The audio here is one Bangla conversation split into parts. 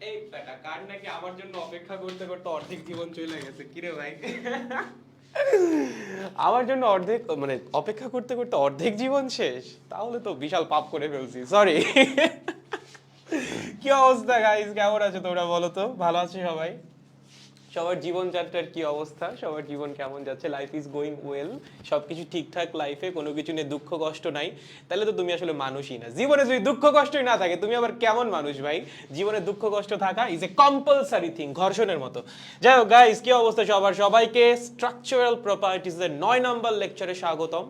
এই বেটা কার নাকি আমার জন্য অপেক্ষা করতে করতে অর্ধেক জীবন চলে গেছে কিরে ভাই আমার জন্য অর্ধেক মানে অপেক্ষা করতে করতে অর্ধেক জীবন শেষ তাহলে তো বিশাল পাপ করে ফেলছি সরি কি অবস্থা গাইস কেমন আছো তোমরা বলো তো ভালো আছো সবাই সবার জীবনযাত্রার কি অবস্থা সবার জীবন কেমন যাচ্ছে লাইফ ইজ গোয়িং ওয়েল সবকিছু ঠিকঠাক লাইফে কোনো কিছু নিয়ে দুঃখ কষ্ট নাই তাহলে তো তুমি আসলে মানুষই না জীবনে যদি দুঃখ কষ্টই না থাকে তুমি আবার কেমন মানুষ ভাই জীবনে দুঃখ কষ্ট থাকা ইজ এ কম্পালসারি থিং ঘর্ষণের মতো যাই হোক গাইস কি অবস্থা সবার সবাইকে স্ট্রাকচারাল প্রপার্টিজ এর 9 নম্বর লেকচারে স্বাগতম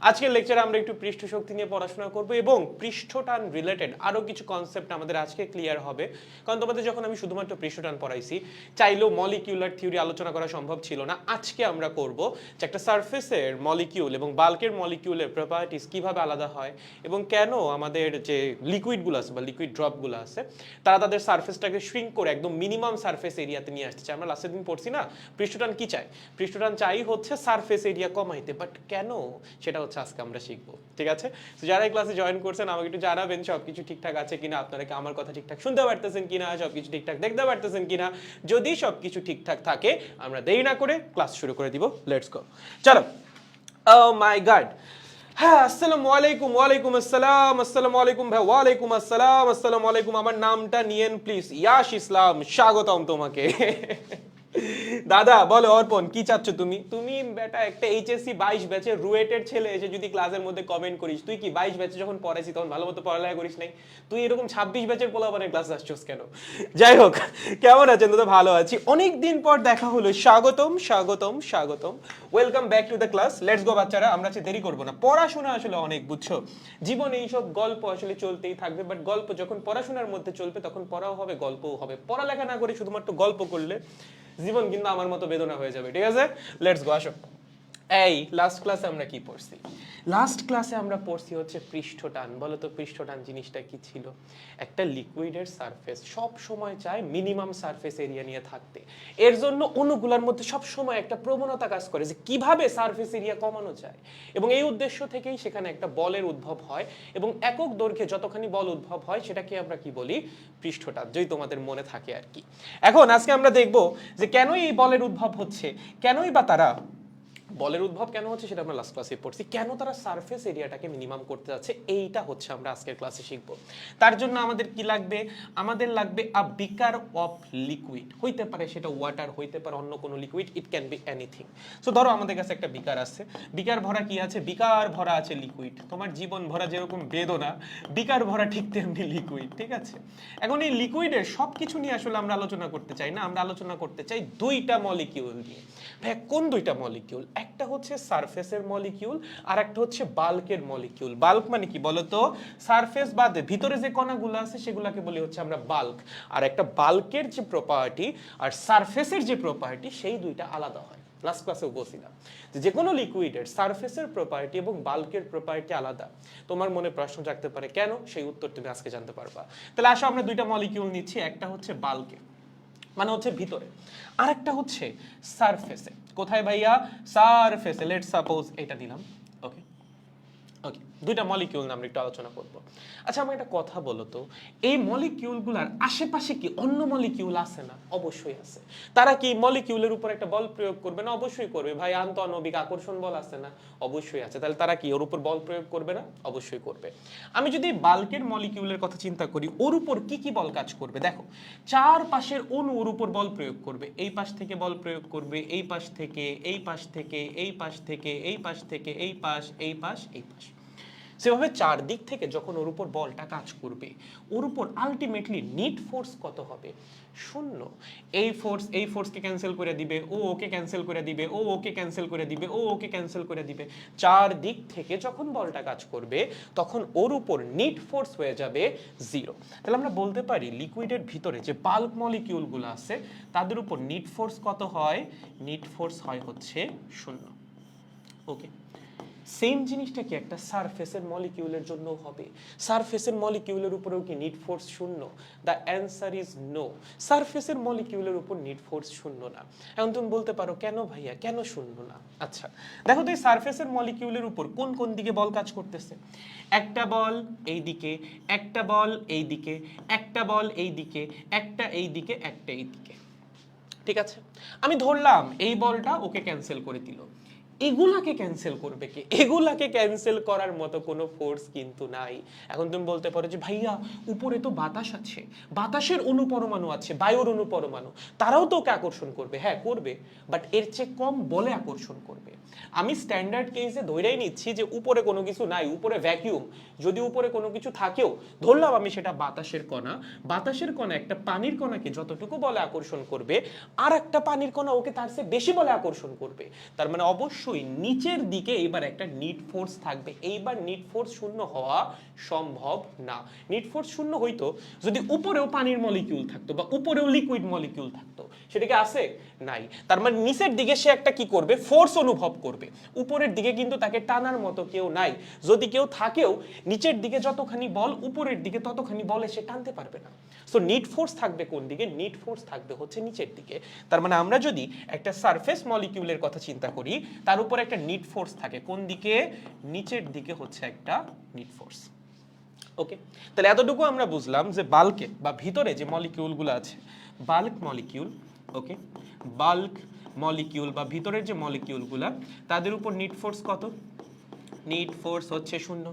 আজকের লেকচারে আমরা একটু পৃষ্ঠ শক্তি নিয়ে পড়াশোনা করব এবং পৃষ্ঠটান রিলেটেড আরো কিছু কনসেপ্ট আমাদের আজকে ক্লিয়ার হবে কারণ তোমাদের যখন আমি শুধুমাত্র পৃষ্ঠটান পড়াইছি চাইলেও মলিকিউলার থিওরি আলোচনা করা সম্ভব ছিল না আজকে আমরা করব যে একটা সারফেসের মলিকিউল এবং বাল্কের মলিকিউলের প্রপার্টিজ কিভাবে আলাদা হয় এবং কেন আমাদের যে লিকুইডগুলো আছে বা লিকুইড ড্রপগুলো আছে তারা তাদের সারফেসটাকে শ্রিঙ্ক করে একদম মিনিমাম সারফেস এরিয়াতে নিয়ে আসতে চায় আমরা লাস্টের দিন পড়ছি না পৃষ্ঠটান কি চাই পৃষ্ঠটান চাই হচ্ছে সারফেস এরিয়া কমাইতে বাট কেন সেটা হচ্ছে আজকে আমরা শিখবো ঠিক আছে তো যারা এই ক্লাসে জয়েন করছেন আমাকে একটু জানাবেন সবকিছু ঠিকঠাক আছে কিনা আপনারা কি আমার কথা ঠিকঠাক শুনতে পারতেছেন কিনা সবকিছু ঠিকঠাক দেখতে পারতেছেন কিনা যদি সবকিছু ঠিকঠাক থাকে আমরা দেরি না করে ক্লাস শুরু করে দিব লেটস গো চলো ও মাই গড হ্যাঁ আসসালামু আলাইকুম ওয়ালাইকুম আসসালাম আসসালামু আলাইকুম ভাই ওয়ালাইকুম আসসালাম আসসালামু আলাইকুম আমার নামটা নিয়েন প্লিজ ইয়াশ ইসলাম স্বাগতম তোমাকে দাদা বলো অর্পণ কি চাচ্ছ তুমি তুমি বেটা একটা এইচএসসি 22 ব্যাচের রুয়েটের ছেলে এসে যদি ক্লাসের মধ্যে কমেন্ট করিস তুই কি 22 ব্যাচে যখন পড়াইছি তখন ভালো মতো পড়ালেখা করিস নাই তুই এরকম 26 ব্যাচের পোলাপানের ক্লাস আসছিস কেন যাই হোক কেমন আছেন তো ভালো আছি অনেক দিন পর দেখা হলো স্বাগতম স্বাগতম স্বাগতম welcome back to the class let's go বাচ্চারা আমরা দেরি করব না পড়াশোনা আসলে অনেক বুঝছো জীবনে এইসব গল্প আসলে চলতেই থাকবে বাট গল্প যখন পড়াশোনার মধ্যে চলবে তখন পড়াও হবে গল্পও হবে পড়ালেখা না করে শুধুমাত্র গল্প করলে জীবন কিন্তু আমার মতো বেদনা হয়ে যাবে ঠিক আছে লেটস গো আসো এই লাস্ট ক্লাসে আমরা কি পড়ছি লাস্ট ক্লাসে আমরা পড়ছি হচ্ছে পৃষ্ঠটান বলো তো পৃষ্ঠটান জিনিসটা কি ছিল একটা লিকুইডের সারফেস সব সময় চায় মিনিমাম সারফেস এরিয়া নিয়ে থাকতে এর জন্য অণুগুলোর মধ্যে সব সময় একটা প্রবণতা কাজ করে যে কিভাবে সারফেস এরিয়া কমানো যায় এবং এই উদ্দেশ্য থেকেই সেখানে একটা বলের উদ্ভব হয় এবং একক দৈর্ঘ্যে যতখানি বল উদ্ভব হয় সেটাকে আমরা কি বলি পৃষ্ঠটান যদি তোমাদের মনে থাকে আর কি এখন আজকে আমরা দেখব যে কেনই এই বলের উদ্ভব হচ্ছে কেনই বা তারা বলের উদ্ভব কেন হচ্ছে সেটা আমরা লাস্ট ক্লাসে পড়ছি কেন তারা সারফেস এরিয়াটাকে মিনিমাম করতে যাচ্ছে এইটা হচ্ছে আমরা আজকের ক্লাসে শিখব তার জন্য আমাদের কি লাগবে আমাদের লাগবে আ বিকার অফ লিকুইড হইতে পারে সেটা ওয়াটার হইতে পারে অন্য কোনো liquid it can be anything so ধরো আমাদের কাছে একটা বিকার আছে বিকার ভরা কি আছে বিকার ভরা আছে লিকুইড তোমার জীবন ভরা যেরকম বেদনা বিকার ভরা ঠিক তেমনি লিকুইড ঠিক আছে এখন এই লিকুইডের সবকিছু নিয়ে আসলে আমরা আলোচনা করতে চাই না আমরা আলোচনা করতে চাই দুইটা মলিকিউল নিয়ে ভাই কোন দুইটা মলিকিউল একটা হচ্ছে সারফেসের মলিকিউল আর একটা হচ্ছে বাল্কের মলিকিউল বাল্ক মানে কি বলতো সারফেস বাদে ভিতরে যে কণাগুলো আছে সেগুলোকে বলি হচ্ছে আমরা বাল্ক আর একটা বাল্কের যে প্রপার্টি আর সারফেসের যে প্রপার্টি সেই দুইটা আলাদা হয় লাস্ট ক্লাসেও বলছিলাম যে কোনো লিকুইডের সারফেসের প্রপার্টি এবং বাল্কের প্রপার্টি আলাদা তোমার মনে প্রশ্ন জাগতে পারে কেন সেই উত্তর তুমি আজকে জানতে পারবা তাহলে আসো আমরা দুইটা মলিকিউল নিচ্ছি একটা হচ্ছে বাল্কে মানে হচ্ছে ভিতরে আরেকটা হচ্ছে সারফেসে কোথায় ভাইয়া সারফেসে লেটস সাপোজ এটা দিলাম ওকে ওকে দুইটা মলিকিউল নিয়ে আমরা একটু আলোচনা করব আচ্ছা আমি একটা কথা বলো তো এই মলিকিউলগুলোর আশেপাশে কি অন্য মলিকিউল আছে না অবশ্যই আছে তারা কি মলিকিউলের উপর একটা বল প্রয়োগ করবে না অবশ্যই করবে ভাই আন্তঃআণবিক আকর্ষণ বল আছে না অবশ্যই আছে তাহলে তারা কি ওর উপর বল প্রয়োগ করবে না অবশ্যই করবে আমি যদি বাল্কের মলিকিউলের কথা চিন্তা করি ওর উপর কি কি বল কাজ করবে দেখো চারপাশের অণু ওর উপর বল প্রয়োগ করবে এই পাশ থেকে বল প্রয়োগ করবে এই পাশ থেকে এই পাশ থেকে এই পাশ থেকে এই পাশ থেকে এই পাশ এই পাশ এই পাশ সেভাবে চারদিক থেকে যখন ওর উপর বলটা কাজ করবে ওর উপর আলটিমেটলি নিট ফোর্স কত হবে শূন্য এই ফোর্সকে ক্যান্সেল করে দিবে ও ওকে ক্যান্সেল করে দিবে ও ওকে ক্যান্সেল করে দিবে ও ওকে ক্যান্সেল করে দিবে চারদিক থেকে যখন বলটা কাজ করবে তখন ওর উপর নিট ফোর্স হয়ে যাবে জিরো তাহলে আমরা বলতে পারি লিকুইডের ভিতরে যে বাল্ক মলিকিউলগুলো আছে তাদের উপর নিট ফোর্স কত হয় নিট ফোর্স হয় হচ্ছে শূন্য ওকে সেম জিনিসটা কি একটা সারফেসের মলিকিউলের জন্য হবে? সারফেসের মলিকিউলের উপরেও কি নিট ফোর্স শূন্য? The answer is no. সারফেসের মলিকিউলের উপর নিট ফোর্স শূন্য না। এখন তুমি বলতে পারো কেন ভাইয়া, কেন শূন্য না? আচ্ছা দেখো তো এই সারফেসের মলিকিউলের উপর কোন কোন দিকে বল কাজ করতেছে। একটা বল এই দিকে, একটা বল এই দিকে, একটা বল এই দিকে, একটা এই দিকে, একটা এই দিকে। ঠিক আছে, আমি ধরলাম এই বলটা ওকে ক্যান্সেল করে দিল। এগুলাকে ক্যান্সেল করবে কে? এগুলাকে ক্যান্সেল করার মতো কোনো ফোর্স কিন্তু নাই। এখন তুমি বলতে পারো যে ভাইয়া উপরে তো বাতাস আছে, বাতাসের অণুপরমাণু আছে, বায়ুর অণুপরমাণু, তারাও তো ওকে আকর্ষণ করবে। হ্যাঁ করবে, বাট এর চেয়ে কম বলে আকর্ষণ করবে। আমি স্ট্যান্ডার্ড কেসে ধরেই নিচ্ছি যে উপরে কোনো কিছু নাই, উপরে ভ্যাকিউম। যদি উপরে কোনো কিছু থাকেও, ধরলাম আমি সেটা বাতাসের কণা, বাতাসের কণা একটা পানির কণাকে যতটুকু বলে আকর্ষণ করবে, আর একটা পানির কণা ওকে তার চেয়ে বেশি বলে আকর্ষণ করবে। তার মানে অবশ্যই নিচের দিকে এবার একটা নিট ফোর্স থাকবে। এইবার নিট ফোর্স শূন্য হওয়া সম্ভব না। নিট ফোর্স শূন্য হইতো যদি উপরেও পানির মলিকিউল থাকতো বা উপরেও লিকুইড মলিকিউল থাকতো। সেটা কি আছে? নাই। তার মানে নিচের দিকে সে একটা কি করবে? ফোর্স অনুভব করবে। উপরের দিকে কিন্তু তাকে টানার মতো কেউ নাই। যদি কেউ থাকেও, নিচের দিকে যতখানি বল, উপরের দিকে ততখানি বলে সে টানতে পারবে না। সো নিট ফোর্স থাকবে কোন দিকে? নিট ফোর্স থাকবে হচ্ছে নিচের দিকে। তার মানে আমরা যদি একটা সারফেস মলিকিউলের কথা চিন্তা করি, তার উপর একটা নিট ফোর্স থাকে কোন দিকে? নিচের দিকে হচ্ছে একটা নিট ফোর্স। ওকে, তাহলে এতটুকু আমরা বুঝলাম যে বাল্কে বা ভিতরে যে মলিকিউলগুলো আছে, বাল্ক মলিকিউল, ওকে, বাল্ক মলিকিউল বা ভিতরের যে মলিকিউলগুলো, তাদের উপর নিট ফোর্স কত? নিট ফোর্স হচ্ছে শূন্য।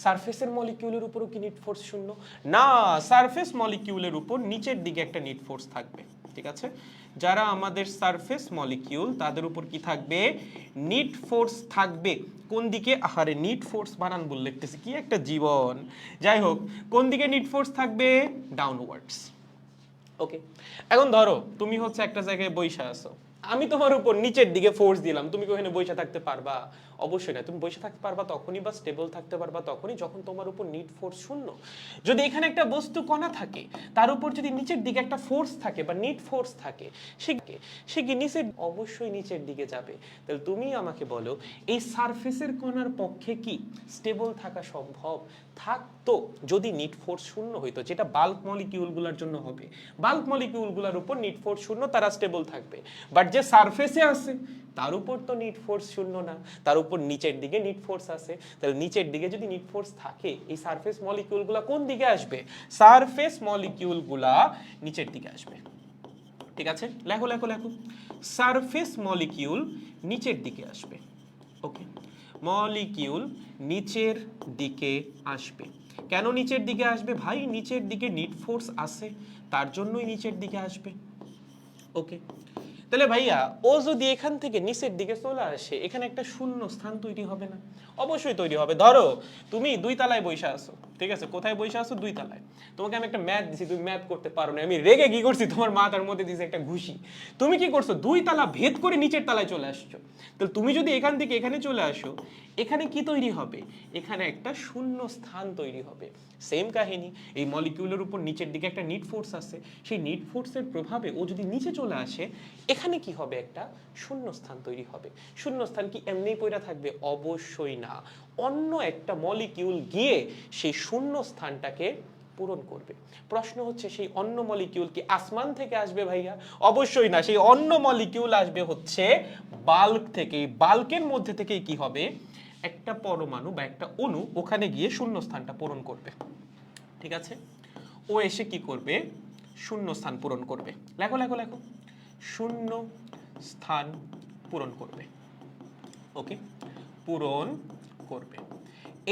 সারফেসের মলিকিউলের উপরও কি নিট ফোর্স শূন্য? না, সারফেস মলিকিউলের উপর নিচের দিকে একটা নিট ফোর্স থাকবে। ঠিক আছে, যারা আমাদের সারফেস মলিকিউল তাদের উপর কি থাকবে? নিট ফোর্স থাকবে। কোন দিকে? আহারে নিট ফোর্স বানান বলে লিখতেছি, কি একটা জীবন। যাই হোক, কোন দিকে নিট ফোর্স থাকবে? ডাউনওয়ার্ডস। ওকে, এখন ধরো তুমি হচ্ছে একটা জায়গায় বইসা আছো, আমি তোমার উপর নিচের দিকে ফোর্স দিলাম, তুমি কি ওখানে বইসা থাকতে পারবা? অবশ্যই না। তুমি বসে থাকতে পারবা তখনই বা স্টেবল থাকতে পারবা তখনই যখন তোমার উপর নিট ফোর্স শূন্য। যদি এখানে একটা বস্তু কণা থাকে, তার উপর যদি নিচের দিকে একটা ফোর্স থাকে বা নিট ফোর্স থাকে, সে কি নিচের? অবশ্যই নিচের দিকে যাবে। তাহলে তুমি আমাকে বলো, এই সারফেসের কণার পক্ষে কি স্টেবল থাকা সম্ভব? থাকতো যদি নিট ফোর্স শূন্য হইতো, যেটা বাল্ক মলিকিউলগুলোর জন্য হবে। বাল্ক মলিকিউলগুলোর উপর নিট ফোর্স শূন্য, তারা স্টেবল থাকবে। বাট যে সারফেসে আছে তার উপর তো নিট ফোর্স শূন্য না, তার উপর নিচের দিকে নিট ফোর্স আছে। তাহলে নিচের দিকে যদি নিট ফোর্স থাকে, এই সারফেস মলিকিউলগুলা কোন দিকে আসবে? সারফেস মলিকিউলগুলা নিচের দিকে আসবে। ঠিক আছে, লেখো লেখো লেখো, সারফেস মলিকিউল নিচের দিকে আসবে। ওকে, মলিকিউল নিচের দিকে আসবে। কেন নিচের দিকে আসবে ভাই? নিচের দিকে নিট ফোর্স আছে, তার জন্যই নিচের দিকে আসবে। ওকে, তাহলে ভাইয়া ও যদি এখান থেকে নিচের দিকে চলে আসে, এখানে একটা শূন্য স্থান তৈরি হবে না? অবশ্যই তৈরি হবে। ধরো তুমি 2 তলায় বসে আছো, ঠিক আছে? কোথায় বসে আছো? 2 তলায়। তোমাকে আমি একটা ম্যাথ দিছি, তুমি ম্যাথ করতে পারো না, আমি রেগে কি করছি? তোমার মাথার মধ্যে দিছি একটা ঘুষি। তুমি কি করছো? 2 তলা ভেদ করে নিচের তলায় চলে আসছো। তাহলে তুমি যদি এখান থেকে এখানে চলে আসো, এখানে কি তৈরি হবে? এখানে একটা শূন্য স্থান তৈরি হবে। সেম কাহিনী, এই মলিকিউলের উপর নিচের দিকে একটা নিট ফোর্স আছে, সেই নিট ফোর্সের প্রভাবে ও যদি নিচে চলে আসে, এখানে কি হবে? একটা শূন্য স্থান তৈরি হবে। শূন্য স্থান কি এমনিই পড়ে থাকবে? অবশ্যই না। অন্য একটা মলিকিউল গিয়ে সেই শূন্য স্থানটাকে পূরণ করবে। প্রশ্ন হচ্ছে, সেই অন্য মলিকিউল কি আসমান থেকে আসবে ভাইয়া? অবশ্যই না। সেই অন্য মলিকিউল আসবে হচ্ছে বাল্ক থেকে। বাল্কের মধ্যে থেকে কি হবে? একটা পরমাণু বা একটা অণু ওখানে গিয়ে শূন্য স্থানটা পূরণ করবে। ঠিক আছে, ও এসে কি করবে? শূন্য স্থান পূরণ করবে। লেখো লেখো লেখো, শূন্য স্থান পূরণ করবে। ওকে, পূরণ করবে।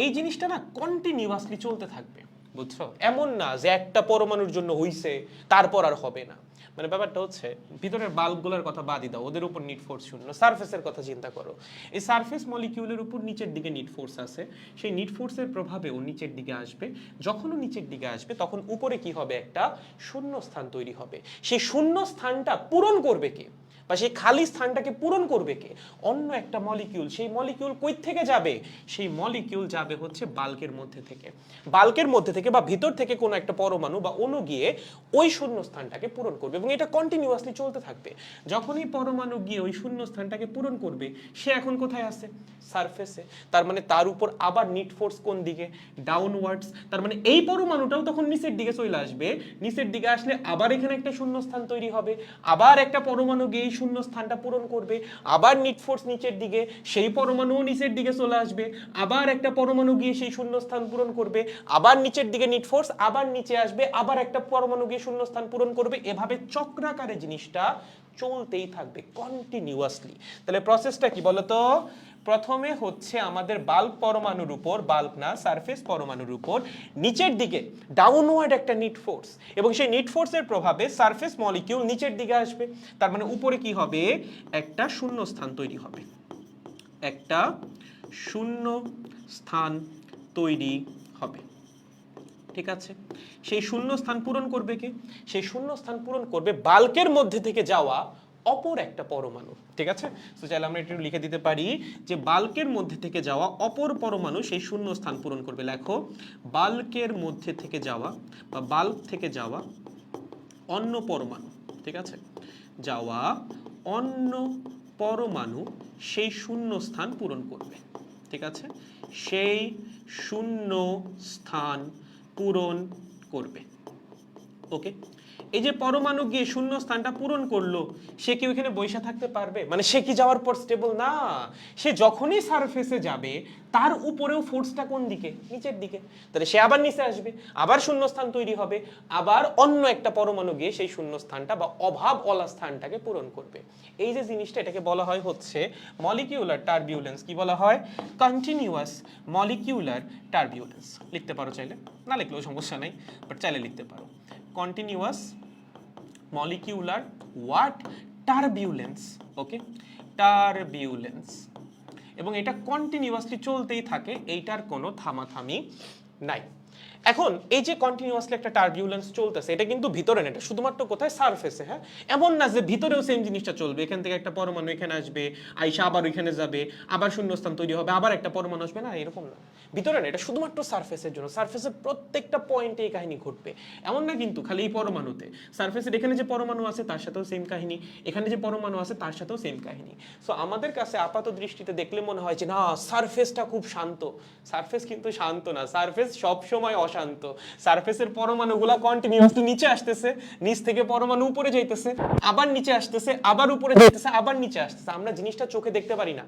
এই জিনিসটা না কন্টিনিউয়াসলি চলতে থাকবে, বুঝছো? এমন না যে একটা পরমাণুর জন্য হইছে তারপর আর হবে না। মানে ব্যাপারটা হচ্ছে, ভিতরের বাল্বগুলোর কথা বাদই দাও, ওদের উপর নিট ফোর্স শূন্য। সারফেসের কথা চিন্তা করো, এই সারফেস মলিকিউলের উপর নিচের দিকে নিট ফোর্স আছে, সেই নিট ফোর্সের প্রভাবে ও নিচের দিকে আসবে। যখন ও নিচের দিকে আসবে, তখন উপরে কি হবে? একটা শূন্য স্থান তৈরি হবে। সেই শূন্য স্থানটা পূরণ করবে কে? বা সেই খালি স্থানটাকে পূরণ করবে কে? অন্য একটা মলিকিউল। সেই মলিকিউল কই থেকে যাবে? সেই মলিকিউল যাবে হচ্ছে বাল্কের মধ্যে থেকে। বাল্কের মধ্যে থেকে বা ভিতর থেকে কোনো একটা পরমাণু বা অণু গিয়ে ওই শূন্য স্থানটাকে পূরণ করবে এবং এটা কন্টিনিউয়াসলি চলতে থাকবে। যখনই পরমাণু গিয়ে ওই শূন্য স্থানটাকে পূরণ করবে, সে এখন কোথায় আছে? সারফেসে। তার মানে তার উপর আবার নিট ফোর্স কোন দিকে? ডাউনওয়ার্ডস। তার মানে এই পরমাণুটাও তখন নিচের দিকে চলে আসবে। নিচের দিকে আসলে আবার এখানে একটা শূন্য স্থান তৈরি হবে, আবার একটা পরমাণু গিয়ে এই শূন্য স্থানটা পূরণ করবে, আবার নিট ফোর্স নিচের দিকে, সেই পরমাণুও নিচের দিকে চলে আসবে, আবার একটা পরমাণু গিয়ে সেই শূন্য স্থান পূরণ করবে, আবার নিচের দিকে নিট ফোর্স, আবার নিচে আসবে, আবার একটা পরমাণু গিয়ে শূন্য স্থান পূরণ করবে। এভাবে চক্রাকারে জিনিসটা চলতেই থাকবে কন্টিনিউয়াসলি। তাহলে প্রসেসটা কি বলতো? প্রথমে হচ্ছে আমাদের বাল্ক পরমাণুর উপর, বাল্ক না সারফেস পরমাণুর উপর নিচের দিকে ডাউনওয়ার্ড একটা নিট ফোর্স, এবং সেই নিট ফোর্সের প্রভাবে সারফেস মলিকিউল নিচের দিকে আসবে। তার মানে উপরে কি হবে? একটা শূন্য স্থান তৈরি হবে, একটা শূন্য স্থান তৈরি হবে। ঠিক আছে, সেই শূন্য স্থান পূরণ করবে কে? সেই শূন্য স্থান পূরণ করবে বাল্কের মধ্যে থেকে যাওয়া অপর একটা পরমাণু। ঠিক আছে, তো চাইলে আমরা একটু লিখে দিতে পারি যে বাল্কের মধ্যে থেকে যাওয়া অপর পরমাণু সেই শূন্য স্থান পূরণ করবে। লেখো, বাল্কের মধ্যে থেকে যাওয়া বা বাল্ক থেকে যাওয়া অন্য পরমাণু। ঠিক আছে, যাওয়া অন্য পরমাণু সেই শূন্য স্থান পূরণ করবে। ঠিক আছে, সেই শূন্য স্থান পূরণ করবে। ওকে, এই যে পরমাণু গিয়ে শূন্য স্থানটা পূরণ করলো, সে কি ওইখানে বসে থাকতে পারবে? মানে সে কি যাওয়ার পর স্টেবল না? সে যখনই সারফেসে যাবে তার উপরেও ফোর্সটা কোন দিকে? নিচের দিকে। তাহলে সে আবার নিচে আসবে, আবার শূন্য স্থান তৈরি হবে, আবার অন্য একটা পরমাণু গিয়ে সেই শূন্য স্থানটা বা অভাব অলা স্থানটাকে পূরণ করবে। এই যে জিনিসটা, এটাকে বলা হয় হচ্ছে মলিকিউলার টারবিউলেন্স। কি বলা হয়? Continuous molecular turbulence. লিখতে পারো চাইলে, না লিখলেও সমস্যা নাই, বাট চাইলে লিখতে পারো। Continuous molecular what? Turbulence. Okay, turbulence. এবং এটা কন্টিনিউয়াসলি চলতেই থাকে, এইটার কোনো থামাথামি নাই। এখন এই যে কন্টিনিউয়াসলি একটা টারবিউলেন্স চলতেছে, এটা কিন্তু ভিতরে না, এটা শুধুমাত্র কোথায়? সারফেসে। হ্যাঁ, এমন না যে ভিতরেও সেম জিনিসটা চলবে। এখান থেকে একটা পরমাণু এখানে আসবে, আইসা আবার ওইখানে যাবে, আবার শূন্যস্থান তৈরি হবে, আবার একটা পরমাণু আসবে, না এরকম না। ভিতরে না, এটা শুধুমাত্র সারফেসের জন্য। সারফেসের প্রত্যেকটা পয়েন্টে এই কাহিনী ঘটবে, এমন না কিন্তু খালি এই পরমাণুতে। সারফেসের এখানে যে পরমাণু আছে তার সাথেও সেম কাহিনী, এখানে যে পরমাণু আছে তার সাথেও সেম কাহিনী। সো আমাদের কাছে আপাত দৃষ্টিতে দেখলে মনে হয় যে না, সারফেসটা খুব শান্ত। সারফেস কিন্তু শান্ত না, সারফেস সবসময় অশান্ত। সারফেসের পরমাণুগুলা কন্টিনিউয়াসলি নিচে আসতেছে, নিচ থেকে পরমাণু উপরে যাইতেছে, আবার নিচে আসতেছে, আবার উপরে যাইতেছে, আবার নিচে আসতেছে। আমরা জিনিসটা চোখে দেখতে পারি না,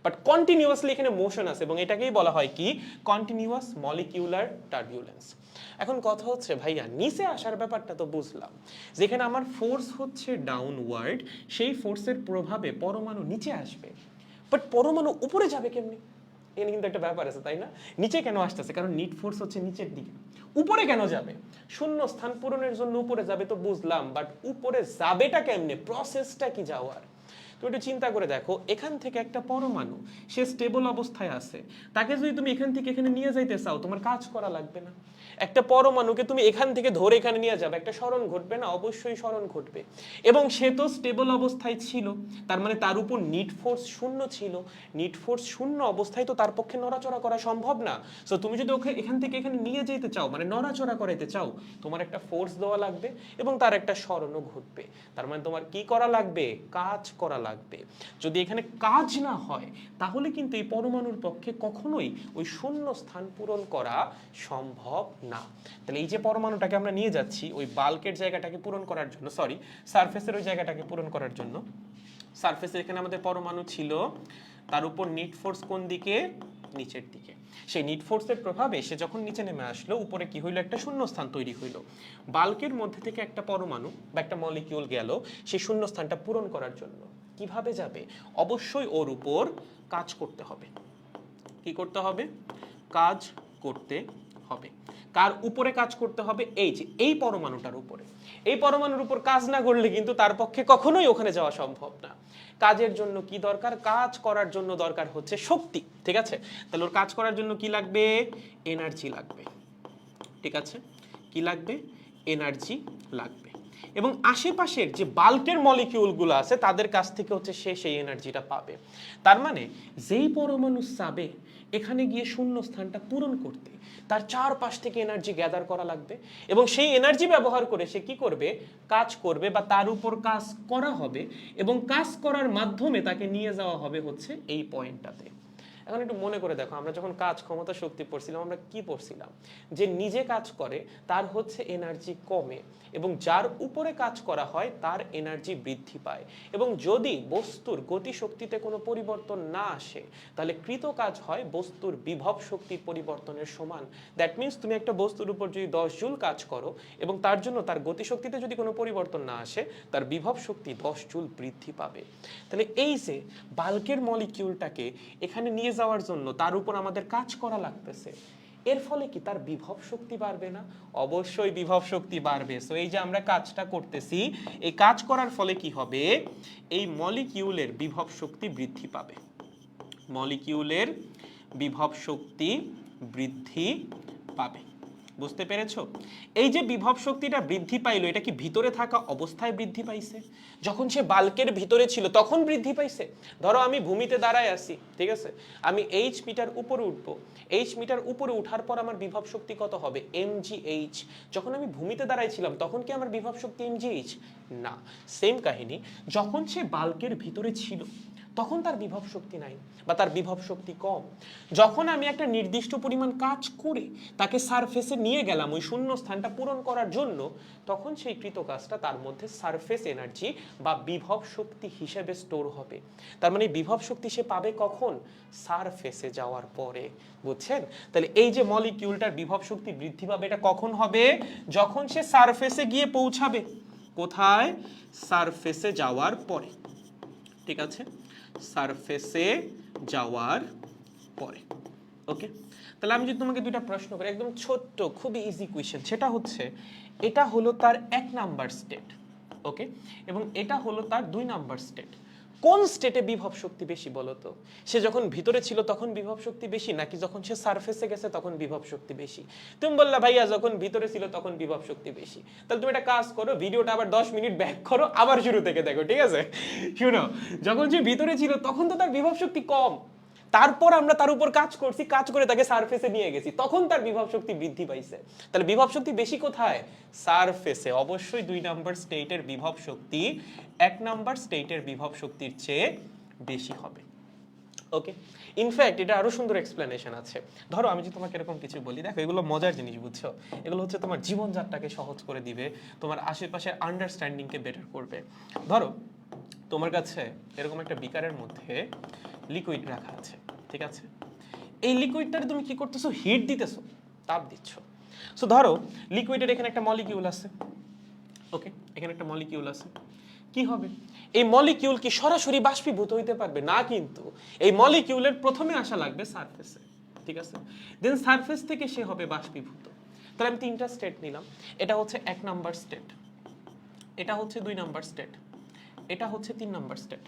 বাট কন্টিনিউয়াসলি এখানে মোশন আছে, এবং এটাকেই বলা হয় কি? Continuous molecular turbulence. এখন কথা হচ্ছে ভাইয়া, নিচে আসার ব্যাপারটা তো বুঝলাম, যেখানে আমার ফোর্স হচ্ছে ডাউনওয়ার্ড, সেই ফোর্সের প্রভাবে পরমাণু নিচে আসবে, বাট পরমাণু উপরে যাবে কেমনি? এখানে কিন্তু একটা ব্যাপার আছে, তাই না? নিচে কেন আসতেছে? কারণ নিট ফোর্স হচ্ছে নিচের দিকে। উপরে কেন যাবে? শূন্য স্থান পূরণের জন্য উপরে যাবে তো বুঝলাম, বাট উপরে যাবেটা কেমনে? প্রসেসটা কি যাওয়ার? তুমি একটু চিন্তা করে দেখো, এখান থেকে একটা পরমাণু, সে স্টেবল অবস্থায় আছে, তাকে যদি তুমি এখান থেকে এখানে নিয়ে যাইতে চাও, তোমার কাজ করা লাগবে না। একটা পরমাণুকে তুমি এখান থেকে ধরে এখানে নিয়ে যাবে, একটা স্মরণ ঘটবে না? অবশ্যই স্মরণ ঘটবে। এবং সে তো স্টেবল অবস্থায় ছিল, তার মানে তার উপর নিট ফোর্স শূন্য ছিল। নিট ফোর্স শূন্য অবস্থায় তো তার পক্ষে নড়াচড়া করা সম্ভব না। সো তুমি যদি ওকে এখান থেকে এখানে নিয়ে যেতে চাও, মানে নড়াচড়া করাইতে চাও, তোমার একটা ফোর্স দেওয়া লাগবে এবং তার একটা স্মরণও ঘটবে। তার মানে তোমার কি করা লাগবে? কাজ করা লাগবে। যদি এখানে কাজ না হয়, তাহলে কিন্তু এই পরমাণুর পক্ষে কখনোই ওই শূন্য স্থান পূরণ করা সম্ভব না। তাহলে এই যে পরমাণুটাকে আমরা নিয়ে যাচ্ছি ওই বাল্কের জায়গাটাকে পূরণ করার জন্য, সরি সারফেসের ওই জায়গাটাকে পূরণ করার জন্য, সারফেসে এখানে আমাদের পরমাণু ছিল, তার উপর নিট ফোর্স কোন দিকে? নিচের দিকে। সেই নিট ফোর্সের প্রভাবে সে যখন নিচে নেমে আসলো, উপরে কি হইলো? একটা শূন্যস্থান তৈরি হইলো। বাল্কের মধ্যে থেকে একটা পরমাণু বা একটা মলিকিউল গেল সেই শূন্যস্থানটা পূরণ করার জন্য। কিভাবে যাবে? অবশ্যই ওর উপর কাজ করতে হবে। কি করতে হবে? কাজ করতে হবে। কার উপরে কাজ করতে হবে? এই যে এই পরমাণুটার উপরে। এই পরমাণুর উপর কাজ না করলে কিন্তু তার পক্ষে কখনোই ওখানে যাওয়া সম্ভব না। কাজের জন্য কি দরকার? কাজ করার জন্য দরকার হচ্ছে শক্তি। ঠিক আছে, তাহলে ওর কাজ করার জন্য কি লাগবে? এনার্জি লাগবে। ঠিক আছে, কি লাগবে? এনার্জি লাগবে। এবং আশেপাশের যে বাল্কের মলিকিউলগুলো আছে তাদের কাছ থেকে হচ্ছে সে সেই এনার্জিটা পাবে। তার মানে যেই পরমাণু চাবে এখানে গিয়ে শূন্য স্থানটা পূরণ করতে, তার চারপাশ থেকে এনার্জি গ্যাদার করা লাগবে এবং সেই এনার্জি ব্যবহার করে সে কি করবে, কাজ করবে বা তার উপর কাজ করা হবে এবং কাজ করার মাধ্যমে তাকে নিয়ে যাওয়া হবে হচ্ছে এই পয়েন্টটাতে। এখন একটু মনে করে দেখো, আমরা যখন কাজ ক্ষমতা শক্তি পড়ছিলাম আমরা কি পড়ছিলাম, যে নিজে কাজ করে তার হচ্ছে এনার্জি কমে এবং যার উপরে কাজ করা হয় তার এনার্জি বৃদ্ধি পায়। এবং যদি বস্তুর গতি শক্তিতে কোনো পরিবর্তন না আসে তাহলে কৃত কাজ হয় বস্তুর বিভব শক্তির পরিবর্তনের সমান। দ্যাট মিনস তুমি একটা বস্তুর উপর যদি 10 জুল কাজ করো এবং তার জন্য তার গতিশক্তিতে যদি কোনো পরিবর্তন না আসে তার বিভব শক্তি 10 জুল বৃদ্ধি পাবে। তাহলে এই যে বাল্কের মলিকিউলটাকে এখানে নিয়ে যাওয়ার জন্য তার উপর আমাদের কাজ করা লাগতেছে, এর ফলে কি তার বিভব শক্তি বাড়বে না? অবশ্যই বিভব শক্তি বাড়বে। সো এই যে আমরা কাজটা করতেছি, এই কাজ করার ফলে কি হবে, এই মলিকিউলের বিভব শক্তি বৃদ্ধি পাবে, মলিকিউলের বিভব শক্তি বৃদ্ধি পাবে। বুঝতে পেরেছো? এই যে বিভব শক্তিটা বৃদ্ধি পাইলো, এটা কি ভিতরে থাকা অবস্থায় বৃদ্ধি পাইছে? যখন সে বাল্কের ভিতরে ছিল তখন বৃদ্ধি পাইছে? ধরো আমি ভূমিতে দাঁড়ায় আছি, ঠিক আছে, আমি এইচ মিটার উপরে উঠবো, এইচ মিটার উপরে উঠার পর আমার বিভব শক্তি কত হবে, mgh। যখন আমি ভূমিতে দাঁড়াইছিলাম তখন কি আমার বিভব শক্তি mgh? না। সেম কাহিনী, যখন সে বাল্কের ভিতরে ছিল তখন তার বিভব শক্তি নাই বা তার বিভব শক্তি কম। যখন আমি একটা নির্দিষ্ট পরিমাণ কাজ করে তাকে সারফেসে নিয়ে গেলাম ওই শূন্য স্থানটা পূরণ করার জন্য, তখন সেই কৃত কাজটা তার মধ্যে সারফেস এনার্জি বা বিভব শক্তি হিসেবে স্টোর হবে। তার মানে বিভব শক্তি সে পাবে কখন, সারফেসে যাওয়ার পরে। বুঝছেন? তাহলে এই যে মলিকিউলটার বিভব শক্তি বৃদ্ধি পাবে এটা কখন হবে, যখন সে সারফেসে গিয়ে পৌঁছাবে। কোথায়? সারফেসে যাওয়ার পরে। ঠিক আছে, সারফেসে যাওয়ার পরে। ওকে, তাহলে আমি যদি তোমাকে দুইটা প্রশ্ন করি, একদম ছোট্ট খুবই ইজি কোয়েশ্চেন, সেটা হচ্ছে এটা হলো তার 1 নাম্বার স্টেট, ওকে, এবং এটা হলো তার 2 নাম্বার স্টেট। কোন স্টেটে বিভব শক্তি বেশি বলো তো? সে যখন ভিতরে ছিল তখন বিভব শক্তি বেশি, নাকি যখন সে সারফেসে গেছে তখন বিভব শক্তি বেশি? তুমি বললা ভাইয়া যখন ভিতরে ছিল তখন বিভব শক্তি বেশি। তাহলে তুমি একটা কাজ করো, ভিডিওটা আবার 10 মিনিট ব্যাক করো, আবার শুরু থেকে দেখো, ঠিক আছে? শুনো, যখন সে ভিতরে ছিল তখন তো তার বিভব শক্তি কম, তারপর আমরা তার উপর কাজ করছি, কাজ করে তাকে সারফেসে নিয়ে গেছি, তখন তার বিভব শক্তি বৃদ্ধি পাইছে। তাহলে বিভব শক্তি বেশি কোথায়? সারফেসে। অবশ্যই 2 নাম্বার স্টেটের বিভব শক্তি 1 নাম্বার স্টেটের বিভব শক্তির চেয়ে বেশি হবে। ওকে, ইনফ্যাক্ট এটা আরো সুন্দর এক্সপ্লেনেশন আছে। ধরো আমি যদি তোমাকে এরকম কিছু বলি, দেখো এগুলো মজার জিনিস, বুঝছো? এগুলো হচ্ছে তোমার জীবনযাত্রাকে সহজ করে দিবে, তোমার আশেপাশের আন্ডারস্ট্যান্ডিংকে বেটার করবে। ধরো তোমার কাছে এরকম একটা বিকারের মধ্যে লিকুইড রাখা আছে, ঠিক আছে? এই লিকুইডটারে তুমি কি করতেছো, হিট দিতেছো, তাপ দিচ্ছ। সো ধরো লিকুইডের এখানে একটা মলিকিউল আছে, ওকে, এখানে একটা মলিকিউল আছে, কি হবে? এই মলিকিউল কি সরাসরি বাষ্পীভূত হইতে পারবে না, কিন্তু এই মলিকিউলের প্রথমে আসা লাগবে সারফেসে, ঠিক আছে, দেন সারফেস থেকে সে হবে বাষ্পীভূত। তাহলে আমি 3টা স্টেট নিলাম, এটা হচ্ছে 1 নাম্বার স্টেট, এটা হচ্ছে 2 নাম্বার স্টেট, এটা হচ্ছে 3 নাম্বার স্টেট।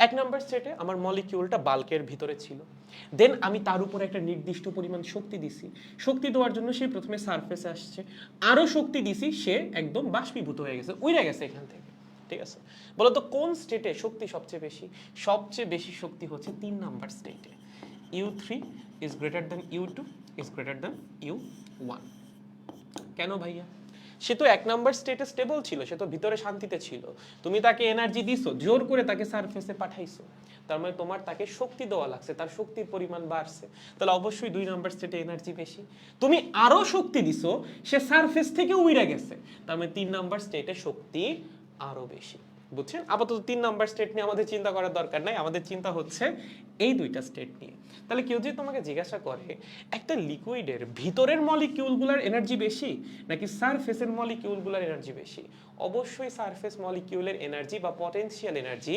1 নাম্বার স্টেটে আমার মলিকিউলটা বাল্কের ভিতরে ছিল, দেন আমি তার উপর একটা নির্দিষ্ট পরিমাণ শক্তি দিছি, শক্তি দেওয়ার জন্য সে প্রথমে সারফেসে আসছে, আরো শক্তি দিছি, সে একদম বাষ্পীভূত হয়ে গেছে, উড়ে গেছে এখান থেকে, ঠিক আছে? বলতো কোন স্টেটে শক্তি সবচেয়ে বেশি? সবচেয়ে বেশি শক্তি হচ্ছে 3 নাম্বার স্টেটে। U3 is greater than U2 is greater than U1। কেন ভাইয়া? সে তো 1 নাম্বার স্টেটে স্টেবল ছিল, সে তো ভিতরে শান্তিতে ছিল, তুমি তাকে এনার্জি দিছো, জোর করে তাকে সারফেসে পাঠাইছো, তার মানে তোমার তাকে শক্তি দেওয়া লাগছে, তার শক্তির পরিমাণ বাড়ছে, তাহলে অবশ্যই 2 নাম্বার স্টেটে এনার্জি বেশি। তুমি আরো শক্তি দিছো, সে সারফেস থেকে উইড়া গেছে, তার মানে 3 নাম্বার স্টেটে শক্তি আরো বেশি। বুঝছেন? আপাতত 3 নাম্বার স্টেট নিয়ে আমাদের চিন্তা করার দরকার নাই, আমাদের চিন্তা হচ্ছে এই 2টা স্টেট নিয়ে। তাহলে কেউ যদি তোমাকে জিজ্ঞাসা করে একটা লিকুইডের ভিতরের মলিকিউলগুলোর এনার্জি বেশি নাকি সারফেসের মলিকিউলগুলোর এনার্জি বেশি, অবশ্যই সারফেস মলিকিউলের এনার্জি বা পটেনশিয়াল এনার্জি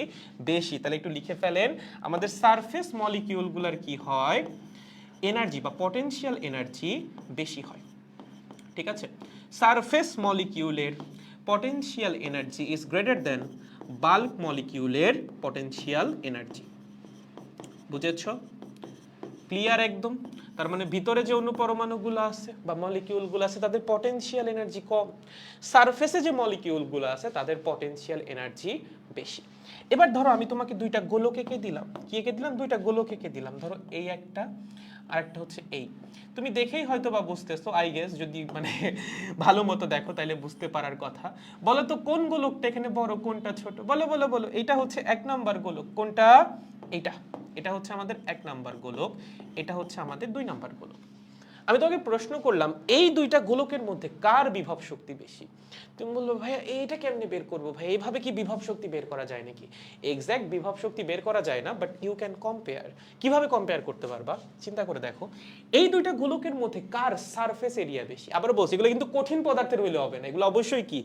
বেশি। তাহলে একটু লিখে ফেলেন, আমাদের সারফেস মলিকিউলগুলোর কি হয়, এনার্জি বা পটেনশিয়াল এনার্জি বেশি হয়, ঠিক আছে? সারফেস মলিকিউলের potential energy is greater than bulk molecule potential energy। বুঝেছো? ক্লিয়ার একদম? তার মানে ভিতরে যে অণু পরমাণুগুলো আছে বা মলিকিউলগুলো আছে তাদের পটেনশিয়াল এনার্জি কম, সারফেসে যে মলিকিউলগুলো আছে তাদের পটেনশিয়াল এনার্জি বেশি। এবার ধরো আমি তোমাকে দুইটা গোলক এঁকে দিলাম, কি এঁকে দিলাম? দুইটা গোলক এঁকে দিলাম। ধরো এই একটা আর একটা হচ্ছে এই, তুমি দেখেই হয়তো বা বুঝতেছো আই গেস, যদি মানে ভালো মতো দেখো তাহলে বুঝতে পারার কথা। বলো তো কোন গোলকটা এখানে বড়, কোনটা ছোট? বলো বলো বলো। এটা হচ্ছে 1 নাম্বার গোলক, কোনটা? এইটা। এটা হচ্ছে আমাদের 1 নাম্বার গোলক, এটা হচ্ছে আমাদের 2 নাম্বার গোলক। আমি তোমাকে প্রশ্ন করলাম এই দুইটা গোলকের মধ্যে কার বিভব শক্তি বেশি? তুমি বললো ভাইয়া এইটা কেমনে বের করবো ভাই, এইভাবে কি বিভব শক্তি বের করা যায় নাকি? এক্সাক্ট বিভব শক্তি বের করা যায় না, বাট ইউ ক্যান কম্পেয়ার। কিভাবে কম্পেয়ার করতে পারবা? চিন্তা করে দেখো এই দুইটা গোলকের মধ্যে কার সারফেস এরিয়া বেশি। আবার বলছি এগুলো কিন্তু কঠিন পদার্থের হইলে হবে না, এগুলো অবশ্যই কি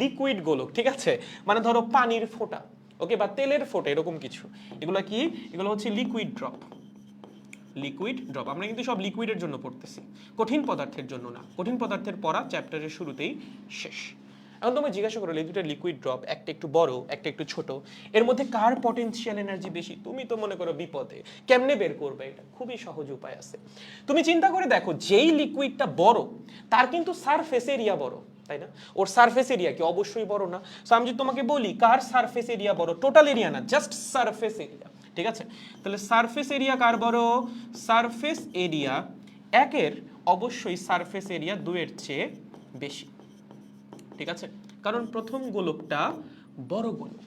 লিকুইড গোলক, ঠিক আছে? মানে ধরো পানির ফোঁটা, ওকে, বা তেলের ফোঁটা, এরকম কিছু। এগুলো কি? এগুলো হচ্ছে লিকুইড ড্রপ। লিকুইড ড্রপ আমরা কিন্তু সব লিকুইডের জন্য পড়তেছি, কঠিন পদার্থের জন্য না। কঠিন পদার্থের পড়া চ্যাপ্টারের শুরুতেই শেষ। এখন তুমি জিজ্ঞাসা করলে এই দুটো লিকুইড ড্রপ, একটা একটু বড় একটা একটু ছোট, এর মধ্যে কার পটেনশিয়াল এনার্জি বেশি? তুমি তো মনে করো বিপদে, কেমনে বের করবে? এটা খুবই সহজ উপায় আছে। তুমি চিন্তা করে দেখো যেই লিকুইডটা বড় তার কিন্তু সারফেস এরিয়া বড়, তাই না? ওর সারফেস এরিয়া কি অবশ্যই বড় না? সো আমি যদি তোমাকে বলি কার সারফেস এরিয়া বড়, টোটাল এরিয়া না, জাস্ট সারফেস এরিয়া, ঠিক আছে? তাহলে সারফেস এরিয়া কার বড়? সারফেস এরিয়া 1 অবশ্যই সারফেস এরিয়া 2 চেয়ে বেশি, ঠিক আছে? কারণ প্রথম গোলকটা বড় গোলক,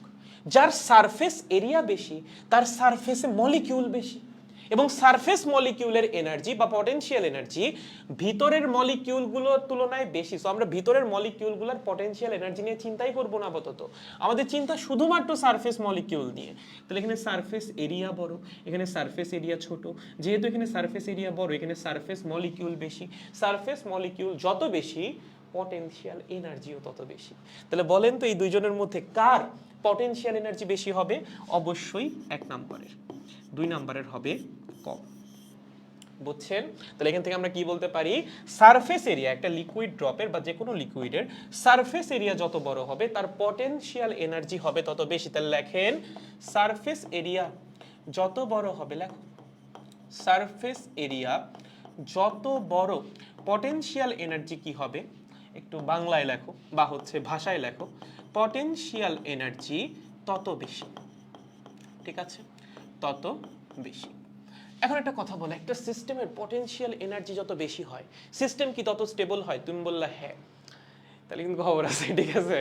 যার সারফেস এরিয়া বেশি তার সারফেসে মলিকিউল বেশি, এবং সারফেস মলিকিউলের এনার্জি বা পটেনশিয়াল এনার্জি ভিতরের মলিকিউলগুলোর তুলনায় বেশি। সো আমরা ভিতরের মলিকিউলগুলোর পটেনশিয়াল এনার্জি নিয়ে চিন্তাই করব না আপাতত, আমাদের চিন্তা শুধুমাত্র সারফেস মলিকিউল নিয়ে। তাহলে এখানে সারফেস এরিয়া বড়, এখানে সারফেস এরিয়া ছোট, যেহেতু এখানে সারফেস এরিয়া বড় এখানে সারফেস মলিকিউল বেশি, সারফেস মলিকিউল যত বেশি পটেনশিয়াল এনার্জিও তত বেশি। তাহলে বলেন তো এই দুইজনের মধ্যে কার পটেনশিয়াল এনার্জি বেশি হবে? অবশ্যই 1 নম্বরের, 2 নম্বরের হবে কম। বুঝছেন? তাহলে এখান থেকে আমরা কি বলতে পারি? সারফেস এরিয়া একটা লিকুইড ড্রপের বা যে কোনো লিকুইডের সারফেস এরিয়া যত বড় হবে তার পটেনশিয়াল এনার্জি হবে তত বেশি। তাহলে লেখেন সারফেস এরিয়া যত বড় হবে, লেখো সারফেস এরিয়া যত বড় পটেনশিয়াল এনার্জি কি হবে? একটু বাংলায় লেখো বা হচ্ছে ভাষায় লেখো, পটেনশিয়াল এনার্জি তত বেশি, ঠিক আছে? তত বেশি। এখন একটা কথা বলো, একটা সিস্টেমের পটেনশিয়াল এনার্জি যত বেশি হয় সিস্টেম কি তত স্টেবল হয়? তুমি বললা হ্যাঁ, তাহলে কিন্তু খবর আছে, ঠিক আছে?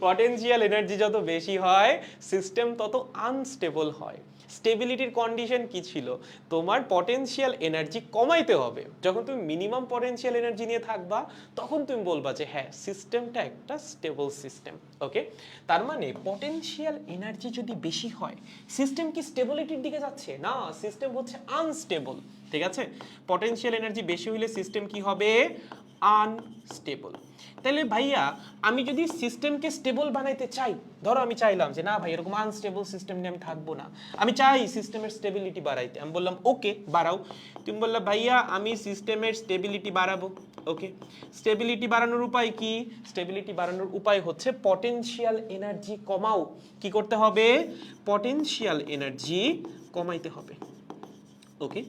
পটেনশিয়াল এনার্জি যত বেশি হয় সিস্টেম তত আনস্টেবল হয়। স্টেবিলিটির কন্ডিশন কি ছিল? তোমার পটেনশিয়াল এনার্জি কমাইতে হবে। যখন তুমি মিনিমাম পটেনশিয়াল এনার্জি নিয়ে থাকবা তখন তুমি বলবা যে হ্যাঁ সিস্টেমটা একটা স্টেবল সিস্টেম, ওকে? তার মানে পটেনশিয়াল এনার্জি যদি বেশি হয় সিস্টেম কি স্টেবিলিটির দিকে যাচ্ছে? না, সিস্টেম হচ্ছে আনস্টেবল, ঠিক আছে? পটেনশিয়াল এনার্জি বেশি হলে সিস্টেম কি হবে? আনস্টেবল। তাহলে ভাইয়া আমি যদি সিস্টেমকে স্টেবল বানাইতে চাই, ধরো আমি চাইলাম যে না ভাই এরকম আনস্টেবল সিস্টেম নিয়ে আমি থাকবো না, আমি চাই সিস্টেমের স্টেবিলিটি বাড়াইতে, আমি বললাম ওকে বাড়াও। তুমি বললা ভাইয়া আমি সিস্টেমের স্টেবিলিটি বাড়াবো, ওকে? স্টেবিলিটি বাড়ানোর উপায় কি? স্টেবিলিটি বাড়ানোর উপায় হচ্ছে পটেনশিয়াল এনার্জি কমাও। কি করতে হবে? পটেনশিয়াল এনার্জি কমাইতে হবে, ওকে?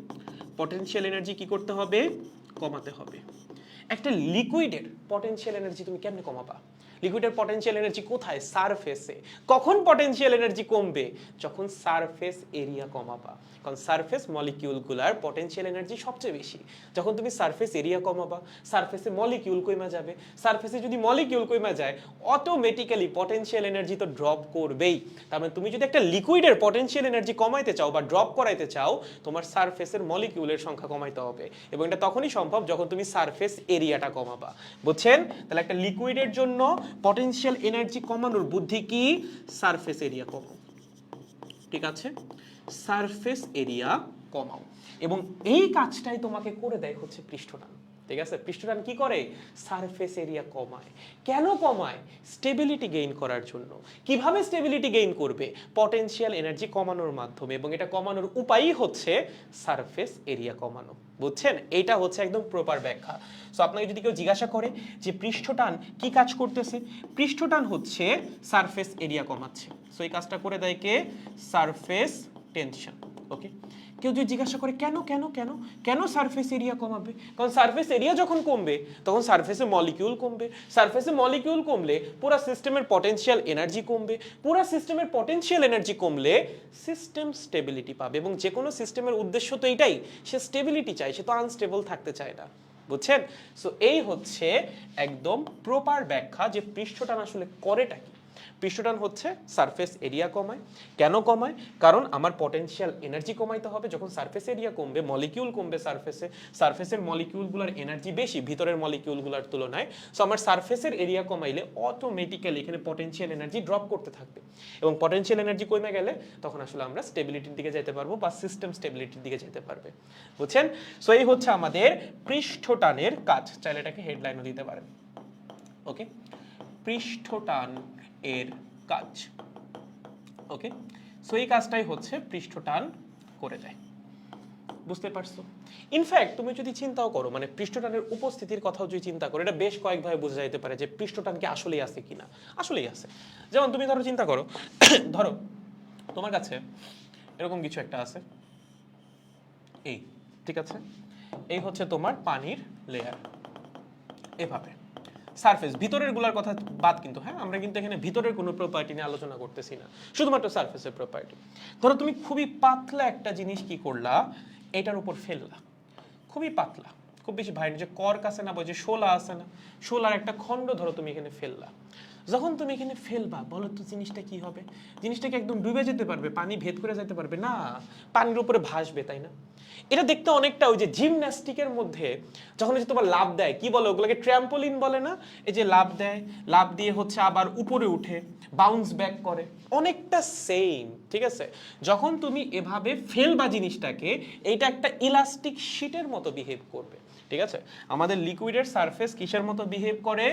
পটেনশিয়াল এনার্জি কি করতে হবে? কমাতে হবে। একটা লিকুইডের পটেনশিয়াল এনার্জি তুমি কেমনে কমাবা? লিকুইডের পটেনশিয়াল এনার্জি কোথায়? সারফেসে। কখন পটেনশিয়াল এনার্জি কমবে? যখন সারফেস এরিয়া কমাবা, কারণ সারফেস মলিকিউলগুলার পটেনশিয়াল এনার্জি সবচেয়ে বেশি। যখন তুমি সারফেস এরিয়া কমাবা সারফেসে মলিকিউল কমে যাবে, সারফেসে যদি মলিকিউল কমে যায় অটোমেটিক্যালি পটেনশিয়াল এনার্জি তো ড্রপ করবেই। তার মানে তুমি যদি একটা লিকুইডের পটেনশিয়াল এনার্জি কমাইতে চাও বা ড্রপ করাইতে চাও তোমার সারফেসের মলিকিউলের সংখ্যা কমাইতে হবে, এবং এটা তখনই সম্ভব যখন তুমি সারফেস এরিয়াটা কমাবা। বুঝছেন? তাহলে একটা লিকুইডের জন্য পটেনশিয়াল এনার্জি কমানোর বুদ্ধি কি? সারফেস এরিয়া কমাও, ঠিক আছে? সারফেস এরিয়া কমাও, এবং এই কাজটাই তোমাকে করে দেয় হচ্ছে পৃষ্ঠটান, ঠিক আছে? পৃষ্ঠটান কি করে? সারফেস এরিয়া কমায়। কেন কমায়? স্টেবিলিটি গেইন করার জন্য। কিভাবে স্টেবিলিটি গেইন করবে? পটেনশিয়াল এনার্জি কমানোর মাধ্যমে, এবং এটা কমানোর উপায়ই হচ্ছে সারফেস এরিয়া কমানো। বুঝছেন? এইটা হচ্ছে একদম প্রপার ব্যাখ্যা। সো আপনাকে যদি কেউ জিজ্ঞাসা করে যে পৃষ্ঠটান কি কাজ করতেছে, পৃষ্ঠটান হচ্ছে সারফেস এরিয়া কমাচ্ছে। সো এই কাজটা করে দেয় কে? সারফেস টেনশন, ওকে, কেউ যদি জিজ্ঞাসা করে কেন কেন কেন কেন সারফেস এরিয়া কমাবে, কারণ সারফেস এরিয়া যখন কমবে তখন সারফেসে মলিকিউল কমবে, সারফেসে মলিকিউল কমলে পুরো সিস্টেমের পটেনশিয়াল এনার্জি কমবে, পুরো সিস্টেমের পটেনশিয়াল এনার্জি কমলে সিস্টেম স্টেবিলিটি পাবে, এবং যে কোনো সিস্টেমের উদ্দেশ্য তো এটাই, সে স্টেবিলিটি চায়, সে তো আনস্টেবল থাকতে চায় না, বুঝছেন? সো এই হচ্ছে একদম প্রপার ব্যাখ্যা যে পৃষ্ঠটান আসলে করেটা কি। পৃষ্ঠটান হচ্ছে সারফেস এরিয়া কমায়। কেন কমায়? কারণ আমার পটেনশিয়াল এনার্জি কমাইতে হবে। যখন সারফেস এরিয়া কমবে, মলিকিউল কমবে সারফেসে, সারফেসের মলিকিউলগুলোর এনার্জি বেশি ভিতরের মলিকিউলগুলোর তুলনায়। সো আমার সারফেসের এরিয়া কমাইলে অটোমেটিক্যালি এখানে পটেনশিয়াল এনার্জি ড্রপ করতে থাকবে, এবং পটেনশিয়াল এনার্জি কমে গেলে তখন আসলে আমরা স্টেবিলিটির দিকে যেতে পারবো, বা সিস্টেম স্টেবিলিটির দিকে যেতে পারবে, বুঝছেন? সো এই হচ্ছে আমাদের পৃষ্ঠটানের কাজ। চাইলে এটাকে হেডলাইনও দিতে পারেন। ওকে, পৃষ্ঠটান এর কাজ। ওকে, সো এই কাজটাই হচ্ছে পৃষ্ঠটান করে দেয়, বুঝতে পারছো? ইনফ্যাক্ট তুমি যদি চিন্তাও করো, মানে পৃষ্ঠটানের উপস্থিতির কথাও যদি চিন্তা করো, এটা বেশ কয়েকভাবে বোঝা যেতে পারে যে পৃষ্ঠটান কি আসলেই আছে কিনা। আসলেই আছে। যেমন তুমি ধরো চিন্তা করো, ধরো তোমার কাছে এরকম কিছু একটা আছে, এই, ঠিক আছে, এই হচ্ছে তোমার পানির লেয়ার, এভাবে সারফেস, ভিতরের গুলার কথা বাদ কিন্তু, হ্যাঁ, আমরা কিন্তু এখানে ভিতরের কোনো প্রপার্টি নিয়ে আলোচনা করতেছি না, শুধুমাত্র সারফেসের প্রপার্টি। ধরো তুমি খুবই পাতলা একটা জিনিস কি করলা, এটার উপর ফেললা, খুবই পাতলা, খুব বেশি ভারী, যে কর্ক আছে না, বা যে শোলা আছে না, শোলার একটা খণ্ড ধরো তুমি এখানে ফেললা। যখন তুমি এখানে ফেলবা, বলো তো জিনিসটা কি হবে? জিনিসটাকে একদম ডুবে যেতে পারবে, পানি ভেদ করে যেতে পারবে না, পানির উপরে ভাসবে, তাই না? এটা দেখতে অনেকটা ওই যে জিমন্যাস্টিকের মধ্যে যখন হচ্ছে তোমার লাফ দেয়, কি বলে ওগুলোকে, ট্র্যাম্পোলিন বলে না? এই যে লাফ দেয়, লাফ দিয়ে হচ্ছে আবার উপরে উঠে বাউন্স ব্যাক করে, অনেকটা সেম, ঠিক আছে? যখন তুমি এভাবে ফেলবা জিনিসটাকে, এইটা একটা ইলাস্টিক শীটের মতো বিহেভ করবে, ঠিক আছে? আমাদের লিকুইডের সারফেস কিসের মতো বিহেভ করে?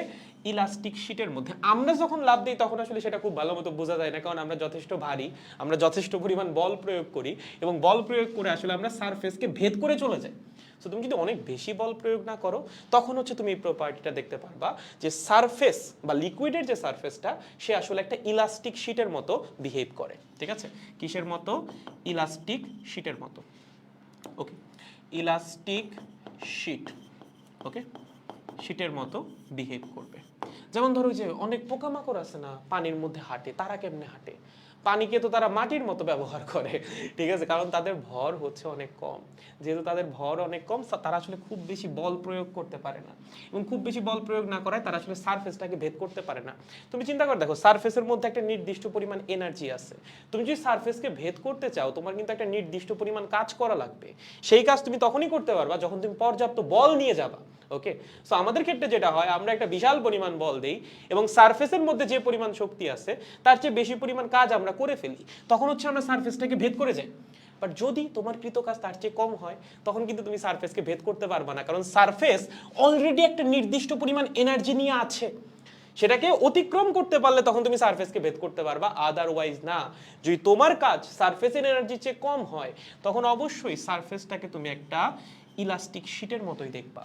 ইলাস্টিক শীটের মধ্যে। আমরা যখন লাফ দিই তখন আসলে সেটা খুব ভালো মতো বোঝা যায় না, কারণ আমরা যথেষ্ট ভারী, আমরা যথেষ্ট পরিমাণ বল প্রয়োগ করি, এবং বল প্রয়োগ করে আসলে আমরা সারফেসকে ভেদ করে চলে যাই। সো তুমি যদি অনেক বেশি বল প্রয়োগ না করো, তখন হচ্ছে তুমি এই প্রপার্টিটা দেখতে পারবা যে সারফেস বা লিকুইডের যে সারফেসটা, সে আসলে একটা ইলাস্টিক শীটের মতো বিহেভ করে, ঠিক আছে? কিসের মতো? ইলাস্টিক শীটের মতো। ওকে, ইলাস্টিক শীট, ওকে, শীটের মতো বিহেভ করবে। যেমন ধরো যে অনেক পোকামাকড় আছে না, পানির মধ্যে হাঁটে, তারা কেমনে হাঁটে? পানিকে তো তারা মাটির মতো ব্যবহার করে, ঠিক আছে, কারণ তাদের ভর হচ্ছে অনেক কম। যেহেতু তাদের ভর অনেক কম, তারা আসলে খুব বেশি বল প্রয়োগ করতে পারে না, এবং খুব বেশি বল প্রয়োগ না করায় তারা আসলে সারফেসটাকে ভেদ করতে পারে না। তুমি চিন্তা করে দেখো, সারফেসের মধ্যে একটা নির্দিষ্ট পরিমাণ এনার্জি আছে, তুমি যদি সারফেসকে ভেদ করতে চাও, তোমার কিন্তু একটা নির্দিষ্ট পরিমাণ কাজ করা লাগবে। সেই কাজ তুমি তখনই করতে পারবা যখন তুমি পর্যাপ্ত বল নিয়ে যাবা। ওকে, সো আমাদের ক্ষেত্রে যেটা হয়, আমরা একটা বিশাল পরিমাণ বল দেই, এবং সারফেসের মধ্যে যে পরিমাণ শক্তি আছে তার চেয়ে বেশি পরিমাণ কাজ আমরা করে ফেলি, তখন হচ্ছে আমরা সারফেসটাকে ভেদ করে যাই। বাট যদি তোমার কৃত কাজ তার চেয়ে কম হয়, তখন কিন্তু তুমি সারফেসকে ভেদ করতে পারবা না, কারণ সারফেস অলরেডি একটা নির্দিষ্ট পরিমাণ এনার্জি নিয়ে আছে, সেটাকে অতিক্রম করতে পারলে তখন তুমি সারফেসকে ভেদ করতে পারবা, আদারওয়াইজ না। যদি তোমার কাজ সারফেসের এনার্জির চেয়ে কম হয়, তখন অবশ্যই সারফেসটাকে তুমি একটা ইলাস্টিক শীটের মতোই দেখবা।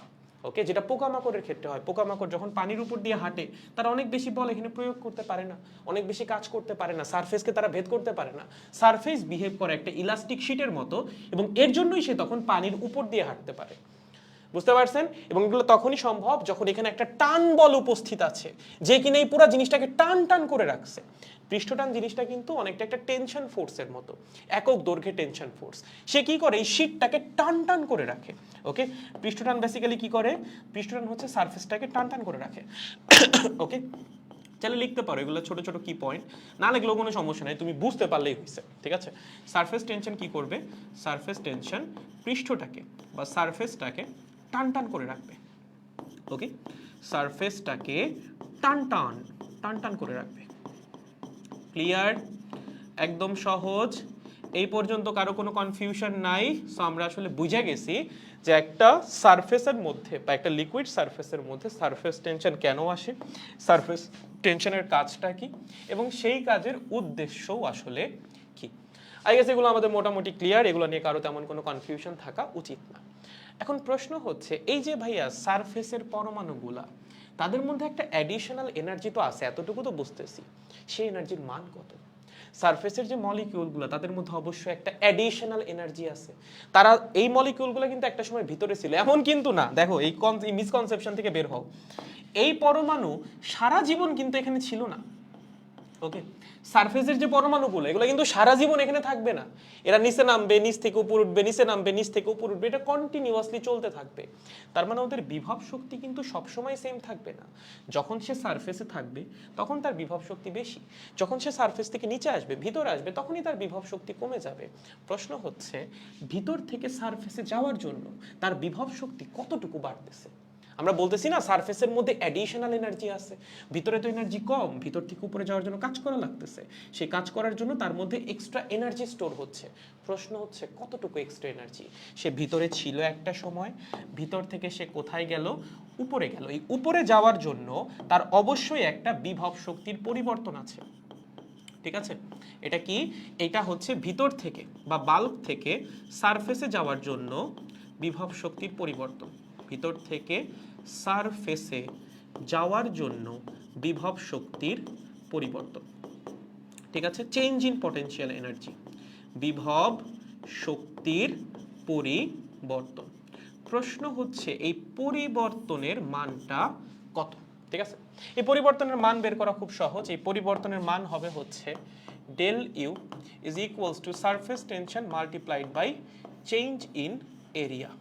ওকে, যেটা পোকামাকড়ের ক্ষেত্রে হয়, পোকামাকড় যখন পানির উপর দিয়ে হাঁটে, তারা অনেক বেশি বল এখানে প্রয়োগ করতে পারে না, অনেক বেশি কাজ করতে পারে না, সারফেসকে তারা ভেদ করতে পারে না। সারফেস বিহেভ করে একটা ইলাস্টিক শীটের মতো, এবং এর জন্যই সে তখন পানির উপর দিয়ে হাঁটতে পারে, বুঝতে পারছেন? এবং এগুলো তখনই সম্ভব যখন এখানে একটা টান বল উপস্থিত আছে, যে কিনা এই পুরো জিনিসটাকে টান টান করে রাখছে। পৃষ্ঠটান জিনিসটা কিন্তু অনেকটা একটা টেনশন ফোর্সের মতো, একক দৈর্ঘ্যে টেনশন ফোর্স। সে কি করে? এই শীটটাকে টান টান করে রাখে। ওকে, পৃষ্ঠটান বেসিক্যালি কি করে? পৃষ্ঠটান হচ্ছে সারফেসটাকে টান টান করে রাখে। ওকে, তাহলে লিখতে পারো এগুলো ছোট ছোট কি পয়েন্ট, না লিখলেও কোনো সমস্যা নাই, তুমি বুঝতে পারলেই হয়েছে, ঠিক আছে? সারফেস টেনশন কি করবে? সারফেস টেনশন পৃষ্ঠটাকে বা সারফেসটাকে টান টান করে রাখবে। ওকে, সারফেসটাকে টান টান টান টান করে রাখবে। ক্লিয়ার? একদম সহজ। এই পর্যন্ত কারো কোনো কনফিউশন নাই? সো আমরা আসলে বুঝে গেছি যে একটা সারফেসের মধ্যে বা একটা লিকুইড সারফেসের মধ্যে সারফেস টেনশন কেন আসে, সারফেস টেনশনের কাজটা কি, এবং সেই কাজের উদ্দেশ্যও আসলে কি। আই গেস এগুলো আমাদের মোটামুটি ক্লিয়ার, এগুলো নিয়ে কারো তেমন কোনো কনফিউশন থাকা উচিত না। এখন প্রশ্ন হচ্ছে, এই যে ভাইয়া সারফেসের পরমাণুগুলা, তাদের মধ্যে একটা অ্যাডিশনাল এনার্জি তো আছে, এতটুকু তো বুঝতেছি, সেই এনার্জির মান কত? সারফেসের যে মলিকিউলগুলো তাদের মধ্যে অবশ্যই একটা অ্যাডিশনাল এনার্জি আছে। তারা এই মলিকিউলগুলো কিন্তু একটা সময় ভিতরে ছিল, এমন কিন্তু না। দেখো এই মিসকনসেপশন থেকে বের হও, এই পরমাণু সারা জীবন কিন্তু এখানে ছিল না। ওকে, সারফেসের যে পরমাণুগুলো এগুলো কিন্তু সারা জীবন এখানে থাকবে না। এরা নিচে নামবে, নিচ থেকে উপর উঠবে, নিচে নামবে, নিচ থেকে উপর উঠবে, এটা কন্টিনিউয়াসলি চলতে থাকবে। তার মানে ওদের বিভব শক্তি কিন্তু সবসময় সেম থাকবে না। যখন সে সারফেসে থাকবে তখন তার বিভব শক্তি বেশি, যখন সে সারফেস থেকে নিচে আসবে, ভিতরে আসবে, তখনই তার বিভব শক্তি কমে যাবে। প্রশ্ন হচ্ছে ভিতর থেকে সারফেসে যাওয়ার জন্য তার বিভব শক্তি কতটুকু বাড়তেছে। আমরা বলতেছি না সারফেসের মধ্যে অ্যাডিশনাল এনার্জি আছে, ভিতরে তো এনার্জি কম, ভিতর থেকে উপরে যাওয়ার জন্য কাজ করা লাগতেছে, সেই কাজ করার জন্য তার মধ্যে এক্সট্রা এনার্জি স্টোর হচ্ছে। প্রশ্ন হচ্ছে কতটুকু এক্সট্রা এনার্জি। সে ভিতরে ছিল একটা সময়, ভিতর থেকে সে কোথায় গেল, উপরে গেল। এই উপরে যাওয়ার জন্য তার অবশ্যই একটা বিভব শক্তির পরিবর্তন আছে, ঠিক আছে। এটা কি, এটা হচ্ছে ভিতর থেকে বা বাল্ব থেকে সারফেসে যাওয়ার জন্য বিভব শক্তির পরিবর্তন। ভিতর থেকে সারফেসে যাওয়ার জন্য বিভব শক্তির পরিবর্তন, ঠিক আছে। চেঞ্জ ইন পটেনশিয়াল এনার্জি, বিভব শক্তির পরিবর্তন। প্রশ্ন হচ্ছে এই পরিবর্তনের মানটা কত, ঠিক আছে। এই পরিবর্তনের মান বের করা খুব সহজ। এই পরিবর্তনের মান হবে হচ্ছে del u is equals to surface tension multiplied by change in area।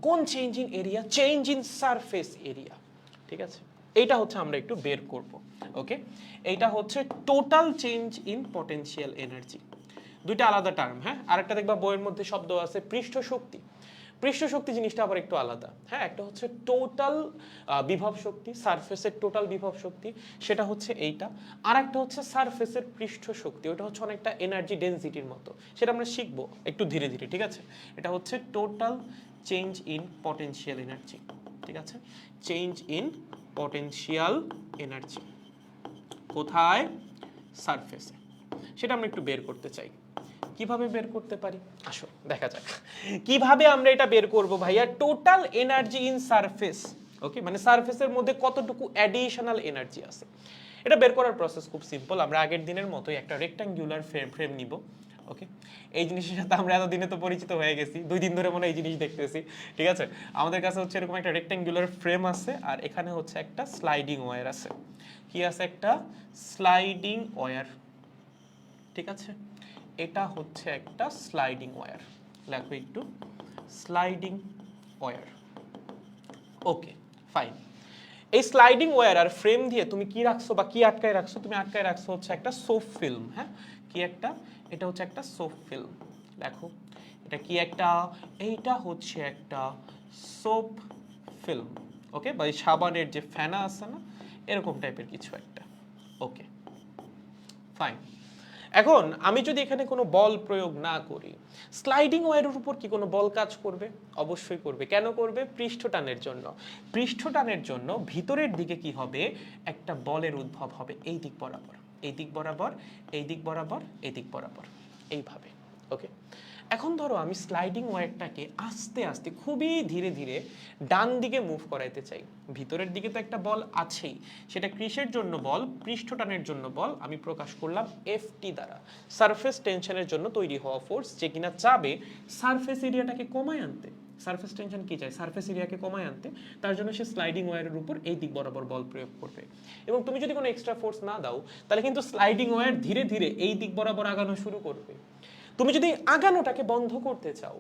কোন change in area? Change in surface area, ঠিক আছে। এইটা হচ্ছে আমরা একটু বের করব। ওকে, এইটা হচ্ছে total change in potential energy. দুইটা আলাদা টার্ম, হ্যাঁ। আরেকটা দেখবা বইয়ের মধ্যে শব্দ আছে পৃষ্ঠ শক্তি। পৃষ্ঠ শক্তি জিনিসটা আবার একটু আলাদা, হ্যাঁ। একটা হচ্ছে টোটাল বিভব শক্তি, সারফেসের টোটাল বিভব শক্তি, সেটা হচ্ছে এইটা। আর একটা হচ্ছে সারফেসের পৃষ্ঠ শক্তি, ওটা হচ্ছে অনেকটা এনার্জি ডেনসিটির মতো, সেটা আমরা শিখবো একটু ধীরে ধীরে, ঠিক আছে। এটা হচ্ছে total change in potential energy, ঠিক আছে। চেঞ্জ ইন পটেনশিয়াল এনার্জি কোথায়? সারফেসে। সেটা আমরা একটু বের করতে চাই। কিভাবে বের করতে পারি আসো দেখা যাক। কিভাবে আমরা এটা বের করব ভাইয়া? Total energy in surface. Okay, মানে সারফেসের মধ্যে কতটুকু অ্যাডিশনাল এনার্জি আছে, এটা বের করার প্রসেস খুব সিম্পল। আমরা আগের দিনের মতোই একটা রেক্ট্যাঙ্গুলার ফ্রেম নিব। ওকে, এই জিনিসের সাথে আমরা এতদিনে তো পরিচিত হয়ে গেছি, 2 দিন ধরে মনে এই জিনিস দেখতেছি, ঠিক আছে। আমাদের কাছে হচ্ছে এরকম একটা রেক্ট্যাঙ্গুলার ফ্রেম আছে, আর এখানে হচ্ছে একটা স্লাইডিং ওয়্যার আছে। কি আছে? একটা স্লাইডিং ওয়্যার, ঠিক আছে। এটা হচ্ছে একটা স্লাইডিং ওয়্যার, লেখো একটু স্লাইডিং ওয়্যার। ওকে, ফাইন। এই স্লাইডিং ওয়্যার আর ফ্রেম দিয়ে তুমি কি রাখছো বা কি আটকায় রাখছো? তুমি আটকায় রাখছো হচ্ছে একটা সোপ ফিল্ম, হ্যাঁ। কি একটা? এটা হচ্ছে একটা সোপ ফিল্ম। দেখো এটা কি একটা? এইটা হচ্ছে একটা সোপ ফিল্ম। ওকে, বা এই সাবানের যে ফেনা আছে না, এরকম টাইপের কিছু একটা। ওকে, ফাইন। এখন আমি যদি এখানে কোনো বল প্রয়োগ না করি, স্লাইডিং ওয়্যারের উপর কি কোনো বল কাজ করবে? অবশ্যই করবে। কেন করবে? পৃষ্ঠটানের জন্য। পৃষ্ঠটানের জন্য ভিতরের দিকে কি হবে? একটা বলের উদ্ভব হবে এই দিক বরাবর, এই দিক বরাবর, এই দিক বরাবর, এই দিক বরাবর, এইভাবে। ওকে, এখন ধরো আমি স্লাইডিং ওয়্যারটাকে আস্তে আস্তে খুবই ধীরে ধীরে ডান দিকে মুভ করাইতে চাই। ভিতরের দিকে তো একটা বল আছেই, সেটা কিসের জন্য বল? পৃষ্ঠটানের জন্য বল। আমি প্রকাশ করলাম এফটি দ্বারা, সারফেস টেনশনের জন্য তৈরি হওয়া ফোর্স, যে কিনা চাবে সারফেস এরিয়াটাকে কমায় আনতে। সারফেস টেনশন কি চায়? সারফেস এরিয়াকে কমায় আনতে। তার জন্য সে স্লাইডিং ওয়্যারের উপর এই দিক বরাবর বল প্রয়োগ করবে। এবং তুমি যদি কোনো এক্সট্রা ফোর্স না দাও, তাহলে কিন্তু স্লাইডিং ওয়্যার ধীরে ধীরে এই দিক বরাবর আগানো শুরু করবে। তুমি যদি আগানোটাকে বন্ধ করতে চাও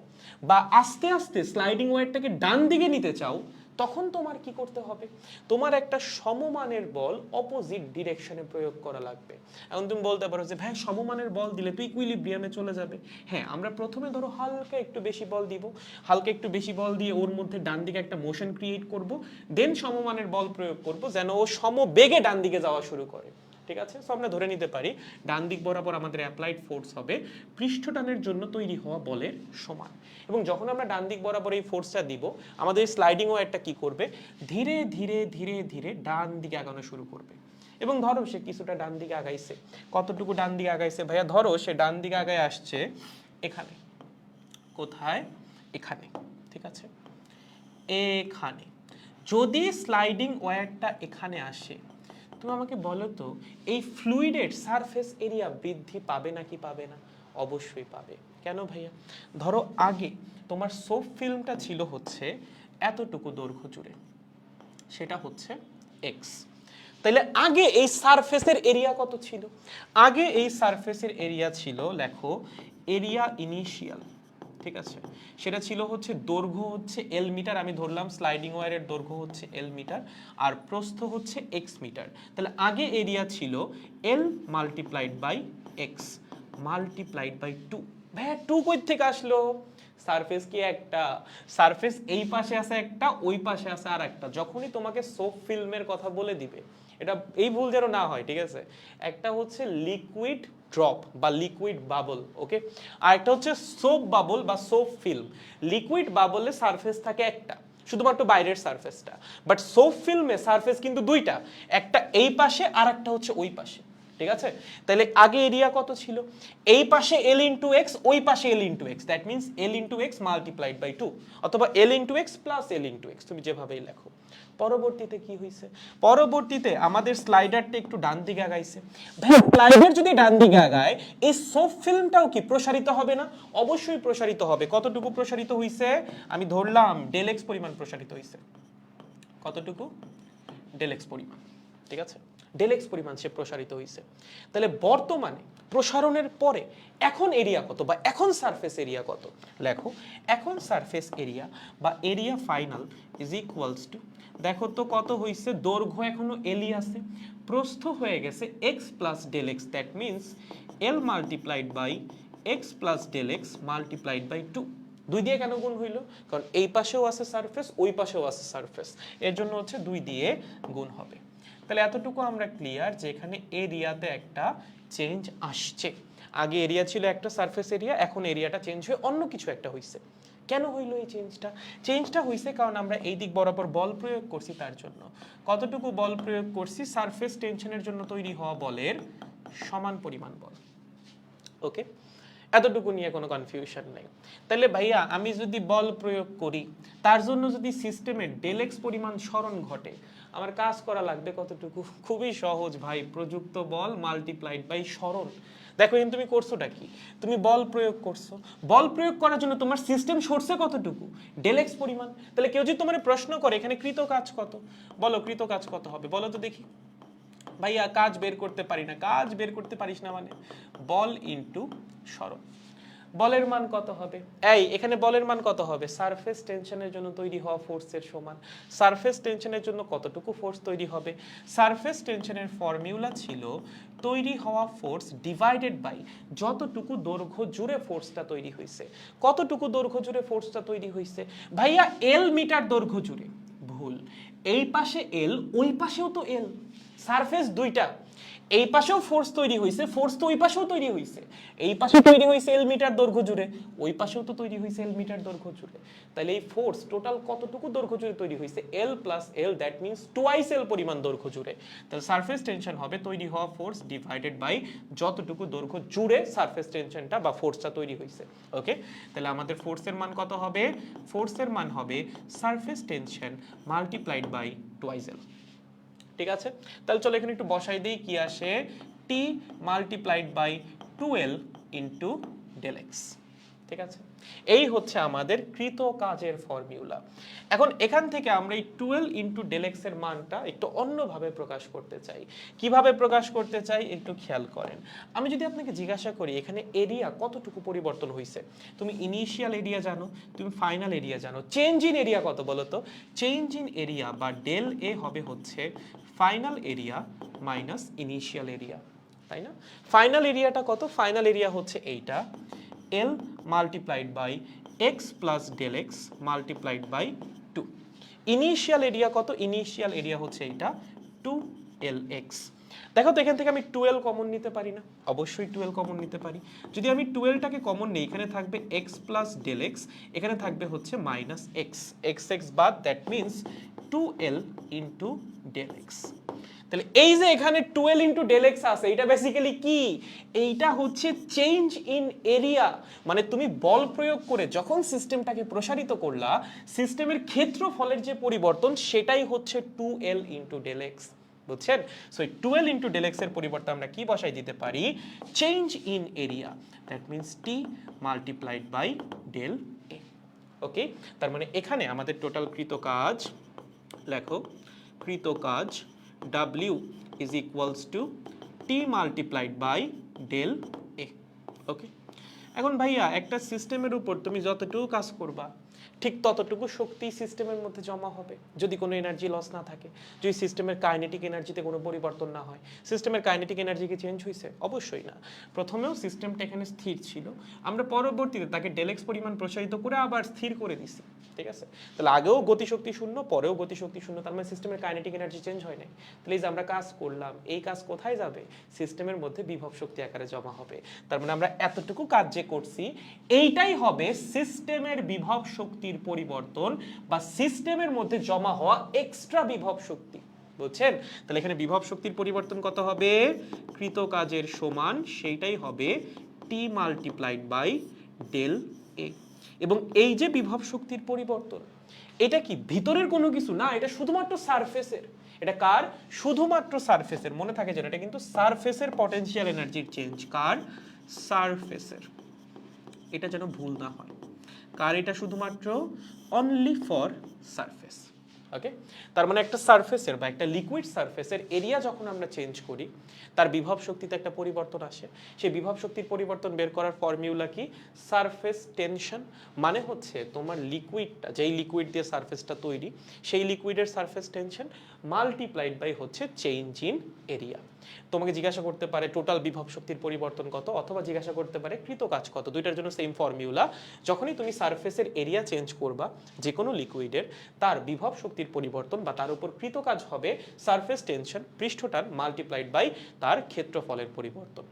বা আস্তে আস্তে স্লাইডিং ওয়্যারটাকে ডান দিকে নিতে চাও, তখন তোমার কি করতে হবে? তোমার একটা সমমানের বল অপোজিট ডিরেকশনে প্রয়োগ করা লাগবে। এখন তুমি বলতে পারো যে ভাই সমমানের বল দিলে তো ইকুইলিব্রিয়ামে চলে যাবে। হ্যাঁ, আমরা প্রথমে ধরো হালকা একটু বেশি বল দিব, হালকা একটু বেশি বল দিয়ে ওর মধ্যে ডান দিকে একটা মোশন ক্রিয়েট করব, দেন সমমানের বল প্রয়োগ করব যেন ও সমবেগে ডান দিকে যাওয়া শুরু করে, ঠিক আছে। সো আমরা ধরে নিতে পারি ডান দিক বরাবর আমাদের অ্যাপ্লাইড ফোর্স হবে পৃষ্ঠটানের জন্য তৈরি হওয়া বলের সমান। এবং যখন আমরা ডান দিক বরাবর এই ফোর্সটা দিব, আমাদের স্লাইডিং ওয়্যারটা কি করবে? ধীরে ধীরে ধীরে ধীরে ডান দিকে আগানো শুরু করবে। এবং ধরো সে কিছুটা ডান দিকে আগাইছে। কতটুকু ডান দিকে আগাইছে ভাইয়া? ধরো সে ডান দিকে আগায় আসছে এখানে। কোথায়? এখানে, ঠিক আছে। এখানে যদি স্লাইডিং ওয়্যারটা এখানে আসে, তুমি আমাকে বলো তো এই ফ্লুইডের সারফেস এরিয়া বৃদ্ধি পাবে নাকি পাবে না? অবশ্যই পাবে। কেন ভাইয়া? ধরো আগে তোমার সোপ ফিল্মটা ছিল হচ্ছে এতটুকু দৈর্ঘ্য জুড়ে, সেটা হচ্ছে এক্স। তাহলে আগে এই সারফেসের এরিয়া কত ছিল? আগে এই সারফেসের এরিয়া ছিল, লেখো এরিয়া ইনিশিয়াল, ঠিক আছে, সেটা ছিল হচ্ছে দৈর্ঘ্য হচ্ছে এল মিটার, আমি ধরলাম স্লাইডিং ওয়্যারের দৈর্ঘ্য হচ্ছে এল মিটার আর প্রস্থ হচ্ছে এক্স মিটার। তাহলে আগে এরিয়া ছিল L multiplied by X multiplied by 2। ভাইয়া 2 কই থেকে আসলো? সারফেস কি একটা? সারফেস এই পাশে আছে একটা, ওই পাশে আছে আর একটা। যখনই তোমাকে সোপ ফিল্মের কথা বলে দিবে, এটা এই ভুল যেন না হয়, ঠিক আছে, একটা হচ্ছে লিকুইড ড্রপ বা লিকুইড বাবল, ওকে, আর একটা হচ্ছে সোপ বাবল বা সোপ ফিল্ম। লিকুইড বাবলে সারফেস থাকে একটা, শুধুমাত্র বাইরের সারফেসটা, বাট সোপ ফিল্মে সারফেস কিন্তু দুইটা, একটা এই পাশে আর একটা হচ্ছে ওই পাশে, ঠিক আছে। তাহলে আগে এরিয়া কত ছিল? এই পাশে এল ইন্টু এক্স, ওই পাশে L into X, that means L into X multiplied by 2 অথবা L into X plus L into X, তুমি যেভাবেই লেখো। পরবর্তীতে কি হয়েছে? পরবর্তীতে আমাদের স্লাইডারটা একটু ডান দিকে আগাইছে। ভাই স্লাইডার যদি ডান দিকে আগায়, এই সোপ ফিল্মটাও কি প্রসারিত হবে না? অবশ্যই প্রসারিত হবে। কতটুকু প্রসারিত হইছে? আমি ধরলাম ডেল এক্স পরিমাণ প্রসারিত হইছে। কতটুকু? ডেল এক্স পরিমাণ, ঠিক আছে, ডেল এক্স পরিমাণ সে প্রসারিত হইছে। তাহলে বর্তমানে প্রসারণের পরে এখন এরিয়া কত বা এখন সারফেস এরিয়া কত? লেখো এখন সারফেস এরিয়া বা area final is equals two, দেখো তো কত হইছে, দৈর্ঘ্য এখনো এলই আছে, প্রস্থ হয়ে গেছে x plus del x, that means L multiplied by x plus del x multiplied by 2। 2 দিয়ে কেন গুণ হইল? কারণ এই পাশেও আছে সারফেস, ওই পাশেও আছে সারফেস, এর জন্য হচ্ছে 2 দিয়ে গুণ হবে। তাহলে এতটুকু আমরা ক্লিয়ার যে এখানে এরিয়াতে একটা চেঞ্জ আসছে। আগে এরিয়া ছিল একটা সারফেস এরিয়া, এখন এরিয়াটা চেঞ্জ হয়ে অন্য কিছু একটা হইছে। কেন হইলো এই চেঞ্জটা? চেঞ্জটা হইছে কারণ আমরা এই দিক বরাবর বল প্রয়োগ করছি, তার জন্য। কতটুকু বল প্রয়োগ করছি? সারফেস টেনশনের জন্য তৈরি হওয়া বলের সমান পরিমাণ বল, ওকে, এতটুকু নিয়ে কোনো কনফিউশন নেই। তাহলে ভাইয়া আমি যদি বল প্রয়োগ করি, তার জন্য যদি সিস্টেমে ডেল এক্স পরিমাণ সরণ ঘটে, আমার কাজ করা লাগবে কতটুকু? খুবই সহজ ভাই, প্রযুক্ত বল মাল্টিপ্লাইড বাই সরণ। দেখো এখানে তুমি করছোটা কি? তুমি বল প্রয়োগ করছো, বল প্রয়োগ করার জন্য তোমার সিস্টেম সরছে কতটুকু? ডেল এক্স পরিমাণ। তাহলে কেউ যদি তোমার প্রশ্ন করে এখানে কৃত কাজ কত, বলো কৃত কাজ কত হবে, বলো তো দেখি। ভাইয়া কাজ বের করতে পারি না। কাজ বের করতে পারিস না মানে বল ইনটু সরণ। বলের মান কত হবে? এই এখানে বলের মান কত হবে? সারফেস টেনশনের জন্য তৈরি হওয়া ফোর্সের সমান। সারফেস টেনশনের জন্য কতটুকু ফোর্স তৈরি হবে? সারফেস টেনশনের ফর্মুলা ছিল তৈরি হওয়া ফোর্স ডিভাইডেড বাই যতটুকু দৈর্ঘ্য জুড়ে ফোর্সটা তৈরি হয়েছে। কতটুকু দৈর্ঘ্য জুড়ে ফোর্সটা তৈরি হয়েছে? ভাইয়া এল মিটার দৈর্ঘ্য জুড়ে। ভুল, এই পাশে এল, ওই পাশেও তো এল, সারফেস দুইটা, এই পাশেও ফোর্স তৈরি হয়েছে, ফোর্স তো ওই পাশেও তৈরি হয়েছে, এই পাশে তৈরি হয়েছে এল মিটার দৈর্ঘ্য জুড়ে, ওই পাশেও তো তৈরি হয়েছে এল মিটার দৈর্ঘ্য জুড়ে। তাহলে এই ফোর্স টোটাল কতটুকু দৈর্ঘ্য জুড়ে তৈরি হয়েছে? L plus L, that means twice L পরিমাণ দৈর্ঘ্য জুড়ে। তাহলে সারফেস টেনশন হবে তৈরি হওয়া ফোর্স ডিভাইডেড বাই যতটুকু দৈর্ঘ্য জুড়ে সারফেস টেনশনটা বা ফোর্সটা তৈরি হয়েছে, ওকে। তাহলে আমাদের ফোর্সের মান কত হবে? ফোর্সের মান হবে surface tension multiplied by twice L, ঠিক আছে। তাহলে চলো এখানে একটু বসাই দিই, কি আসে? T multiplied by 2l into del X, ঠিক আছে। এই হচ্ছে আমাদের কৃত কাজের ফর্মুলা। এখন এখান থেকে আমরা এই 12 ইন্টু ডেল এক্স এর মানটা একটু অন্যভাবে প্রকাশ করতে চাই। কিভাবে প্রকাশ করতে চাই একটু খেয়াল করেন। আমি যদি আপনাকে জিজ্ঞাসা করি এখানে এরিয়া কতটুকু পরিবর্তন হয়েছে, তুমি ইনিশিয়াল এরিয়া জানো, তুমি ফাইনাল এরিয়া জানো, চেঞ্জ ইন এরিয়া কত বলো তো? চেঞ্জ ইন এরিয়া বা ডেল এ হবে হচ্ছে final area minus initial area, তাই না? ফাইনাল এরিয়াটা কত? ফাইনাল এরিয়া হচ্ছে এইটা, L multiplied by x plus del x multiplied by 2. Initial area কত? ইনিশিয়াল এরিয়া হচ্ছে এটা 2lx। দেখো তো এখান থেকে আমি 12 কমন নিতে পারি না? অবশ্যই 12 কমন নিতে পারি। যদি আমি 12টাকে কমন নেই, এখানে থাকবে x plus del x, এখানে থাকবে হচ্ছে মাইনাস x, x বাদ, that means 2l into del x। তাহলে এই যে এখানে 12 ইনটু ডেল এক্স আছে, এটা বেসিক্যালি কি? এইটা হচ্ছে চেঞ্জ ইন এরিয়া। মানে তুমি বল প্রয়োগ করে যখন সিস্টেমটাকে প্রসারিত করলা, সিস্টেমের ক্ষেত্রফলের যে পরিবর্তন সেটাই হচ্ছে 2l ইনটু ডেল এক্স। বুঝছেন? সো 12 ইনটু ডেল এক্স এর পরিবর্তে আমরা কি বসাই দিতে পারি? Change in area, that means T multiplied by del A. Okay, তার মানে এখানে আমাদের টোটাল কৃত কাজ, লেখো কৃত কাজ W is equals to T multiplied by del A. Okay, এখন ভাইয়া একটা সিস্টেমের উপর তুমি যতটুকু কাজ করবা ঠিক ততটুকু শক্তি সিস্টেমের মধ্যে জমা হবে, যদি কোনো এনার্জি লস না থাকে, যদি সিস্টেমের কাইনেটিক এনার্জিতে কোনো পরিবর্তন না হয়। সিস্টেমের কাইনেটিক এনার্জি কি চেঞ্জ হয়েছে? অবশ্যই না। প্রথমেও সিস্টেমটা এখানে স্থির ছিল, আমরা পরবর্তীতে তাকে ডেল এক্স পরিমাণ প্রসারিত করে আবার স্থির করে দিছি, ঠিক আছে? তাহলে আগেও গতিশক্তি শূন্য, পরেও গতিশক্তি শূন্য, তার মানে সিস্টেমের কাইনেটিক এনার্জি চেঞ্জ হয় নাই। তাহলে এই যে আমরা কাজ করলাম, এই কাজ কোথায় যাবে? সিস্টেমের মধ্যে বিভব শক্তি আকারে জমা হবে। তার মানে আমরা এতটুকু কাজ যে করছি এইটাই হবে সিস্টেমের বিভব শক্তির পরিবর্তন বা সিস্টেমের মধ্যে জমা হওয়া এক্সট্রা বিভব শক্তি। বুঝছেন? তাহলে এখানে বিভব শক্তির পরিবর্তন কত হবে? কৃত কাজের সমান সেইটাই হবে টি মাল্টিপ্লাইড বাই ডেল এ। এবং এই যে বিভব শক্তির পরিবর্তন, এটা কি ভিতরের কোনো কিছু না, এটা শুধুমাত্র সারফেসের। এটা কার? শুধুমাত্র সারফেসের। মনে থাকে যেন এটা কিন্তু সারফেসের পটেনশিয়াল এনার্জির চেঞ্জ। কার? সারফেসের। এটা যেন ভুল না হয়। কার এটা? শুধুমাত্র অনলি ফর সারফেস। ওকে, তার মানে একটা সারফেসের বা একটা লিকুইড সারফেসের এরিয়া যখন আমরা চেঞ্জ করি, তার বিভব শক্তিতে একটা পরিবর্তন আসে। সেই বিভব শক্তির পরিবর্তন বের করার ফর্মুলা কি? Surface tension. মানে হচ্ছে তোমার লিকুইডটা, যেই লিকুইড দিয়ে সারফেসটা তৈরি, সেই লিকুইডের সারফেস টেনশন মাল্টিপ্লাইড বাই হচ্ছে চেঞ্জ ইন এরিয়া। তোমাকে জিজ্ঞাসা করতে পারে টোটাল বিভব শক্তির পরিবর্তন কত, অথবা জিজ্ঞাসা করতে পারে কৃত কাজ কত। দুইটার জন্য সেম ফর্মুলা। যখনই তুমি সারফেসের এরিয়া চেঞ্জ করবা যে কোনো লিকুইডের, তার বিভব শক্তির পরিবর্তন বা তার উপর কৃত কাজ হবে সারফেস টেনশন, পৃষ্ঠটান মাল্টিপ্লাইড বাই তার ক্ষেত্রফলের পরিবর্তন।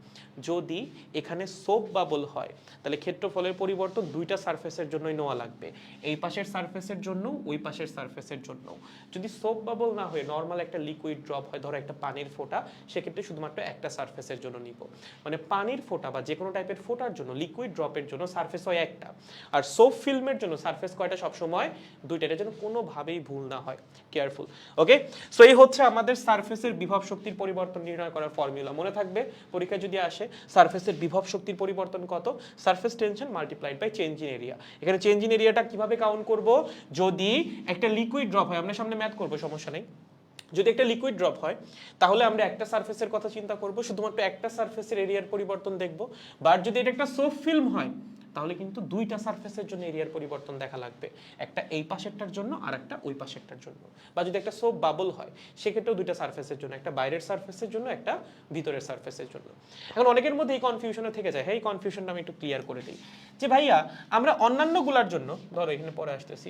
যদি এখানে সোপ বাবল হয় তাহলে ক্ষেত্রফলের পরিবর্তন দুইটা সারফেসের জন্যই নেওয়া লাগবে, এই পাশের সারফেসের জন্য, ওই পাশের সারফেসের জন্য। যদি সোপ বাবল না হয়ে নর্মাল একটা লিকুইড ড্রপ হয়, ধরো একটা পানির ফোঁটা, সেক্ষেত্রে শুধুমাত্র একটা সারফেসের জন্য নিব। মানে পানির ফোঁটা বা যে কোনো টাইপের ফোঁটার জন্য, লিকুইড ড্রপের জন্য সারফেস হয় একটা, আর সোপ ফিল্মের জন্য সারফেস কয়টা? সবসময় দুইটা। এটার জন্য কোনোভাবেই ভুল না হয়, কেয়ারফুল। ওকে, সো এই হচ্ছে আমাদের সারফেসের বিভব শক্তির পরিবর্তন নির্ণয় করার ফর্মুলা। মনে থাকবে পরীক্ষায় যদি আসে সারফেসের বিভব শক্তির পরিবর্তন কত? Surface tension multiplied by change in area. এখানে চেঞ্জ ইন এরিয়াটা কিভাবে কাউন্ট করব? যদি একটা লিকুইড ড্রপ হয়, আমরা সামনে ম্যাথ করবো, সমস্যা নেই। যদি একটা লিকুইড ড্রপ হয় তাহলে আমরা একটা সারফেসের কথা চিন্তা করব, শুধুমাত্র একটা সারফেসের এরিয়ার পরিবর্তন দেখব। বাট যদি এটা একটা সোপ ফিল্ম হয় তাহলে কিন্তু দুইটা সারফেসের জন্য এরিয়ার পরিবর্তন দেখা লাগবে, একটা এই পাশেরটার জন্য আর একটা ওই পাশেরটার জন্য। বা যদি একটা সোপ বাবল হয় সেক্ষেত্রেও দুইটা সারফেসের জন্য, একটা বাইরের সারফেসের জন্য, একটা ভিতরের সারফেসের জন্য। এখন অনেকের মধ্যে এই কনফিউশনে থেকে যায়, হ্যাঁ এই কনফিউশনটা আমি একটু ক্লিয়ার করে দিই যে ভাইয়া আমরা অন্যান্যগুলোর জন্য, ধরো এখানে পরে আসতেছি,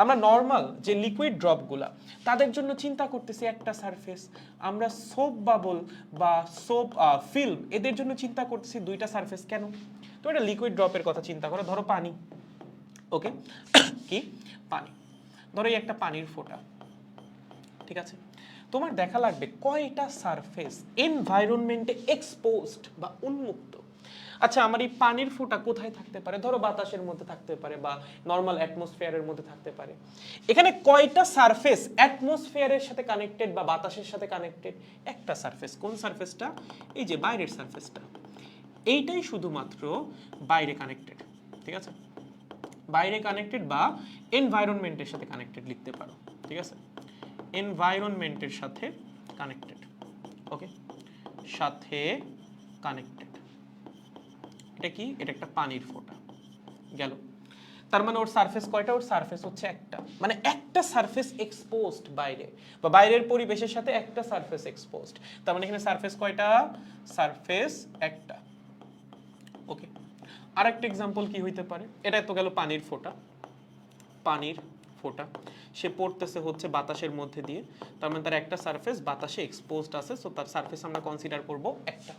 আমরা নর্মাল যে লিকুইড ড্রপগুলা তাদের জন্য চিন্তা করতেছি একটা সারফেস, আমরা সোপ বাবল বা সোপ ফিল্ম এদের জন্য চিন্তা করতেছি দুইটা সারফেস। কেন? তো এটা লিকুইড ড্রপের কথা চিন্তা করো, ধরো পানি। ওকে, কি পানি? ধরো এই একটা পানির ফোঁটা, ঠিক আছে? তোমার দেখা লাগবে কয়টা সারফেস এনভায়রনমেন্টে এক্সপোজড বা উন্মুক্ত। আচ্ছা, আমার এই পানির ফোঁটা কোথায় থাকতে পারে? ধরো বাতাসের মধ্যে থাকতে পারে বা নর্মাল অ্যাটমসফিয়ারের মধ্যে থাকতে পারে। এখানে কয়টা সারফেস অ্যাটমসফিয়ারের সাথে কানেক্টেড বা বাতাসের সাথে কানেক্টেড? একটা সারফেস। কোন সারফেসটা? এই যে বাইরের সারফেসটা, এইটাই শুধুমাত্র বাইরে কানেক্টেড, ঠিক আছে? বাইরে কানেক্টেড বা এনভায়রনমেন্টের সাথে কানেক্টেড লিখতে পারো, ঠিক আছে? এনভায়রনমেন্টের সাথে কানেক্টেড। ওকে, সাথে কানেক্টেড। এটা কি? এটা একটা পানির ফোঁটা গেল। তার মানে ওর সারফেস কয়টা? ওর সারফেস হচ্ছে একটা, মানে একটা সারফেস এক্সপোজড বাইরে বা বাইরের পরিবেশের সাথে একটা সারফেস এক্সপোজড। তার মানে এখানে সারফেস কয়টা? সারফেস একটা। ওকে, আরেকটা এক্সাম্পল কি হইতে পারে? এটা তো গেল পানির ফোঁটা। পানির ফোঁটা সে পড়তেছে হচ্ছে বাতাসের মধ্যে দিয়ে, তার মানে তার একটা সারফেস বাতাসে এক্সপোজড আছে, সো তার সারফেস আমরা কনসিডার করব একটা।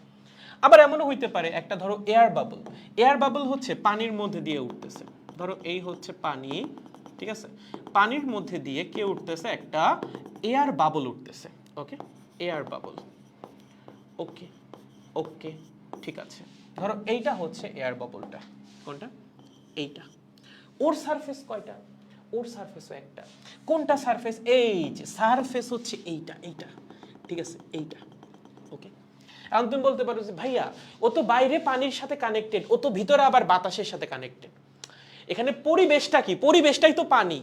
আবার এমনও হইতে পারে একটা, ধরো এয়ার বাবল। এয়ার বাবল হচ্ছে পানির মধ্যে দিয়ে উঠতেছে, ধরো এই হচ্ছে পানি, ঠিক আছে? পানির মধ্যে দিয়ে কে উঠতেছে? একটা এয়ার বাবল উঠতেছে। ওকে, এয়ার বাবল। ওকে ওকে, ঠিক আছে। ধরো এইটা হচ্ছে এয়ার বাবলটা। কোনটা? এইটা। ওর সারফেস কয়টা? ওর সারফেসও একটা। কোনটা সারফেস? এই যে সারফেস হচ্ছে এইটা, এইটা। ঠিক আছে, এইটা। ওকে, এখন তুমি বলতে পারো যে ভাইয়া ও তো বাইরে পানির সাথে কানেক্টেড, ও তো ভিতরে আবার বাতাসের সাথে কানেক্টেড। এখানে পরিবেশটা কি? পরিবেশটাই তো পানি,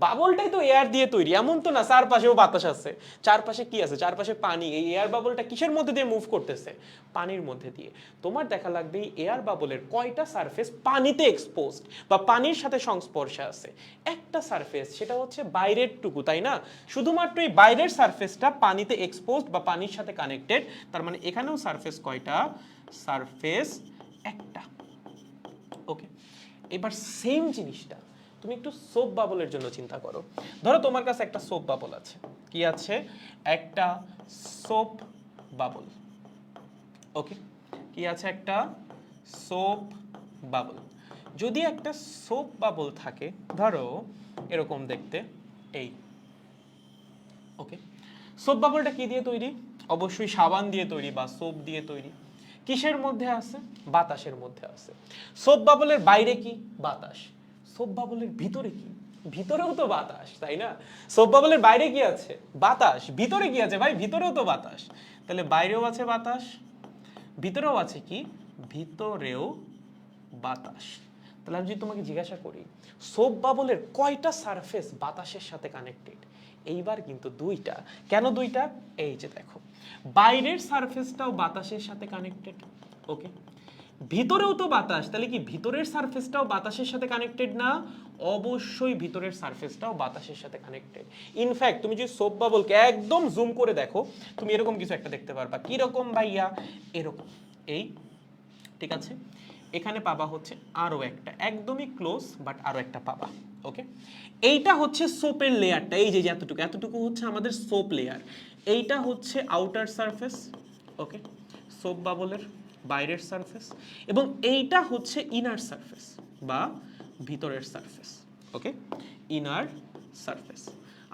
বাবলটাই তো এয়ার দিয়ে তৈরি। এমন তো না চারপাশেও বাতাস আছে। চারপাশে কি আছে? চারপাশে পানি। এই এয়ার বাবলটা কিসের মধ্যে দিয়ে মুভ করতেছে? পানির মধ্যে দিয়ে। তোমার দেখা লাগবে এই এয়ার বাবলের কয়টা সারফেস পানিতে এক্সপোজড বা পানির সাথে সংস্পর্শে আছে। একটা সারফেস, সেটা হচ্ছে বাইরের টুকু, তাই না? শুধুমাত্র এই বাইরের সারফেসটা পানিতে এক্সপোজড বা পানির সাথে কানেক্টেড। তার মানে এখানেও সারফেস কয়টা? সারফেস একটা। ওকে, এবার সেম জিনিসটা তুমি একটু সোপ বাবলের জন্য চিন্তা করো। ধরো তোমার কাছে একটা সোপ বাবল আছে। কি আছে? একটা সোপ বাবল। ওকে, কি আছে? একটা সোপ বাবল। যদি একটা সোপ বাবল থাকে, ধরো এরকম দেখতে, এই। ওকে, সোপ বাবলটা কি দিয়ে তৈরি? অবশ্যই সাবান দিয়ে তৈরি বা সোপ দিয়ে তৈরি। কিসের মধ্যে আছে? বাতাসের মধ্যে আছে। সোপ বাবলের বাইরে কি? বাতাস। সোপ বাবলের ভিতরে কি? ভিতরেও তো বাতাস, তাই না? সোপ বাবলের বাইরে কি আছে? বাতাস। ভিতরে কি আছে ভাই? ভিতরেও তো বাতাস। তাহলে বাইরেও আছে বাতাস, ভিতরেও আছে কি? ভিতরেও বাতাস। তাহলে আমি যদি তোমাকে জিজ্ঞাসা করি সোপ বাবলের কয়টা সারফেস বাতাসের সাথে কানেক্টেড? এইবার কিন্তু দুইটা। কেন দুইটা? এই যে দেখো, বাইরের সারফেসটাও বাতাসের সাথে কানেক্টেড। ওকে, ভিতরেও তো বাতাস, তাহলে কি ভিতরের সারফেসটাও বাতাসের সাথে কানেক্টেড না? অবশ্যই ভিতরের সারফেসটাও বাতাসের সাথে কানেক্টেড। ইনফ্যাক্ট তুমি যদি সোপ বাবলকে একদম জুম করে দেখো, তুমি এরকম কিছু একটা দেখতে পারবা। কি রকম ভাইয়া? এরকম, এই, ঠিক আছে। এখানে পাবা হচ্ছে আরো একটা, একদমই ক্লোজ, বাট আরো একটা পাবা। ওকে, এইটা হচ্ছে সোপের লেয়ারটা। এই যে এতটুকু, এতটুকু হচ্ছে আমাদের সোপ লেয়ার। এইটা হচ্ছে আউটার সারফেস। ওকে, সোপ বাবলের বাইরের সারফেস। এবং এইটা হচ্ছে ইনার সারফেস বা ভিতরের সারফেস। ওকে, ইনার সারফেস।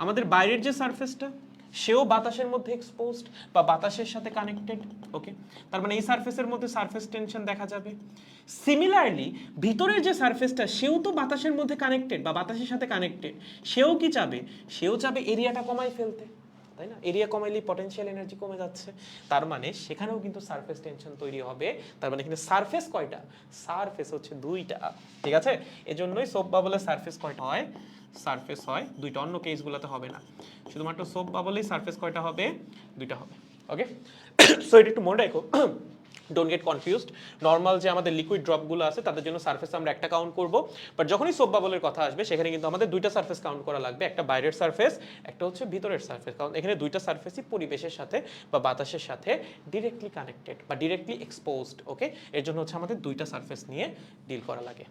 আমাদের বাইরের যে সারফেসটা, সেও বাতাসের মধ্যে এক্সপোজড বা বাতাসের সাথে কানেক্টেড। ওকে, তার মানে এই সারফেসের মধ্যে সারফেস টেনশন দেখা যাবে। সিমিলারলি ভিতরের যে সারফেসটা, সেও তো বাতাসের মধ্যে কানেক্টেড বা বাতাসের সাথে কানেক্টেড। সেও কি চাবে? সেও চাবে এরিয়াটা কমাই ফেলতে, তাই না? এরিয়া কমাইলে পটেনশিয়াল এনার্জি কমে যাচ্ছে। তার মানে সেখানেও কিন্তু সারফেস টেনশন তৈরি হবে। তার মানে কিন্তু সারফেস কয়টা? সারফেস হচ্ছে দুইটা। ঠিক আছে, এজন্যই সোপ বাবলের সারফেস কয়টা হয়? সারফেস হয় দুইটা। অন্য কেসগুলোতে হবে না। শুধুমাত্র সোপ বাবলেই সারফেস কয়টা হবে? দুইটা হবে। ওকে, সো এটা একটু মনে রাখো, ডোন্ট গেট কনফিউজড। নর্মাল যে আমাদের লিকুইড ড্রপগুলো আছে তাদের জন্য সারফেস আমরা একটা কাউন্ট করব, বাট যখনই সোপ বাবলের কথা আসবে সেখানে কিন্তু আমাদের দুইটা সারফেস কাউন্ট করা লাগবে। একটা বাইরের সারফেস, একটা হচ্ছে ভিতরের সারফেস। কারণ এখানে দুইটা সারফেসই পরিবেশের সাথে বা বাতাসের সাথে ডিরেক্টলি কানেক্টেড বা ডিরেক্টলি এক্সপোজড। ওকে, এর জন্য হচ্ছে আমাদের দুইটা সারফেস নিয়ে ডিল করা লাগে।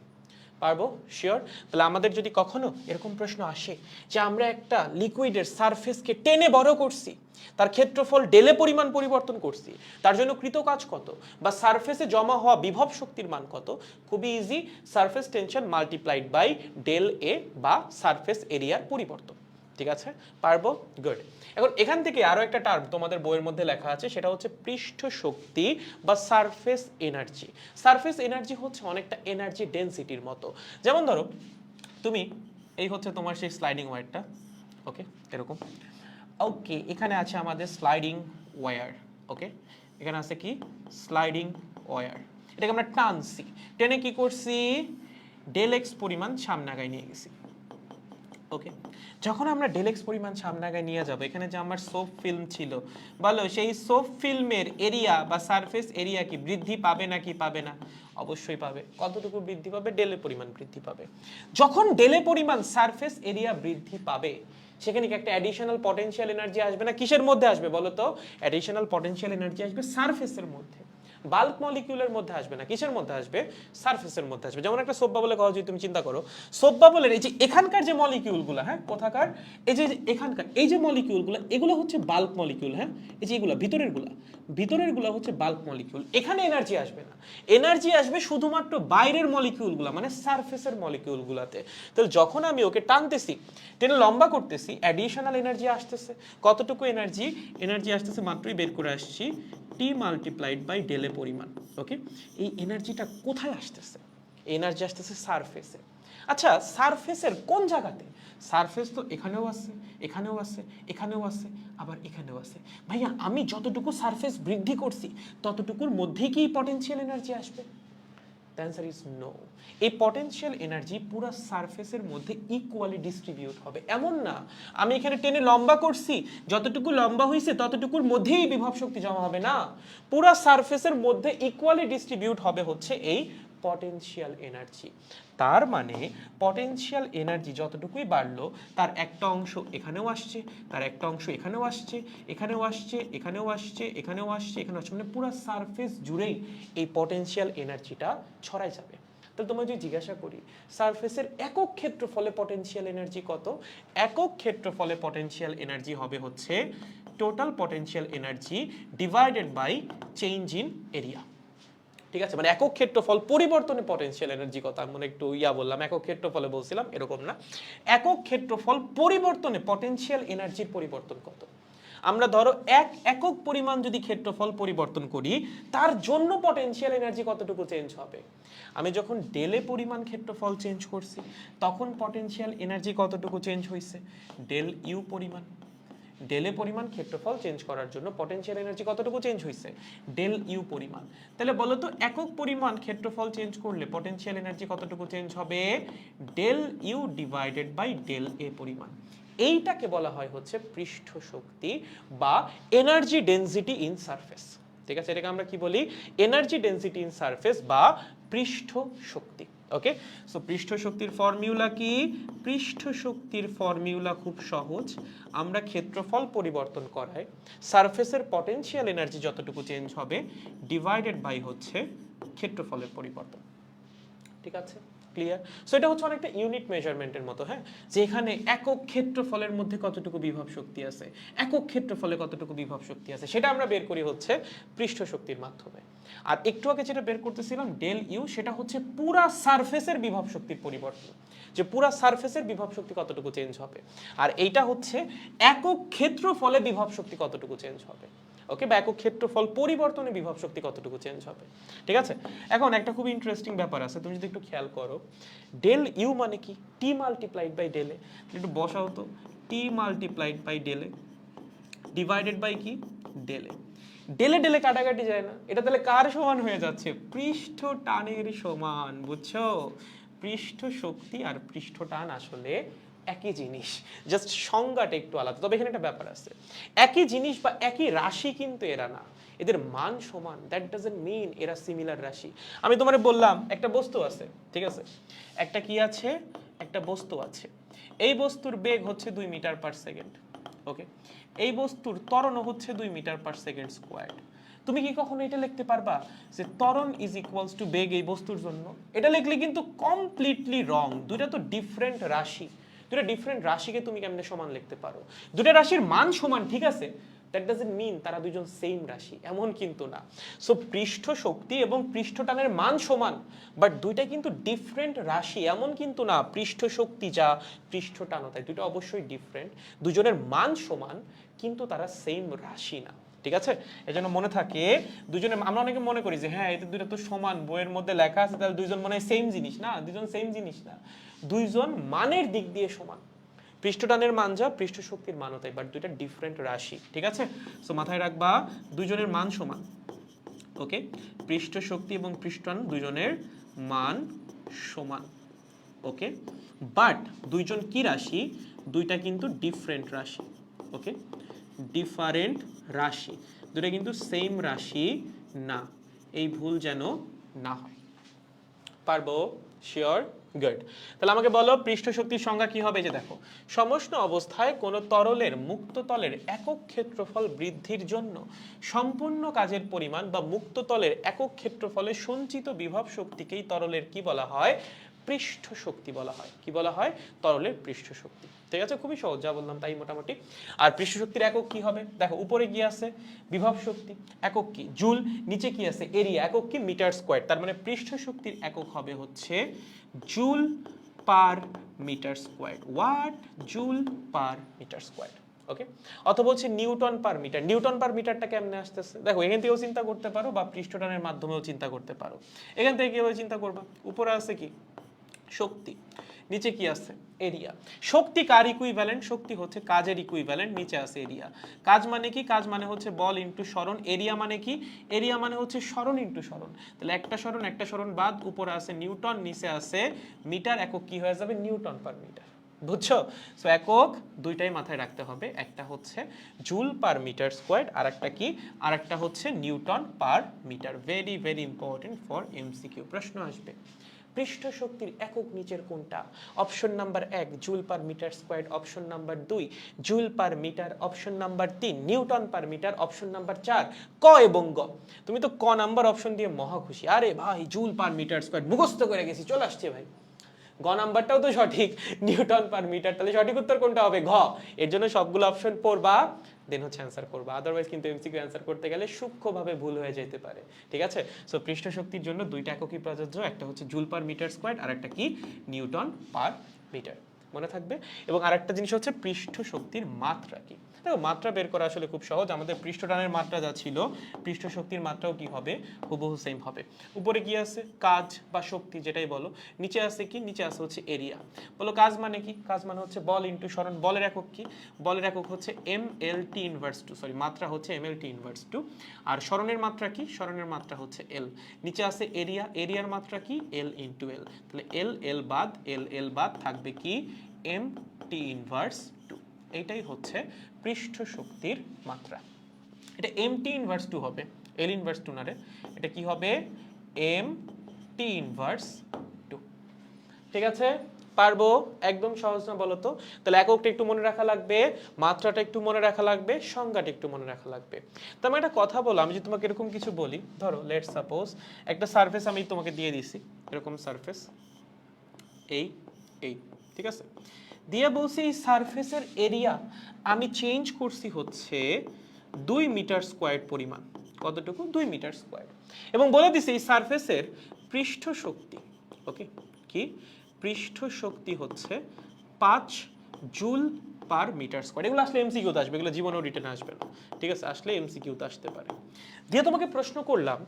পারবো? শিওর? তাহলে আমাদের যদি কখনো এরকম প্রশ্ন আসে যে আমরা একটা লিকুইডের সারফেসকে টেনে বড় করছি, তার ক্ষেত্রফল ডেলে পরিমাণ পরিবর্তন করছি, তার জন্য কৃত কাজ কত, বা সারফেসে জমা হওয়া বিভব শক্তির মান কত, খুবই easy, surface tension multiplied by del A বা সারফেস এরিয়ার পরিবর্তন। ঠিক আছে, পারবো? গুড। এখন এখান থেকে আরো একটা টার্ম তোমাদের বইয়ের মধ্যে লেখা আছে, সেটা হচ্ছে পৃষ্ঠ শক্তি বা সারফেস এনার্জি। সারফেস এনার্জি হচ্ছে অনেকটা এনার্জি ডেনসিটির মতো। যেমন ধরো তুমি, এই হচ্ছে তোমার সেই স্লাইডিং ওয়্যারটা। ওকে, এরকম। ওকে, এখানে আছে আমাদের স্লাইডিং ওয়্যার। ওকে, এখানে আছে কি? Sliding wire. এটাকে আমরা টানছি, টেনে কি করছি? ডেল এক্স পরিমাণ সামনে আগায় নিয়ে গেছি। ওকে, যখন আমরা ডেলেক্স পরিমাণ সামনে আগায় নিয়ে যাব, এখানে যে আমার সোপ ফিল্ম ছিল, বলো সেই সোপ ফিল্মের এরিয়া বা সারফেস এরিয়া কি বৃদ্ধি পাবে নাকি পাবে না? অবশ্যই পাবে। কতটুকু বৃদ্ধি পাবে? ডেলে পরিমাণ বৃদ্ধি পাবে। যখন ডেলে পরিমাণ সারফেস এরিয়া বৃদ্ধি পাবে, সেখানে কি একটা অ্যাডিশনাল পটেনশিয়াল এনার্জি আসবে না? কিসের মধ্যে আসবে বলো তো? অ্যাডিশনাল পটেনশিয়াল এনার্জি আসবে সারফেসের মধ্যে। বাল্ক মলিকিউলের মধ্যে আসবে না, কিসের মধ্যে আসবে? সারফেসের মধ্যে আসবে। যেমন একটা সোপ বাবলের কথা যদি তুমি চিন্তা করো, সোপ বাবলের এই যে এখানকার যে মলিকিউলগুলো, হ্যাঁ, কোথাকার? এই যে এখানকার এই যে মলিকিউলগুলো, এগুলো হচ্ছে বাল্ক মলিকিউল। হ্যাঁ, এই যে এগুলো ভিতরেরগুলো হচ্ছে বাল্ক মলিকিউল। এখানে এনার্জি আসবে না, এনার্জি আসবে শুধুমাত্র বাইরের মলিকিউলগুলো, মানে সারফেসের মলিকিউলগুলোতে। তাহলে যখন আমি ওকে টানতেছি, টেনে লম্বা করতেছি, অ্যাডিশনাল এনার্জি আসতেছে। কতটুকু এনার্জি? এনার্জি আসতেছে, মাত্রই বের করে আসছি, টি মাল্টিপ্লাইড বাই ডেলে পরিমাণ। ওকে, এই এনার্জিটা কোথায় আসতেছে? এনার্জি আসতেছে সারফেসে। আচ্ছা সারফেসের কোন জায়গাতে? সারফেস তো এখানেও আছে, এখানেও আছে, এখানেও আছে, আবার এখানেও আছে। ভাইয়া আমি যতটুকু সারফেস বৃদ্ধি করছি ততটুকুর মধ্যেই কি পটেনশিয়াল এনার্জি আসবে? The answer is no. এই পটেনশিয়াল এনার্জি পুরো সারফেসের মধ্যে ইকুয়ালি ডিস্ট্রিবিউট হবে, এমন না আমি এখানে টেনে লম্বা করছি, যতটুকু লম্বা হয়েছে ততটুকুর মধ্যেই বিভব শক্তি জমা হবে না, পুরো সারফেসের মধ্যে ইকুয়ালি ডিস্ট্রিবিউট হবে হচ্ছে এই পটেনশিয়াল এনার্জি। তার মানে পটেনশিয়াল এনার্জি যতটুকুই বাড়লো তার একটা অংশ এখানেও আসছে, তার একটা অংশ এখানেও আসছে, এখানেও আসছে, এখানেও আসছে, এখানেও আসছে, এখানেও আসছে, মানে পুরো সারফেস জুড়েই এই পটেনশিয়াল এনার্জিটা ছড়াই যাবে। তাহলে তোমায় যদি জিজ্ঞাসা করি সারফেসের একক ক্ষেত্রফলে পটেনশিয়াল এনার্জি কত? একক ক্ষেত্রফলে পটেনশিয়াল এনার্জি হবে হচ্ছে total potential energy divided by change in area. ঠিক আছে, মানে একক ক্ষেত্রফল পরিবর্তনে পটেনশিয়াল এনার্জি কত, আমি একটু বললাম একক ক্ষেত্রফলে বলছিলাম, এরকম না, একক ক্ষেত্রফল পরিবর্তনে পটেনশিয়াল এনার্জির পরিবর্তন কত। আমরা ধরো একক পরিমাণ যদি ক্ষেত্রফল পরিবর্তন করি তার জন্য পটেনশিয়াল এনার্জি কতটুকু চেঞ্জ হবে। আমি যখন ডেলে পরিমাণ ক্ষেত্রফল চেঞ্জ করছি তখন পটেনশিয়াল এনার্জি কতটুকু চেঞ্জ হয়েছে, ডেল ইউ পরিমাণ। ডেলে পরিমাণ ক্ষেত্রফল চেঞ্জ করার জন্য পটেনশিয়াল এনার্জি কতটুকু চেঞ্জ হয়েছে, ডেল ইউ পরিমাণ। তাহলে বলো তো একক পরিমাণ ক্ষেত্রফল চেঞ্জ করলে পটেনশিয়াল এনার্জি কতটুকু চেঞ্জ হবে, del U divided by del A পরিমাণ। এইটাকে বলা হয় হচ্ছে পৃষ্ঠ শক্তি বা এনার্জি ডেনসিটি ইন সারফেস। ঠিক আছে, এটাকে আমরা কি বলি, এনার্জি ডেনসিটি ইন সারফেস বা পৃষ্ঠ শক্তি। ওকে, সো পৃষ্ঠ শক্তির ফর্মুলা কি? পৃষ্ঠ শক্তির ফর্মুলা খুব সহজ, আমরা ক্ষেত্রফল পরিবর্তন করায় সারফেসের পটেনশিয়াল এনার্জি যতটুকু চেঞ্জ হবে ডিভাইডেড বাই হচ্ছে ক্ষেত্রফলের পরিবর্তন। ঠিক আছে, ক্লিয়ার? সো এটা হচ্ছে অনেকটা ইউনিট মেজারমেন্টের মতো, হ্যাঁ, যে এখানে একক ক্ষেত্রফলের মধ্যে কতটুকু বিভব শক্তি আছে, একক ক্ষেত্রফলে কতটুকু বিভব শক্তি আছে, সেটা আমরা বের করি হচ্ছে পৃষ্ঠ শক্তির মাধ্যমে। আর একটু আগে যেটা বের করতেছিলাম ডেল ইউ, সেটা হচ্ছে পুরা সারফেসের বিভব শক্তির পরিবর্তন, যে পুরা সারফেসের বিভব শক্তি কতটুকু চেঞ্জ হবে। আর এইটা হচ্ছে একক ক্ষেত্রফলে বিভব শক্তি কতটুকু চেঞ্জ হবে। ওকে, বা একক ক্ষেত্রফল পরিবর্তনে বিভব শক্তি কতটুকু চেঞ্জ হবে। ঠিক আছে, এখন একটা খুব ইন্টারেস্টিং ব্যাপার আছে, তুমি যদি একটু খেয়াল করো ডেল ইউ মানে কি, টি মাল্টিপ্লাইড বাই ডেলে। একটু বসাও তো, টি মাল্টিপ্লাইড বাই ডেলে ডিভাইডেড বাই কি, ডেলে। ডেলে ডেলে কাটাকাটি যায় না, এটা তাহলে কার সমান হয়ে যাচ্ছে, পৃষ্ঠ টানের সমান। বুঝছো, পৃষ্ঠ শক্তি আর পৃষ্ঠ টান আসলে একই জিনিস, জাস্ট সংজ্ঞাটা একটু আলাদা। তবে এখানে একটা ব্যাপার আছে, একই জিনিস বা একই রাশি কিন্তু এরা না, এদের মান সমান, দ্যাট ডাজন্ট মিন এরা সিমিলার রাশি। আমি তোমারে বললাম একটা বস্তু আছে, ঠিক আছে, একটা কি আছে, একটা বস্তু আছে, এই বস্তুর বেগ হচ্ছে 2 মিটার পার সেকেন্ড। ওকে, এই বস্তুর ত্বরণ হচ্ছে 2 মিটার পার সেকেন্ড স্কোয়ার। তুমি কি কখনো এটা লিখতে পারবা যে ত্বরণ ইজ ইকুয়ালস টু বেগ এই বস্তুর জন্য? এটা লিখলে কিন্তু কমপ্লিটলি রং। দুইটা তো ডিফারেন্ট রাশি, দুটো ডিফারেন্ট রাশিকে তুমি কেমনে সমান লিখতে পারো? দুটো রাশির মান সমান, ঠিক আছে, দ্যাট ডাজন্ট মিন তারা দুজন সেম রাশি, এমন কিন্তু না। সো পৃষ্ঠ শক্তি এবং পৃষ্ঠ টানের মান সমান, বাট দুইটা কিন্তু ডিফারেন্ট রাশি, এমন কিন্তু না পৃষ্ঠ শক্তি যা পৃষ্ঠ টানও তাই, দুটো অবশ্যই ডিফারেন্ট। দুজনের মান সমান কিন্তু তারা সেম রাশি না। ঠিক আছে, এজন্য মনে থাকে দুজনে, আমরা অনেকে মনে করি যে হ্যাঁ এদের দুইটা তো সমান, বইয়ের মধ্যে লেখা আছে, তাহলে দুইজন মনে হয় সেম জিনিস। না, দুজন সেম জিনিস না, দুইজন মানের দিক দিয়ে সমান। পৃষ্ঠটানের মান যা পৃষ্ঠ শক্তির মানও তাই, বাট দুইটা ডিফারেন্ট রাশি। ঠিক আছে, সো মাথায় রাখবা দুইজনের মান সমান। ওকে, পৃষ্ঠ শক্তি এবং পৃষ্ঠটান দুইজনের মান সমান। ওকে, বাট দুইজন কি রাশি, দুইটা কিন্তু ডিফারেন্ট রাশি। ওকে, ডিফারেন্ট রাশি, দুটো কিন্তু সেম রাশি না, এই ভুল যেন না হয়। পারবো? Sure, good. তাহলে আমাকে বলো পৃষ্ঠ শক্তির সংজ্ঞা কি হবে। যে দেখো, সমষ্ণ অবস্থায় কোনো তরলের মুক্ত তলের একক ক্ষেত্রফল বৃদ্ধির জন্য সম্পূর্ণ কাজের পরিমাণ বা মুক্ত তলের একক ক্ষেত্রফলে সঞ্চিত বিভব শক্তিকেই তরলের কি বলা হয়, পৃষ্ঠ শক্তি বলা হয়। কি বলা হয়, তরলের পৃষ্ঠ শক্তি। ঠিক আছে, খুবই সহজ, যা বললাম তাই মোটামুটি। আর পৃষ্ঠ শক্তির একক কি হবে, দেখো উপরে কি আছে, বিভব শক্তি, একক কি জুল, নিচে কি আছে, এরিয়া, একক কি মিটার স্কোয়ার। তার মানে পৃষ্ঠ শক্তির একক হবে হচ্ছে joule per metre square. What, joule per metre square. Okay, অথবা হচ্ছে newton per metre. Newton per মিটারটা কেমনে আসতেছে, দেখো এখান থেকেও চিন্তা করতে পারো বা পৃষ্ঠটানের মাধ্যমেও চিন্তা করতে পারো। এখান থেকে কিভাবে চিন্তা করবা, উপরে আছে কি শক্তি, নিচে কি আছে এরিয়া। শক্তি কার ইকুইভ্যালেন্ট, শক্তি হচ্ছে কাজের ইকুইভ্যালেন্ট, নিচে আছে এরিয়া। কাজ মানে কি, কাজ মানে হচ্ছে বল ইনটু সরণ। এরিয়া মানে কি, এরিয়া মানে হচ্ছে সরণ ইনটু সরণ। তাহলে একটা সরণ বাদ, উপরে আছে নিউটন, নিচে আছে মিটার, একক কি হয়ে যাবে নিউটন পার মিটার। বুঝছো? সো একক দুইটাই মাথায় রাখতে হবে, একটা হচ্ছে জুল পার মিটার স্কোয়ার, আর একটা কি, আর একটা হচ্ছে newton per metre. Very very important for MCQ, প্রশ্ন আসবে। পৃষ্ঠ শক্তির একক নিচের কোনটা? Option number 1 joule per metre square, option number 2 joule per metre, option number 3 newton per metre, option number 4 ক এবং গ। তুমি তো ক নাম্বার অপশন দিয়ে মহা খুশি, আরে ভাই জুল পার মিটার স্কোয়ার মুখস্থ করে গেছি, চলে আসছে ভাই। গ নাম্বারটাও তো সঠিক, নিউটন পার মিটার। তাহলে সঠিক উত্তর কোনটা হবে? ঘ। এর জন্য সবগুলো অপশন পড়বা, দেন হচ্ছে অ্যান্সার করবা, আদারওয়াইজ কিন্তু এমসিকিউ অ্যান্সার করতে গেলে সূক্ষ্মভাবে ভুল হয়ে যেতে পারে। ঠিক আছে? সো পৃষ্ঠ শক্তির জন্য দুইটা এককই প্রযোজ্য, একটা হচ্ছে জুল পার মিটার স্কোয়ার, আর একটা কি নিউটন পার মিটার, মনে থাকবে। এবং আরেকটা জিনিস হচ্ছে পৃষ্ঠ শক্তির মাত্রা কি। দেখো মাত্রা বের করা আসলে খুব সহজ, আমাদের পৃষ্ঠটানের মাত্রা যা ছিল পৃষ্ঠ শক্তির মাত্রাও কি হবে, হুবহু সেম হবে। উপরে কি আছে কাজ বা শক্তি যেটাই বলো, নিচে আছে কি, নিচে আছে হচ্ছে এরিয়া। বলো কাজ মানে কি, কাজ মানে হচ্ছে বল ইনটু সরণ। বলের একক কি, বলের একক হচ্ছে mlt ইনভার্স 2, সরি মাত্রা হচ্ছে mlt ইনভার্স 2। আর সরণের মাত্রা কি, সরণের মাত্রা হচ্ছে l। নিচে আছে এরিয়া, এরিয়ার মাত্রা কি l ইনটু l। তাহলে l বাদ l বাদ থাকবে কি mt ইনভার্স 2। এইটাই হচ্ছে পৃষ্ঠ শক্তির মাত্রা। এটা mt ইনভার্স 2 হবে, l ইনভার্স 2 না রে, এটা কি হবে mt ইনভার্স 2। ঠিক আছে? পারবো? একদম সহজ না বলো তো? তাহলে এককটা একটু মনে রাখা লাগবে, মাত্রাটা একটু মনে রাখা লাগবে, সংজ্ঞাটা একটু মনে রাখা লাগবে। তো আমি একটা কথা বলো, আমি যদি তোমাকে এরকম কিছু বলি, ধরো লেটস সাপোজ একটা সারফেস আমি তোমাকে দিয়ে দিছি, এরকম সারফেস এই এই, ঠিক আছে, দিয়ে বলছি এই সারফেসের এরিয়া আমি চেঞ্জ করছি হচ্ছে 2 মিটার স্কোয়ার পরিমাণ। কতটুকু? 2 মিটার স্কোয়ার। এবং বলে দিছি এই সারফেসের পৃষ্ঠ শক্তি, ওকে, কি পৃষ্ঠ শক্তি হচ্ছে 5 জুল পার মিটার স্কোয়ার। এগুলো আসলে এমসিকিউতে আসবে, এগুলো জীবনেও রিটেনে আসবে না। ঠিক আছে? আসলে এমসিকিউতে আসতে পারে। দিয়ে তোমাকে প্রশ্ন করলাম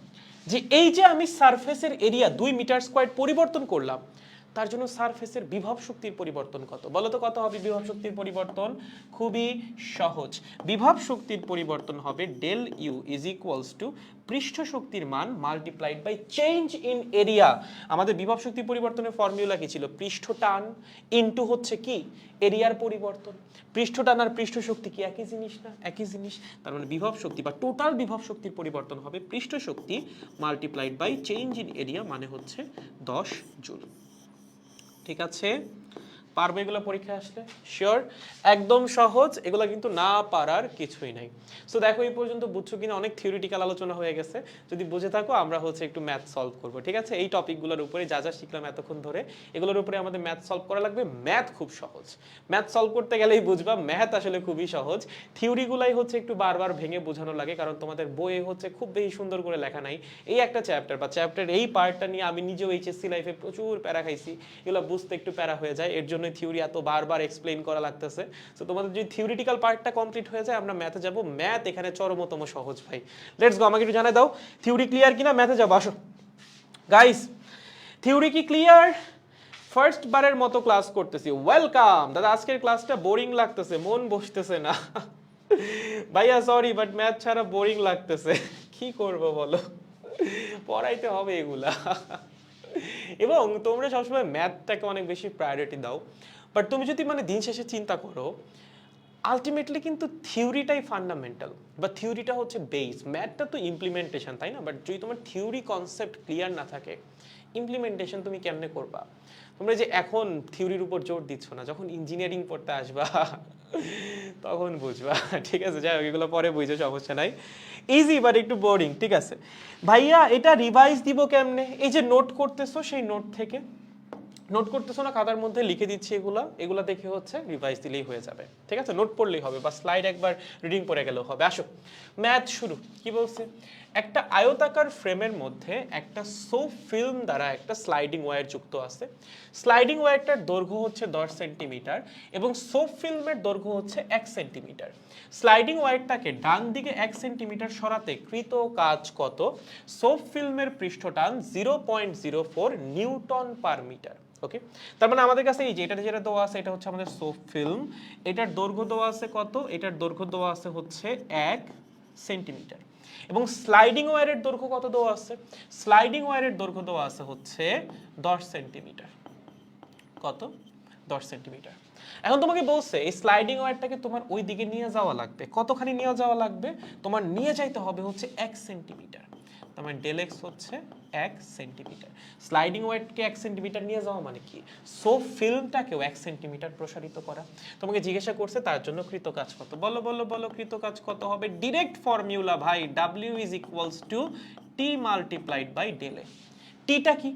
যে এই যে আমি সারফেসের এরিয়া 2 মিটার স্কোয়ার পরিবর্তন করলাম, তার জন্য সারফেসের বিভব শক্তির পরিবর্তন কত? বলো তো কত হবে বিভব শক্তির পরিবর্তন? খুবই সহজ, বিভব শক্তির পরিবর্তন হবে del U is equals to পৃষ্ঠ শক্তির মান multiplied by change in area. আমাদের বিভব শক্তি পরিবর্তনের ফর্মুলা কি ছিল? পৃষ্ঠ টান ইনটু হচ্ছে কি এরিয়ার পরিবর্তন। পৃষ্ঠ টান আর পৃষ্ঠ শক্তি কি একই জিনিস না? একই জিনিস। তার মানে বিভব শক্তি বা টোটাল বিভব শক্তির পরিবর্তন হবে পৃষ্ঠ শক্তি multiplied by change in area, মানে হচ্ছে 10 জুল। ঠিক আছে? পারবে এগুলো পরীক্ষা আসলে? শিওর? একদম সহজ, এগুলো কিন্তু না পারার কিছুই নাই। সো দেখো এই পর্যন্ত বুঝছো কিনা, অনেক থিওরিটিক্যাল আলোচনা হয়ে গেছে। যদি বুঝে থাকো আমরা হচ্ছে একটু ম্যাথ সলভ করব। ঠিক আছে? এই টপিকগুলোর উপরে যা যা শিখলাম এতক্ষণ ধরে, এগুলোর উপরে আমাদের ম্যাথ সলভ করা লাগবে। ম্যাথ খুব সহজ, ম্যাথ সলভ করতে গেলেই বুঝবা ম্যাথ আসলে খুবই সহজ। থিওরিগুলাই হচ্ছে একটু বারবার ভেঙে বোঝানো লাগে, কারণ তোমাদের বইয়ে হচ্ছে খুব বেশি সুন্দর করে লেখা নাই। এই একটা চ্যাপ্টার বা চ্যাপ্টার এই পার্টটা নিয়ে আমি নিজেও এইচএসসি লাইফে প্রচুর প্যারা খাইছি, এগুলো বুঝতে একটু প্যারা হয়ে যায়, এর জন্য থিওরি এত বারবার এক্সপ্লেইন করা লাগতেছে। সো তোমাদের যদি থিওরিটিক্যাল পার্টটা কমপ্লিট হয়ে যায় আমরা ম্যাথে যাব। ম্যাথ এখানে চরমতম সহজ ভাই। লেটস গো, আমাকে একটু জানাই দাও থিওরি ক্লিয়ার কিনা, ম্যাথে যাবো। আসো গাইস, থিওরি কি ক্লিয়ার? ফার্স্ট বারের মতো ক্লাস করতেছি, ওয়েলকাম। দাদা আজকের ক্লাসটা বোরিং লাগতেছে, মন বসতেছে না ভাইয়া সরি, বাট ম্যাথ ছাড়া বোরিং লাগতেছে, কি করব বলো, পড়াইতে হবে এগুলা এবং তোমরা সবসময় ম্যাথটাকে অনেক বেশি প্রায়োরিটি দাও, বাট তুমি যদি মানে দিন শেষে চিন্তা করো আলটিমেটলি কিন্তু থিওরিটাই ফান্ডামেন্টাল বা থিওরিটা হচ্ছে বেস, ম্যাথটা তো ইমপ্লিমেন্টেশন, তাই না? বাট যদি তোমার থিওরি কনসেপ্ট ক্লিয়ার না থাকে ইমপ্লিমেন্টেশন তুমি কেমনে করবা? তোমরা যে এখন থিওরির উপর জোর দিচ্ছ না, যখন ইঞ্জিনিয়ারিং পড়তে আসবা তখন বুঝবা। ঠিক আছে, যাই হোক এগুলো পরে বুঝে সমস্যা নাই। ইজি বাট একটু বোরিং। ঠিক আছে ভাইয়া, এটা রিভাইজ দিব কেমনে? এই যে নোট করতেছো, সেই নোট থেকে নোট করতেছো না, খাতার মধ্যে লিখে দিচ্ছি, এগুলা দেখে হচ্ছে রিভাইজ দিলেই হয়ে যাবে। ঠিক আছে, নোট পড়লেই হবে বা স্লাইড একবার রিডিং পড়ে গেলেও হবে। আসো ম্যাথ শুরু। কি বলছে? একটা আয়তাকার ফ্রেমের মধ্যে একটা সোপ ফিল্ম দ্বারা একটা স্লাইডিং ওয়্যার যুক্ত আছে। স্লাইডিং ওয়্যারটার দৈর্ঘ্য হচ্ছে 10 সেন্টিমিটার এবং সোপ ফিল্মের দৈর্ঘ্য হচ্ছে 1 সেন্টিমিটার। স্লাইডিং ওয়্যারটাকে ডান দিকে 1 সেন্টিমিটার সরাতে কৃত কাজ কত? সোপ ফিল্মের পৃষ্ঠটান 0.04 নিউটন পার মিটার। ওকে, তার মানে আমাদের কাছে এই যে এটা যেটা দেওয়া আছে এটা হচ্ছে আমাদের সোপ ফিল্ম, এটার দৈর্ঘ্য দেওয়া আছে কত, এটার দৈর্ঘ্য দেওয়া আছে হচ্ছে 1 সেন্টিমিটার, এবং স্লাইডিং ওয়্যারের দৈর্ঘ্য কত দেওয়া আছে, স্লাইডিং ওয়্যারের দৈর্ঘ্য দেওয়া আছে হচ্ছে 10 সেন্টিমিটার। কত? 10 সেন্টিমিটার। এখন তোমাকে বলছে এই স্লাইডিং ওয়্যারটাকে তোমার ওই দিকে নিয়ে যাওয়া লাগবে, কতখানি নিয়ে যাওয়া লাগবে, তোমার নিয়ে যাইতে হবে হচ্ছে 1 সেন্টিমিটার। তার মানে ডেল এক্স হচ্ছে 1 সেন্টিমিটার। স্লাইডিং ওয়্যারকে 1 সেন্টিমিটার নিয়ে যাওয়া মানে কি, সোপ ফিল্মটাকেও 1 সেন্টিমিটার প্রসারিত করা। তোমাকে জিজ্ঞাসা করছে তার জন্য কৃত কাজ কত, বলো বলো বলো কৃত কাজ কত হবে। ডিরেক্ট ফর্মুলা ভাই, W is equals to T multiplied by del A. টিটা কি,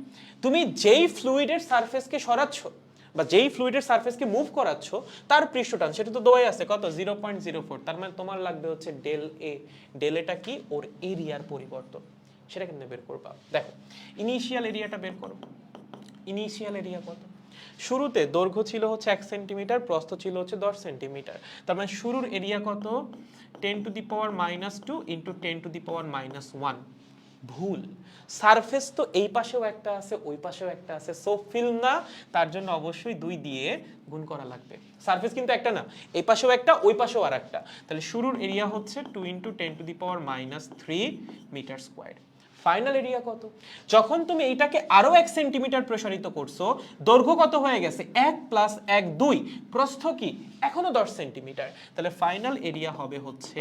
তুমি যেই ফ্লুইডের সারফেসকে সরাচ্ছ বা যেই ফ্লুইডের সারফেসকে মুভ করাচ্ছ তার পৃষ্ঠটান, সেটা তো দেওয়াই আছে কত, 0.04। তার মানে তোমার লাগবে হচ্ছে ডেল এ। ডেল এটা কি, ওর এরিয়ার পরিবর্তন, সেটা কেমনে বের করবা। দেখো ইনিশিয়াল এরিয়াটা বের করো। ইনিশিয়াল এরিয়া কত, শুরুতে দৈর্ঘ্য ছিল হচ্ছে 1 সেন্টিমিটার, প্রস্থ ছিল হচ্ছে 10 সেন্টিমিটার। তার মানে শুরুর এরিয়া কত, 10⁻² ইন্টু 10⁻1। ভুল, সারফেস তো এই পাশেও একটা আছে ওই পাশেও একটা আছে, সোপ ফিল্ম না, তার জন্য অবশ্যই 2 দিয়ে গুণ করা লাগবে। সারফেস কিন্তু একটা না, এই পাশেও একটা ওই পাশেও আর একটা, তাহলে শুরুর এরিয়া হচ্ছে 2 into 10⁻³ metre square. Final area কত, যখন তুমি এইটাকে আরো 1 সেন্টিমিটার প্রসারিত করছো, দৈর্ঘ্য কত হয়ে গেছে, 1 + 1 2, প্রস্থ কি এখনো 10 সেন্টিমিটার, তাহলে ফাইনাল এরিয়া হবে হচ্ছে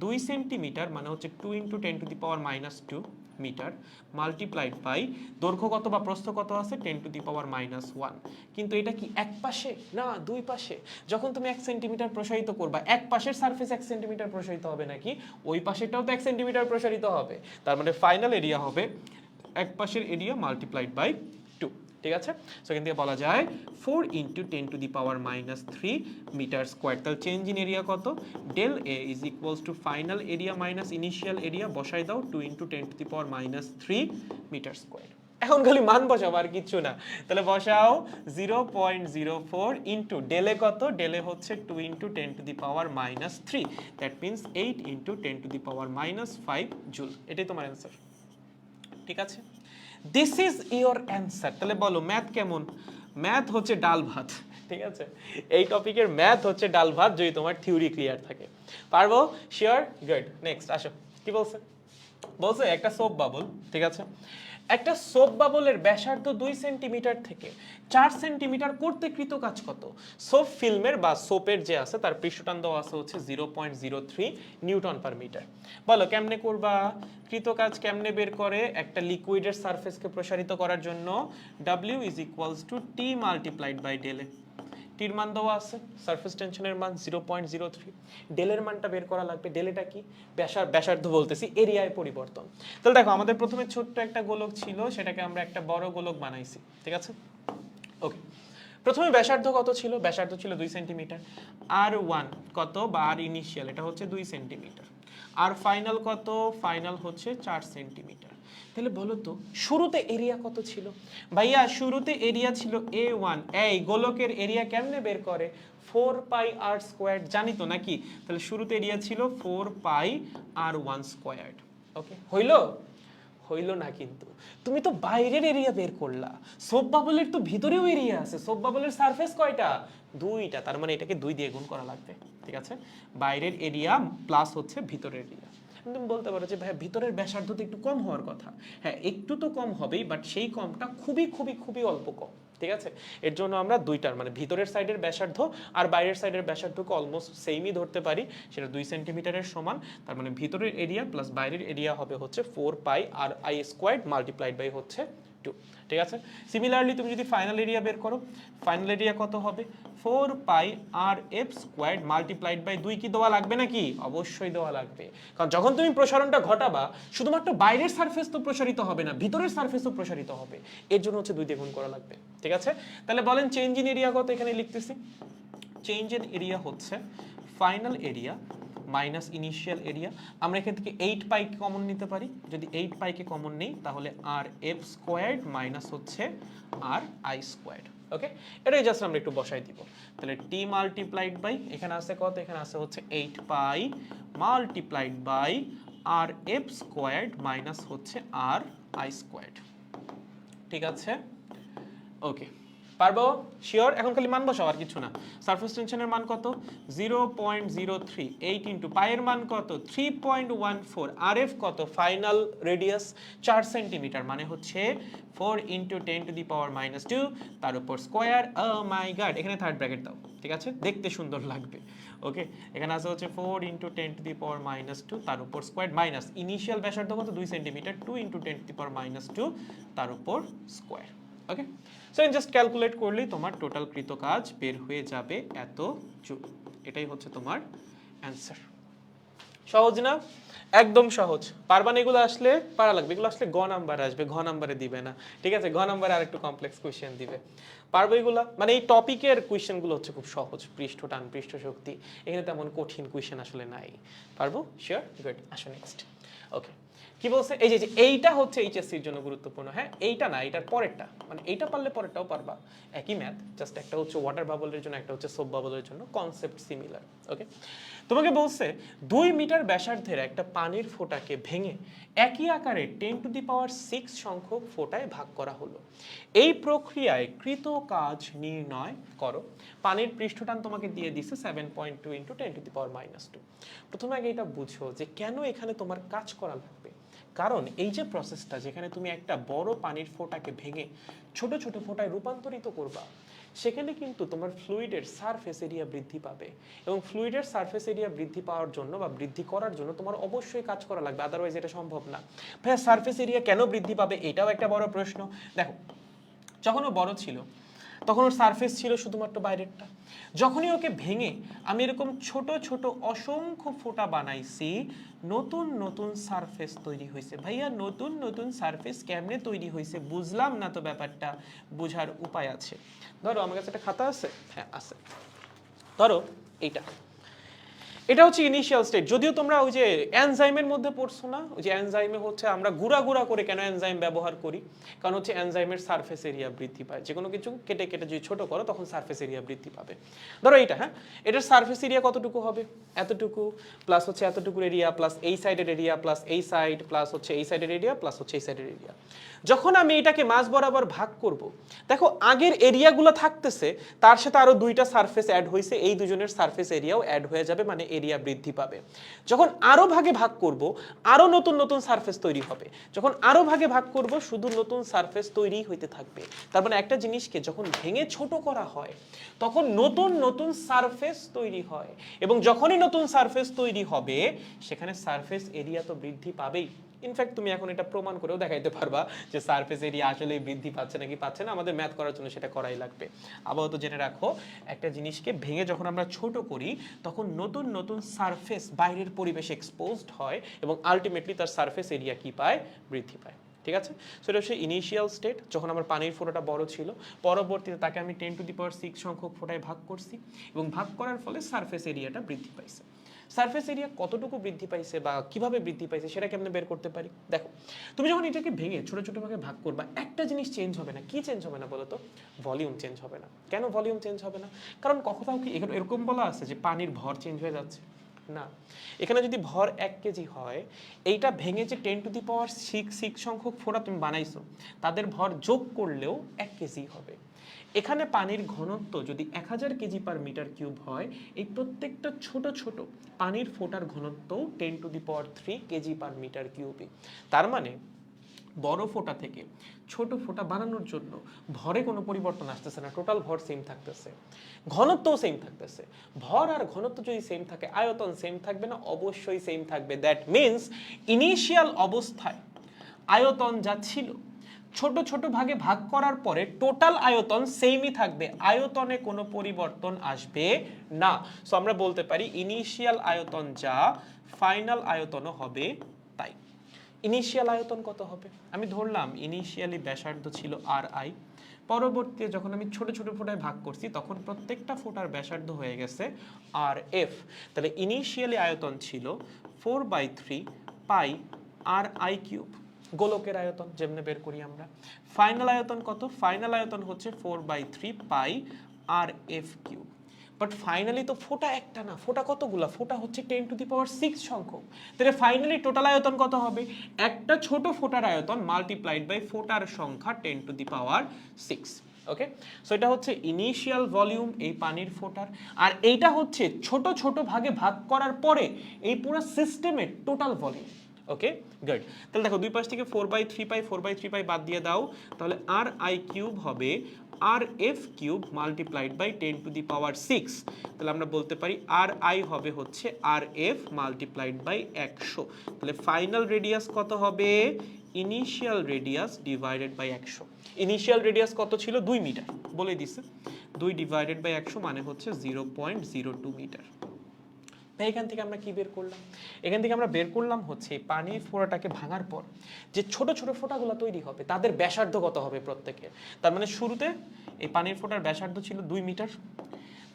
2 সেন্টিমিটার, মানে হচ্ছে 2 ইন্টু 10⁻² মিটার মাল্টিপ্লাইড বাই দৈর্ঘ্য কত বা প্রস্থ কত আছে 10⁻⁻1। কিন্তু এটা কি এক পাশে না দুই পাশে, যখন তুমি 1 সেন্টিমিটার প্রসারিত করবা এক পাশের সারফেস 1 সেন্টিমিটার প্রসারিত হবে নাকি, ওই পাশেরটাও তো 1 সেন্টিমিটার প্রসারিত হবে। তার মানে ফাইনাল এরিয়া হবে এক পাশের এরিয়া মাল্টিপ্লাইড বাই 2। ঠিক আছে, সো এখান থেকে বলা যায় 4 ইন্টু 10⁻³ মিটার স্কোয়ার। তাহলে চেঞ্জ ইন এরিয়া কত, del A is equals to final area minus initial area, বসাই দাও 2 ইন্টু 10⁻³ মিটার স্কোয়ার। এখন খালি মান বসাও আর কিছু না, তাহলে বসাও 0.04 ইন্টু ডেলে কত, ডেলে হচ্ছে 2 into 10⁻³ that means 8 into 10⁻⁵ joule. এটাই তোমার অ্যান্সার। ঠিক আছে, দিস ইজ ইওর অ্যান্সার। তাহলে বলো ম্যাথ কেমন, ম্যাথ হচ্ছে ডাল ভাত। ঠিক আছে, এই টপিকের ম্যাথ হচ্ছে ডাল ভাত যদি তোমার থিওরি ক্লিয়ার থাকে। পারবো, শিওর, গুড। নেক্সট আসো, কি বলছে, বলছে একটা সোপ বাবল। ঠিক আছে, একটা সোপ বাবলের ব্যাসার্ধ 2 সেন্টিমিটার থেকে 4 সেন্টিমিটার করতে কৃত কাজ কত। সোপ ফিল্মের বা সোপের যে আছে তার পৃষ্ঠটান দেওয়া আছে হচ্ছে 0.03 নিউটন পার মিটার। বলো কেমনে করবা, কৃত কাজ কেমনে বের করে, একটা লিকুইডের সারফেসকে প্রসারিত করার জন্য W is equals to T multiplied by del A. টির মান দেওয়া আছে, সারফেস টেনশনের মান 0.03, ডেলের মানটা বের করা লাগবে। ডেলেটা কি, ব্যাসার্ধ বলতেছি, এরিয়ায় পরিবর্তন। তাহলে দেখো আমাদের প্রথমে ছোট্ট একটা গোলক ছিল, সেটাকে আমরা একটা বড় গোলক বানাইছি। ঠিক আছে, ওকে, প্রথমে ব্যাসার্ধ কত ছিল, ব্যাসার্ধ ছিল 2 সেন্টিমিটার, আর1 কত বা আর ইনিশিয়াল এটা হচ্ছে 2 সেন্টিমিটার, আর ফাইনাল কত, ফাইনাল হচ্ছে 4 সেন্টিমিটার। তাহলে বলো তো শুরুতে এরিয়া কত ছিল, ভাইয়া শুরুতে এরিয়া ছিল A1। এই গোলকের এরিয়া কেমনে বের করে, 4πr², জানি তো নাকি, তাহলে শুরুতে এরিয়া ছিল 4πr1²। ওকে, হইলো, হইল না, কিন্তু তুমি তো বাইরের এরিয়া বের করলা, সোপ বাবলের তো ভিতরেও এরিয়া আছে, সোপ বাবলের সারফেস কয়টা, 2টা, তার মানে এটাকে 2 দিয়ে গুণ করা লাগবে। ঠিক আছে, বাইরের এরিয়া প্লাস হচ্ছে ভিতরের এরিয়া। তুমি বলতে পারো যে ভাই ভিতরের ব্যাসার্ধ তো একটু কম হওয়ার কথা, হ্যাঁ একটু তো কম হবেই, বাট সেই কমটা খুবই খুবই খুবই অল্প কম। ঠিক আছে, এর জন্য আমরা দুইটার মানে ভিতরের সাইডের ব্যাসার্ধ আর বাইরের সাইডের ব্যাসার্ধকে অলমোস্ট সেমই ধরতে পারি, সেটা 2 সেন্টিমিটারের সমান। তার মানে ভিতরের এরিয়া প্লাস বাইরের এরিয়া হবে হচ্ছে 4πri² মাল্টিপ্লাইড বাই হচ্ছে 2। ঠিক আছে, সিমিলারলি তুমি যদি ফাইনাল এরিয়া বের করো, ফাইনাল এরিয়া কত হবে, 4πrf² মাল্টিপ্লাইড বাই 2। কি দেওয়া লাগবে নাকি, অবশ্যই দেওয়া লাগবে, কারণ যখন তুমি প্রসারণটা ঘটাবা শুধুমাত্র বাইরের সারফেস তো প্রসারিত হবে না, ভিতরের সারফেসও প্রসারিত হবে, এর জন্য হচ্ছে 2 দিয়ে গুণ করা লাগবে। ঠিক আছে, তাহলে বলেন চেঞ্জ ইন এরিয়া কত, এখানে লিখতেছি চেঞ্জ ইন এরিয়া হচ্ছে final area minus initial area. আমরা এখান থেকে 8π কে কমন নিতে পারি, যদি 8π কে কমন নেই তাহলে rf² মাইনাস হচ্ছে ri²। ওকে, এটাই জাস্ট আমরা একটু বসাই দিব। তাহলে t মাল্টিপ্লাইড বাই এখানে আছে কত, এখানে আছে হচ্ছে 8π মাল্টিপ্লাইড বাই rf² মাইনাস হচ্ছে ri²। ঠিক আছে, ওকে, পারবো? শিওর? এখন খালি মান বসাও, আর কিছু না। সারফেস টেনশনের মান কত? 0.03। 8 ইন্টু পায়ের মান কত? 3.14। আরএফ কত? ফাইনাল রেডিয়াস 4 সেন্টিমিটার, মানে হচ্ছে 4 ইন্টু 10⁻², তার উপর স্কোয়ার। ও মাই গড, এখানে থার্ড ব্র্যাকেট দাও, ঠিক আছে, দেখতে সুন্দর লাগবে। ওকে, এখানে আছে হচ্ছে 4 ইন্টু 10⁻², তার উপর স্কোয়ার, মাইনাস ইনিশিয়াল ব্যাসার্ধ কত? 2 সেন্টিমিটার, 2 ইন্টু 10⁻², তার উপর স্কোয়ার। ওকে, সো জাস্ট ক্যালকুলেট করলেই তোমার টোটাল কৃত কাজ বের হয়ে যাবে এত জুল। এটাই হচ্ছে তোমার অ্যান্সার। সহজ না? একদম সহজ। পারবা না? এগুলো আসলে পারা লাগবে, এগুলো আসলে গ নাম্বার আসবে, ঘ নাম্বারে দিবে না, ঠিক আছে? ঘ নাম্বারে আর একটু কমপ্লেক্স কোয়েশ্চেন দিবে। পারবো এগুলা? মানে এই টপিকের কোয়েশ্চেনগুলো হচ্ছে খুব সহজ, পৃষ্ঠ টান, পৃষ্ঠ শক্তি, এখানে তেমন কঠিন কোয়েশ্চেন আসলে নাই। পারবো? শিওর? গুড, আসো নেক্সট। ওকে, কি বলছে? এই যে এইটা হচ্ছে এইচএসসির জন্য গুরুত্বপূর্ণ। হ্যাঁ, এইটা না, এটার পরেরটা, মানে এইটা পারলে পরেরটাও পারবা। একই ম্যাথ, জাস্ট একটা হচ্ছে ওয়াটার বাবলের জন্য, একটা হচ্ছে সোপ বাবলের জন্য, কনসেপ্ট সিমিলার। ওকে, তোমাকে বলছে 2 মিটার ব্যাসার্ধের একটা পানির ফোঁটাকে ভেঙে একই আকারে 10⁶ সংখ্যক ফোঁটায় ভাগ করা হলো। এই প্রক্রিয়ায় কৃত কাজ নির্ণয় করো। পানির পৃষ্ঠটান তোমাকে দিয়ে দিছে 7.2 ইন্টু 10⁻²। প্রথমে আগে এটা বুঝো যে কেন এখানে তোমার কাজ করা লাগবে। কারণ এই যে প্রসেসটা, যেখানে তুমি একটা বড় পানির ফোঁটাকে ভেঙে ছোট ছোট ফোঁটায় রূপান্তরিত করবা, সেখানে কিন্তু তোমার ফ্লুইডের সারফেস এরিয়া বৃদ্ধি পাবে, এবং ফ্লুইডের সারফেস এরিয়া বৃদ্ধি পাওয়ার জন্য বা বৃদ্ধি করার জন্য তোমার অবশ্যই কাজ করা লাগবে, আদারওয়াইজ এটা সম্ভব না। ভাইয়া সারফেস এরিয়া কেন বৃদ্ধি পাবে, এটাও একটা বড় প্রশ্ন। দেখো, যখন ও বড় ছিল তখন ওর সারফেস ছিল শুধুমাত্র বাইরেরটা। যখনই ওকে ভেঙে আমি এরকম ছোট ছোট অসংখ্য ফোঁটা বানাইছি, নতুন নতুন সারফেস তৈরি হয়েছে। ভাইয়া নতুন নতুন সারফেস কেমনে তৈরি হয়েছে বুঝলাম না তো, ব্যাপারটা বোঝার উপায় আছে। ধরো আমার কাছে একটা খাতা আছে, হ্যাঁ আছে, ধরো এইটা, এটা হচ্ছে ইনিশিয়াল স্টেট। যদিও তোমরা ওই যে এনজাইমের মধ্যে পড়ছো না, ওই যে এনজাইমে হচ্ছে আমরা গুঁড়া গুঁড়া করে কেন এনজাইম ব্যবহার করি, কারণ হচ্ছে এনজাইমের সারফেস এরিয়া বৃদ্ধি পায়। যে কোনো কিছু কেটে কেটে যদি ছোট করো তখন সারফেস এরিয়া বৃদ্ধি পাবে। ধরো এইটা, হ্যাঁ, এটার সারফেস এরিয়া কতটুকু হবে? এতটুকু, প্লাস হচ্ছে এতটুকুর এরিয়া, প্লাস এই সাইডের এরিয়া, প্লাস এই সাইড, প্লাস হচ্ছে এই সাইডের এরিয়া, প্লাস হচ্ছে এই সাইডের এরিয়া। যখন আমি এটাকে মাঝ বরাবর ভাগ করব, দেখো আগের এরিয়াগুলো থাকতেছে, তার সাথে আরো দুইটা সারফেস অ্যাড হয়েছে, এই দুজনের সারফেস এরিয়াও অ্যাড হয়ে যাবে, মানে এরিয়া বৃদ্ধি পাবে। যখন আরো ভাগে ভাগ করব, আরো নতুন নতুন সারফেস তৈরি হবে। যখন আরো ভাগে ভাগ করব, শুধু নতুন সারফেস তৈরি হইতে থাকবে। তার মানে একটা জিনিসকে যখন ভেঙে ছোট করা হয় তখন নতুন নতুন সারফেস তৈরি হয়, এবং যখনই নতুন সারফেস তৈরি হবে সেখানে সারফেস এরিয়া তো বৃদ্ধি পাবেই। ইনফ্যাক্ট তুমি এখন এটা প্রমাণ করেও দেখাইতে পারবা যে সারফেস এরিয়া আসলে বৃদ্ধি পাচ্ছে নাকি পাচ্ছে না। আমাদের ম্যাথ করার জন্য সেটা করাই লাগবে। আপাতত জেনে রাখো, একটা জিনিসকে ভেঙে যখন আমরা ছোট করি তখন নতুন নতুন সারফেস বাইরের পরিবেশে এক্সপোজড হয়, এবং আলটিমেটলি তার সারফেস এরিয়া কি পায়? বৃদ্ধি পায়। ঠিক আছে, সো এটা হচ্ছে ইনিশিয়াল স্টেট, যখন আমার পানির ফোঁটাটা বড় ছিল। পরবর্তীতে তাকে আমি 10⁶ সংখ্যক ফোঁটায় ভাগ করছি, এবং ভাগ করার ফলে সারফেস এরিয়াটা বৃদ্ধি পাইছে। সারফেস এরিয়া কতটুকু বৃদ্ধি পাইছে বা কিভাবে বৃদ্ধি পাইছে সেটা কেমনে বের করতে পারি? দেখো, তুমি যখন এটাকে ভেঙে ছোট ছোট ভাগে ভাগ করবা, একটা জিনিস চেঞ্জ হবে না। কি চেঞ্জ হবে না বলো তো? ভলিউম চেঞ্জ হবে না। কেন ভলিউম চেঞ্জ হবে না? কারণ কোথাও কি এরকম বলা আছে যে পানির ভর চেঞ্জ হয়ে যাচ্ছে? না। এখানে যদি ভর 1 কেজি হয়, এইটা ভেঙে যে 10⁶ সংখ্যক ফোঁটা তুমি বানাইছো, তাদের ভর যোগ করলেও 1 কেজি হবে। এখানে পানির ঘনত্ব যদি 1000 কেজি পার মিটার কিউব হয়, এই প্রত্যেকটা ছোট ছোট পানির ফোঁটার ঘনত্ব 10⁻³ কেজি পার মিটার কিউবে। তার মানে বড় ফোঁটা থেকে ছোট ফোঁটা বানানোর জন্য ভরে কোনো পরিবর্তন আসতেছে না, টোটাল ভর সেম থাকতেছে, ঘনত্বও সেম থাকতেছে। ভর আর ঘনত্ব যদি সেম থাকে, আয়তন সেম থাকবে না? অবশ্যই সেম থাকবে। দ্যাট মিনস ইনিশিয়াল অবস্থায় আয়তন যা ছিল, ছোট ছোট ভাগে ভাগ করার পরে টোটাল আয়তন সেমই থাকবে, আয়তনে কোনো পরিবর্তন আসবে না। সো আমরা বলতে পারি ইনিশিয়াল আয়তন যা, ফাইনাল আয়তনও হবে তাই। ইনিশিয়াল আয়তন কত হবে? আমি ধরলাম ইনিশিয়ালি ব্যাসার্ধ ছিল RI, পরবর্তীতে যখন আমি ছোট ছোট ফোঁটায় ভাগ করছি তখন প্রত্যেকটা ফোঁটার ব্যাসার্ধ হয়ে গেছে RF। তাহলে ইনিশিয়ালি আয়তন ছিল 4/3 পাই RI³, গোলকের আয়তন যেমনে বের করি আমরা। ফাইনাল আয়তন কত? ফাইনাল আয়তন হচ্ছে 4/3 পাই RF³। বাট ফাইনালি তো ফোঁটা একটা না, ফোঁটা কতগুলা? ফোঁটা হচ্ছে 10⁶ সংখ্যক। তাহলে ফাইনালি টোটাল আয়তন কত হবে? একটা ছোট ফোঁটার আয়তন মাল্টিপ্লাইড বাই ফোঁটার সংখ্যা 10⁶। ওকে, সো এটা হচ্ছে ইনিশিয়াল ভলিউম এই পানির ফোঁটার, আর এইটা হচ্ছে ছোট ছোট ভাগে ভাগ করার পরে এই পুরো সিস্টেমের টোটাল ভলিউম। ওকে গুড, তাহলে দেখো দুই পাশ থেকে 4/3 পাই, 4/3 পাই বাদ দিয়ে দাও, তাহলে আর আই কিউব হবে আর এফ কিউব মাল্টিপ্লাইড বাই 10⁶। তাহলে আমরা বলতে পারি আর আই হবে হচ্ছে আর এফ মাল্টিপ্লাইড বাই 100। তাহলে ফাইনাল রেডিয়াস কত হবে? Initial radius divided by 100। Initial radius কত ছিল? 2 মিটার, বলে দিছে 2 ডিভাইডেড বাই 100 মানে হচ্ছে 0.02 মিটার। এখান থেকে আমরা কি বের করলাম? এখান থেকে আমরা বের করলাম হচ্ছে পানির ফোঁটাটাকে ভাঙার পর যে ছোট ছোট ফোঁটাগুলো তৈরি হবে তাদের ব্যাসার্ধ কত হবে প্রত্যেকের। তার মানে শুরুতে এই পানির ফোঁটার ব্যাসার্ধ ছিল 2 মিটার,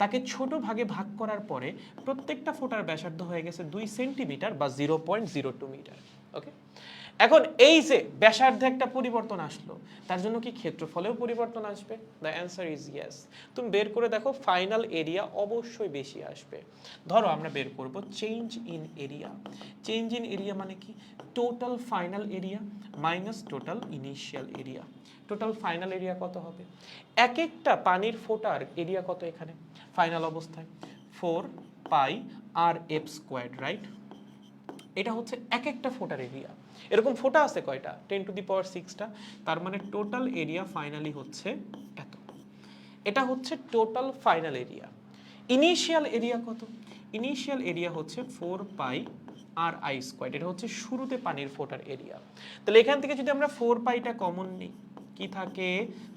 তাকে ছোট ভাগে ভাগ করার পরে প্রত্যেকটা ফোঁটার ব্যাসার্ধ হয়ে গেছে 2 সেন্টিমিটার বা 0.02 মিটার। ওকে, এখন এই যে ব্যাসার্ধে একটা পরিবর্তন আসলো, তার জন্য কি ক্ষেত্রফলেও পরিবর্তন আসবে? The answer is yes. তুমি বের করে দেখো, ফাইনাল এরিয়া অবশ্যই বেশি আসবে। ধরো আমরা বের করব change in area. Change in area মানে কি? Total final area minus total initial area. Total final area কত হবে? এক একটা পানির ফোঁটার এরিয়া কত এখানে ফাইনাল অবস্থায়? 4 পাই আর এফ স্কোয়ার্ড, রাইট? এটা হচ্ছে এক একটা ফোঁটার এরিয়া। এরকম ফোঁটা আছে কয়টা? 10⁶টা। তার মানে টোটাল এরিয়া ফাইনালি হচ্ছে এত। এটা হচ্ছে total final area. Initial area কত? ইনিশিয়াল এরিয়া হচ্ছে 4 পাই আর আই স্কোয়ার। এটা হচ্ছে শুরুতে পানির ফোঁটার এরিয়া। তাহলে এখান থেকে যদি আমরা 4 পাইটা কমন নিই, কি থাকে?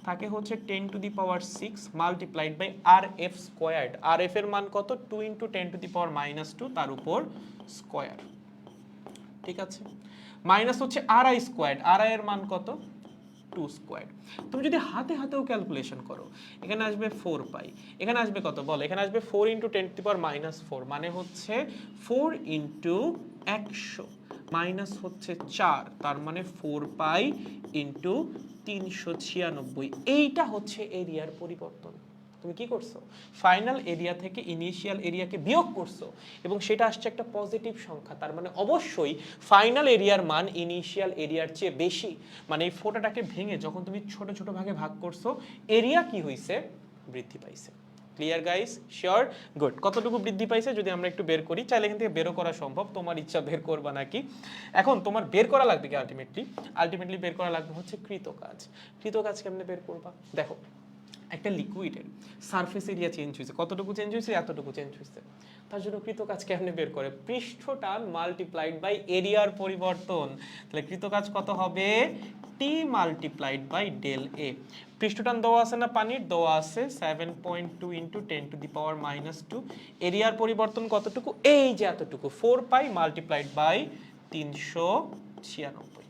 থাকে হচ্ছে 10⁶ multiplied by R F squared. R F এর মান কত? 2 × 10⁻², তার উপর স্কোয়ার। ঠিক আছে, মাইনাস হচ্ছে আর আই স্কোয়ার্ড। আর আই এর মান কত? 2 স্কোয়ার। তুমি যদি হাতে হাতেও ক্যালকুলেশন করো, এখানে আসবে 4 পাই, এখানে আসবে কত বল? এখানে আসবে 4 × 10⁻⁴, মানে হচ্ছে 4 × 100 মাইনাস হচ্ছে 4, তার মানে 4 পাই × 396। এইটা হচ্ছে এরিয়ার পরিবর্তন। তুমি কি করছো? ফাইনাল এরিয়া থেকে ইনিশিয়াল এরিয়াকে বিয়োগ করছো এবং সেটা আসছে একটা পজিটিভ সংখ্যা। তার মানে অবশ্যই ফাইনাল এরিয়ার মান ইনিশিয়াল এরিয়ার চেয়ে বেশি। মানে এই ফোঁটাটাকে ভেঙে যখন তুমি ছোট ছোট ভাগে ভাগ করছো, এরিয়া কি হইছে? বৃদ্ধি পাইছে। Clear guys? শিওর? গুড। কতটুকু বৃদ্ধি পাইছে যদি আমরা একটু বের করি, চাইলে এখান থেকে বেরও করা সম্ভব, তোমার ইচ্ছা বের করবা নাকি। এখন তোমার বের করা লাগবে কি? আলটিমেটলি বের করা লাগবে হচ্ছে কৃতকাজ। কৃতকাজ কেমনে বের করবা? দেখো, একটা লিকুইডের সারফেস এরিয়া চেঞ্জ হয়েছে, কতটুকু চেঞ্জ হয়েছে? এতটুকু চেঞ্জ হয়েছে। তার জন্য কৃতকাজ কেমনে বের করে? পৃষ্ঠটান মাল্টিপ্লাইড বাই এরিয়ার পরিবর্তন। তাহলে কৃতকাজ কত হবে? টি মাল্টিপ্লাইড বাই ডেল এ। পৃষ্ঠটান দেওয়া আছে না পানির? দেওয়া আছে 7.2 × 10⁻²। এরিয়ার পরিবর্তন কতটুকু? এই যে এতটুকু, 4 পাই মাল্টিপ্লাইড বাই 396।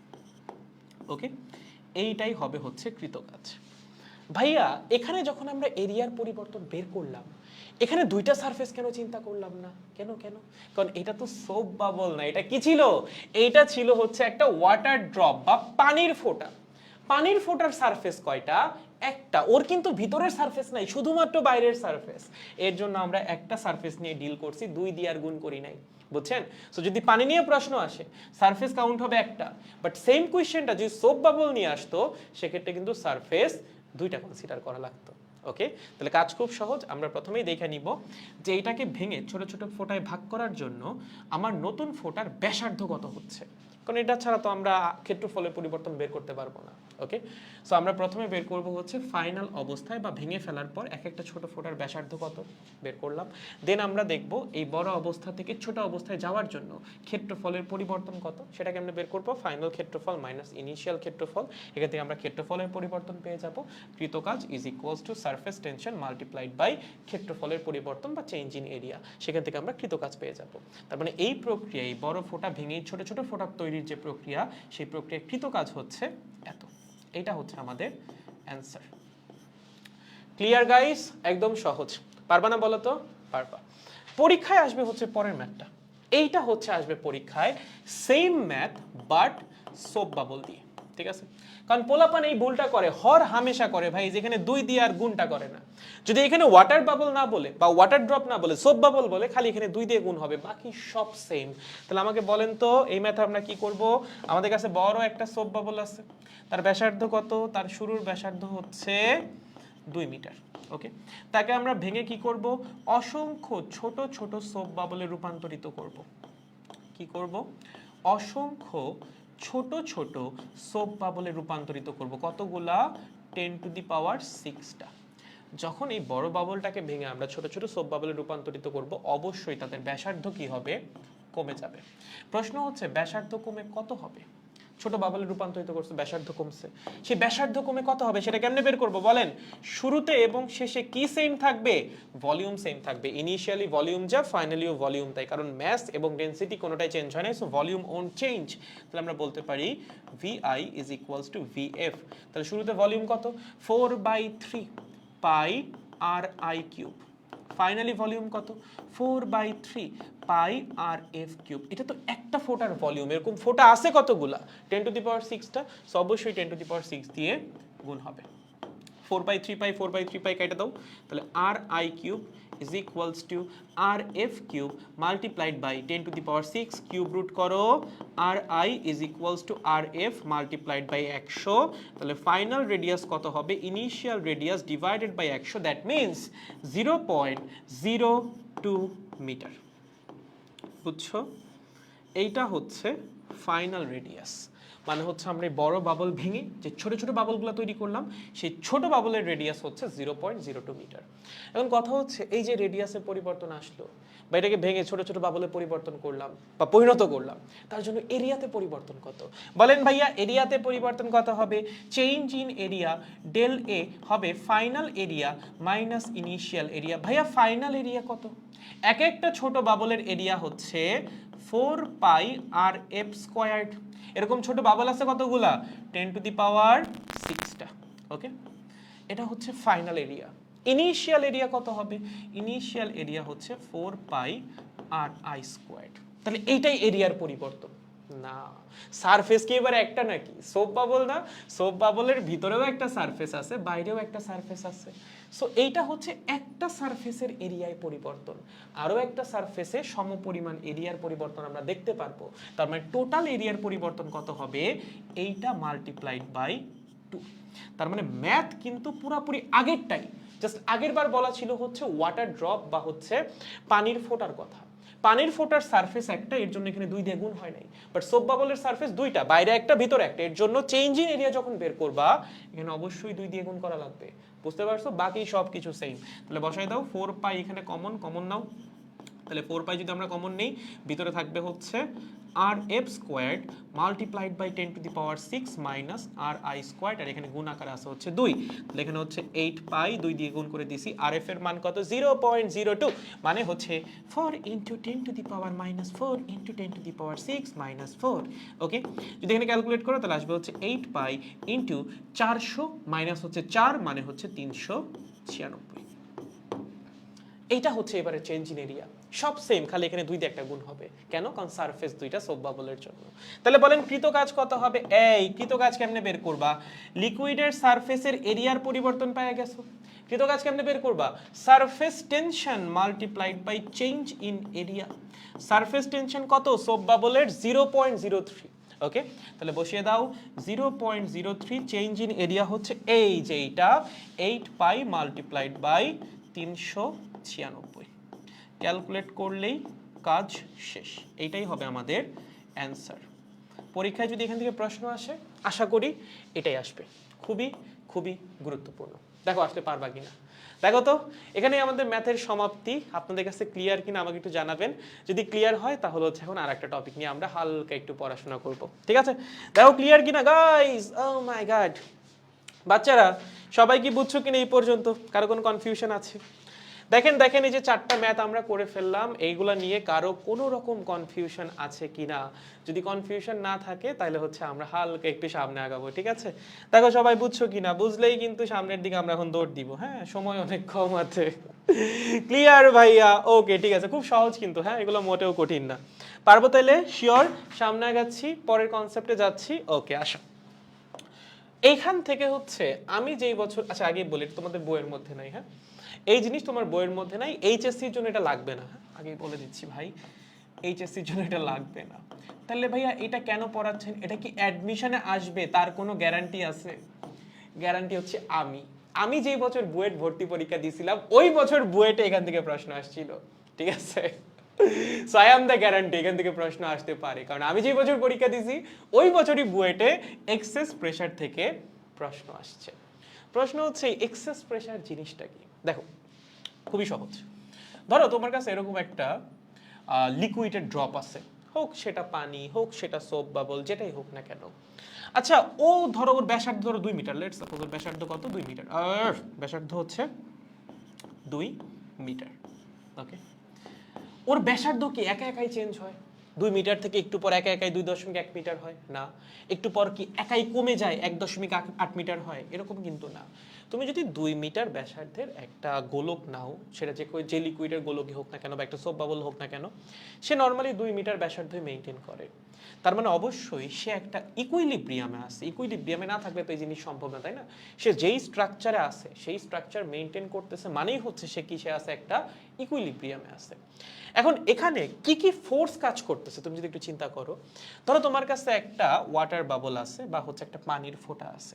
ওকে, এইটাই হবে হচ্ছে কৃতকাজ। ভাইয়া, এখানে যখন আমরা এরিয়ার পরিবর্তন বের করলাম, এখানে দুইটা সারফেস কেন চিন্তা করলাম না? কেন? কারণ এটা তো সোপ বাবল না, এটা কি ছিল? এইটা ছিল হচ্ছে একটা ওয়াটার ড্রপ বা পানির ফোঁটা। পানির ফোঁটার সারফেস কয়টা? একটা। ওর কিন্তু ভিতরের সারফেস নাই, শুধুমাত্র বাইরের সারফেস। এর জন্য আমরা একটা সারফেস নিয়ে ডিল করছি, 2 দিয়ে আর গুণ করি নাই। বুঝছেন? সো যদি পানি নিয়ে প্রশ্ন আসে, সারফেস কাউন্ট হবে একটা, বাট সেম কোয়েশ্চেনটা যদি সোপ বাবল নিয়ে আসতো, সেক্ষেত্রে কিন্তু সারফেস 2টা কনসিডার করা লাগতো। ওকে, তাহলে কাজ খুব সহজ। আমরা প্রথমেই দেখে নিব যে এটাকে ভেঙে ছোট ছোট ফোঁটায় ভাগ করার জন্য আমার নতুন ফোঁটার ব্যাসার্ধ কত হচ্ছে, কারণ এটা ছাড়া তো আমরা ক্ষেত্রফলের পরিবর্তন বের করতে পারবো না। ওকে, সো আমরা প্রথমে বের করব হচ্ছে ফাইনাল অবস্থায় বা ভেঙে ফেলার পর এক একটা ছোট ফোঁটার ব্যাসার্ধ কত বের করলাম। দেন আমরা দেখব এই বড় অবস্থা থেকে ছোট অবস্থায় যাওয়ার জন্য ক্ষেত্রফলের পরিবর্তন কত, সেটাকে আমরা বের করব। ফাইনাল ক্ষেত্রফল মাইনাস ইনিশিয়াল ক্ষেত্রফল, এখান থেকে আমরা ক্ষেত্রফলের পরিবর্তন পেয়ে যাব। কৃতকাজ is equals to surface tension multiplied by ক্ষেত্রফলের পরিবর্তন বা চেঞ্জ ইন এরিয়া, সেখান থেকে আমরা কৃতকাজ পেয়ে যাব। তার মানে এই প্রক্রিয়া, এই বড় ফোঁটা ভেঙে ছোট ছোট ফোঁটা তৈরির যে প্রক্রিয়া, সেই প্রক্রিয়া কৃতকাজ হচ্ছে এত। এটা হচ্ছে আমাদের অ্যান্সার। Clear guys? একদম সহজ। পারবা না বলো তো? পারবা। পরীক্ষায় আসবে হচ্ছে পরের ম্যাথটা। এইটা হচ্ছে আসবে পরীক্ষায় same math but soap bubble দিয়ে। ঠিক আছে? কারণ পোলাপান এই ভুলটা করে, হর হামেশা করে ভাই, যেখানে 2 দিয়ে আর গুণটা করে না। যদি এখানে ওয়াটার বাবল না বলে বা ওয়াটার ড্রপ না বলে সোপ বাবল বলে, খালি এখানে 2 দিয়ে গুণ হবে, বাকি সব সেম। তাহলে আমাকে বলেন তো এই ম্যাথে আমরা কি করব? আমাদের কাছে বড় একটা সোপ বাবল আছে, তার ব্যাসার্ধ কত? তার শুরুর ব্যাসার্ধ হচ্ছে 2 মিটার। ওকে, তাকে আমরা ভেঙে কি করব, অসংখ্য ছোট ছোট সোপ বাবলে রূপান্তরিত করব। কি করব, অসংখ্য ছোট ছোট সোপ বাবলে রূপান্তরিত করব। কতগুলা, 10⁶টা। যখন এই বড় বাবলটাকে ভেঙে আমরা ছোট ছোট সোপ বাবলে রূপান্তরিত করব, অবশ্যই তাদের ব্যাসার্ধ কি হবে, কমে যাবে। প্রশ্ন হচ্ছে ব্যাসার্ধ কমে কত হবে? ছোট বাবলে রূপান্তরিত করছে, ব্যাসার্ধ কমছে, সেই ব্যাসার্ধ কমে কত হবে সেটা কেমনে বের করব বলেন? শুরুতে এবং শেষে কি সেম থাকবে? ভলিউম সেম থাকবে। ইনিশিয়ালি ভলিউম যা, ফাইনালিও ভলিউম তাই, কারণ ম্যাস এবং ডেনসিটি কোনোটাই চেঞ্জ হয় না, সো ভলিউম ওন্ট চেঞ্জ। তাহলে আমরা বলতে পারি VI is equals two VF। তাহলে শুরুতে ভলিউম কত, 4/3 পাই RI কিউব। ফাইনালি ভলিউম কত, 4/3 পাই RF কিউব। এটা তো একটা ফোটার ভলিউম, এরকম ফোটা আছে কতগুলা, 10⁶টা, সো অবশ্যই 10⁶ দিয়ে গুণ হবে। 4/3 পাই 4/3 পাই কেটে দাও, তাহলে RI cube is equals to RF cube multiplied by 10⁶, cube root করো, RI is equals to RF multiplied by 100। তাহলে ফাইনাল রেডিয়াস কত হবে, initial radius divided by 100, that means 0.02 metre. বুঝছো? এইটা হচ্ছে ফাইনাল রেডিয়াস, মানে হচ্ছে আমরা এই বড় বাবল ভেঙে যে ছোট ছোট বাবলগুলো তৈরি করলাম, সেই ছোট বাবলের রেডিয়াস হচ্ছে 0.02 মিটার। এখন কথা হচ্ছে এই যে রেডিয়াসের পরিবর্তন আসলো, বা এটাকে ভেঙে ছোট ছোট বাবলে পরিবর্তন করলাম বা পরিণত করলাম, তার জন্য এরিয়াতে পরিবর্তন কত বলেন ভাইয়া? এরিয়াতে পরিবর্তন কত হবে? চেঞ্জ ইন এরিয়া ডেল এ হবে final area minus initial area. ভাইয়া ফাইনাল এরিয়া কত? এক একটা ছোট বাবলের এরিয়া হচ্ছে 4 পাই RF স্কয়ার্ড। এরকম ছোট বাবল আছে কতগুলা, 10⁶টা। ওকে, এটা হচ্ছে ফাইনাল এরিয়া। ইনিশিয়াল এরিয়া কত হবে? ইনিশিয়াল এরিয়া হচ্ছে 4 পাই RI স্কয়ার্ড। তাহলে এইটাই এরিয়ার পরিবর্তন না। সারফেস কি এবার একটা নাকি? সোপ বাবল না, সোপ বাবলের ভিতরেও একটা সারফেস আছে, বাইরেও একটা সারফেস আছে। সো এইটা হচ্ছে একটা সারফেসের এরিয়ায় পরিবর্তন, আরও একটা সারফেসে সমপরিমাণ এরিয়ার পরিবর্তন আমরা দেখতে পারবো। তার মানে টোটাল এরিয়ার পরিবর্তন কত হবে? এইটা মাল্টিপ্লাইড বাই 2। তার মানে ম্যাথ কিন্তু পুরাপুরি আগেরটাই, জাস্ট আগের বার বলা ছিল হচ্ছে ওয়াটার ড্রপ বা হচ্ছে পানির ফোঁটার কথা। পানির ফোঁটার সারফেস একটা, এর জন্য এখানে 2 দিয়ে গুণ হয় নাই। বাট সোপ বাবলের সারফেস দুইটা, বাইরে একটা ভিতরে একটা, এর জন্য চেঞ্জ ইন এরিয়া যখন বের করবা এখানে অবশ্যই 2 দিয়ে গুণ করা লাগবে। বুঝতে পারছো? বাকি সব কিছু সেম। তাহলে বসাই দাও 4 পাই, এখানে কমন নাও। তাহলে 4 পাই যদি আমরা কমন নেই, ভিতরে থাকবে হচ্ছে RF squared multiplied by 10⁶ minus RI squared, আর এখানে গুণ আকারে আছে হচ্ছে 2। তাহলে এখানে হচ্ছে 8 পাই 2 দিয়ে গুণ করে দিছি। RF এর মান কত? 0.02, মানে হচ্ছে 4 × 10⁻⁻4 × 10⁶ - 4। ওকে, যদি এখানে ক্যালকুলেট করো তাহলে আসবে হচ্ছে 8 পাই ইন্টু 400 মাইনাস হচ্ছে 4, মানে হচ্ছে 396। এইটা হচ্ছে এবারে চেঞ্জ ইন এরিয়া, সব সেম, খালি এখানে 2 দিয়ে একটা গুণ হবে। কেন? কারণ সারফেস দুইটা সোপ বাবলের জন্য। তাহলে বলেন কৃত কাজ কত হবে? এই কৃত কাজ কেমনে বের করবা? লিকুইডের সারফেসের এরিয়ার পরিবর্তন পাওয়া গেছো, কৃত কাজ কেমনে বের করবা? Surface tension multiplied by change in area. Surface tension কত সোপ বাবলের? 0.03। ওকে, তাহলে বসিয়ে দাও 0.03, চেঞ্জ ইন এরিয়া হচ্ছে এই যে এইটা 8 পাই মাল্টিপ্লাইড বাই 396। ক্যালকুলেট করলেই কাজ শেষ। এইটাই হবে আমাদের অ্যান্সার। পরীক্ষায় যদি এখান থেকে প্রশ্ন আসে, আশা করি এটাই আসবে। খুবই খুবই গুরুত্বপূর্ণ। দেখো আসলে পারবা কিনা। দেখো তো এখানে আমাদের ম্যাথের সমাপ্তি। আপনাদের কাছে ক্লিয়ার কিনা আমাকে একটু জানাবেন। যদি ক্লিয়ার হয় তাহলে হচ্ছে এখন আরেকটা টপিক নিয়ে আমরা হালকা একটু পড়াশোনা করব। ঠিক আছে? দেখো ক্লিয়ার কিনা গাইস। ও মাই গড, বাচ্চারা সবাই কি বুঝছো কিনা এই পর্যন্ত? কারো কোনো কনফিউশন আছে? দেখেন এই যে 4টা ম্যাথ আমরা করে ফেললাম, এইগুলা নিয়ে কারো কোনো রকম কনফিউশন আছে কিনা? যদি কনফিউশন না থাকে তাহলে হচ্ছে আমরা হালকা একটু সামনে আগাবো। ঠিক আছে? দেখো সবাই বুঝছো কিনা, বুঝলেই কিন্তু সামনের দিকে আমরা এখন দৌড় দিব। হ্যাঁ, সময় অনেক কম আছে। ক্লিয়ার ভাইয়া? ওকে, ঠিক আছে, খুব সহজ কিন্তু। হ্যাঁ, এগুলো মোটেও কঠিন না। পারবো তাইলে? শিওর? সামনে আগাচ্ছি, পরের কনসেপ্টে যাচ্ছি। ওকে, আসো। এইখান থেকে হচ্ছে আমি যেই বছর, আচ্ছা আগে বলি তোমাদের বইয়ের মধ্যে নাই। হ্যাঁ, এই জিনিস তোমার বইয়ের মধ্যে নাই, এইচএসসির জন্য এটা লাগবে না। আগে বলে দিচ্ছি ভাই, এইচএসসির জন্য এটা লাগবে না। তাহলে ভাইয়া এটা কেন পড়াচ্ছেন? এটা কি অ্যাডমিশনে আসবে তার কোনো গ্যারান্টি আছে? গ্যারান্টি হচ্ছে আমি। আমি যেই বছর বুয়েট ভর্তি পরীক্ষা দিয়েছিলাম ওই বছর বুয়েটে এখান থেকে প্রশ্ন আসছিল, ঠিক আছে? So I am the guarantee এখান থেকে প্রশ্ন আসতে পারে, কারণ আমি যে বছর পরীক্ষা দিয়েছি ওই বছরই বুয়েটে এক্সেস প্রেসার থেকে প্রশ্ন আসছে। প্রশ্ন হচ্ছে এক্সেস প্রেসার জিনিসটা কি? দেখো খুবই সহজ। ধরো তোমার কাছে এরকম একটা লিকুইডের ড্রপ আছে, হোক সেটা পানি, হোক সেটা সোপ বাবল, যেটাই হোক না কেন। আচ্ছা ও ধরো ওর ব্যাসার্ধ ধরো 2 মিটার, লেটস সাপোজ ওর ব্যাসার্ধ কত? 2 মিটার। ব্যাসার্ধ হচ্ছে 2 মিটার, ওকে? ওর ব্যাসার্ধ কি একা একাই চেঞ্জ হয়? 2 মিটার থেকে একটু পর একা একাই 2.1 মিটার হয় না। একটু পর কি একাই কমে যায় 1.8 মিটার হয়? এরকম কিন্তু না। তুমি যদি 2 মিটার ব্যাসার্ধের একটা গোলক নাও, সেটা যে লিকুইডের গোলকই হোক না কেন বা একটা সোপ বাবল হোক না কেন, সে নর্মালি 2 মিটার ব্যাসার্ধই মেনটেন করে। তার মানে অবশ্যই সে একটা ইকুইলিব্রিয়ামে আছে। ইকুইলিব্রিয়ামে না থাকলে তো এই জিনিস সম্ভব না, তাই না? সে যেই স্ট্রাকচারে আছে সেই স্ট্রাকচার মেনটেন করতেছে মানেই হচ্ছে সে কিসে আছে? একটা ইকুইলিব্রিয়ামে আছে। এখন এখানে কি কি ফোর্স কাজ করতেছে তুমি যদি একটু চিন্তা করো। ধরো তোমার কাছে একটা ওয়াটার বাবল আছে বা হচ্ছে একটা পানির ফোঁটা আছে,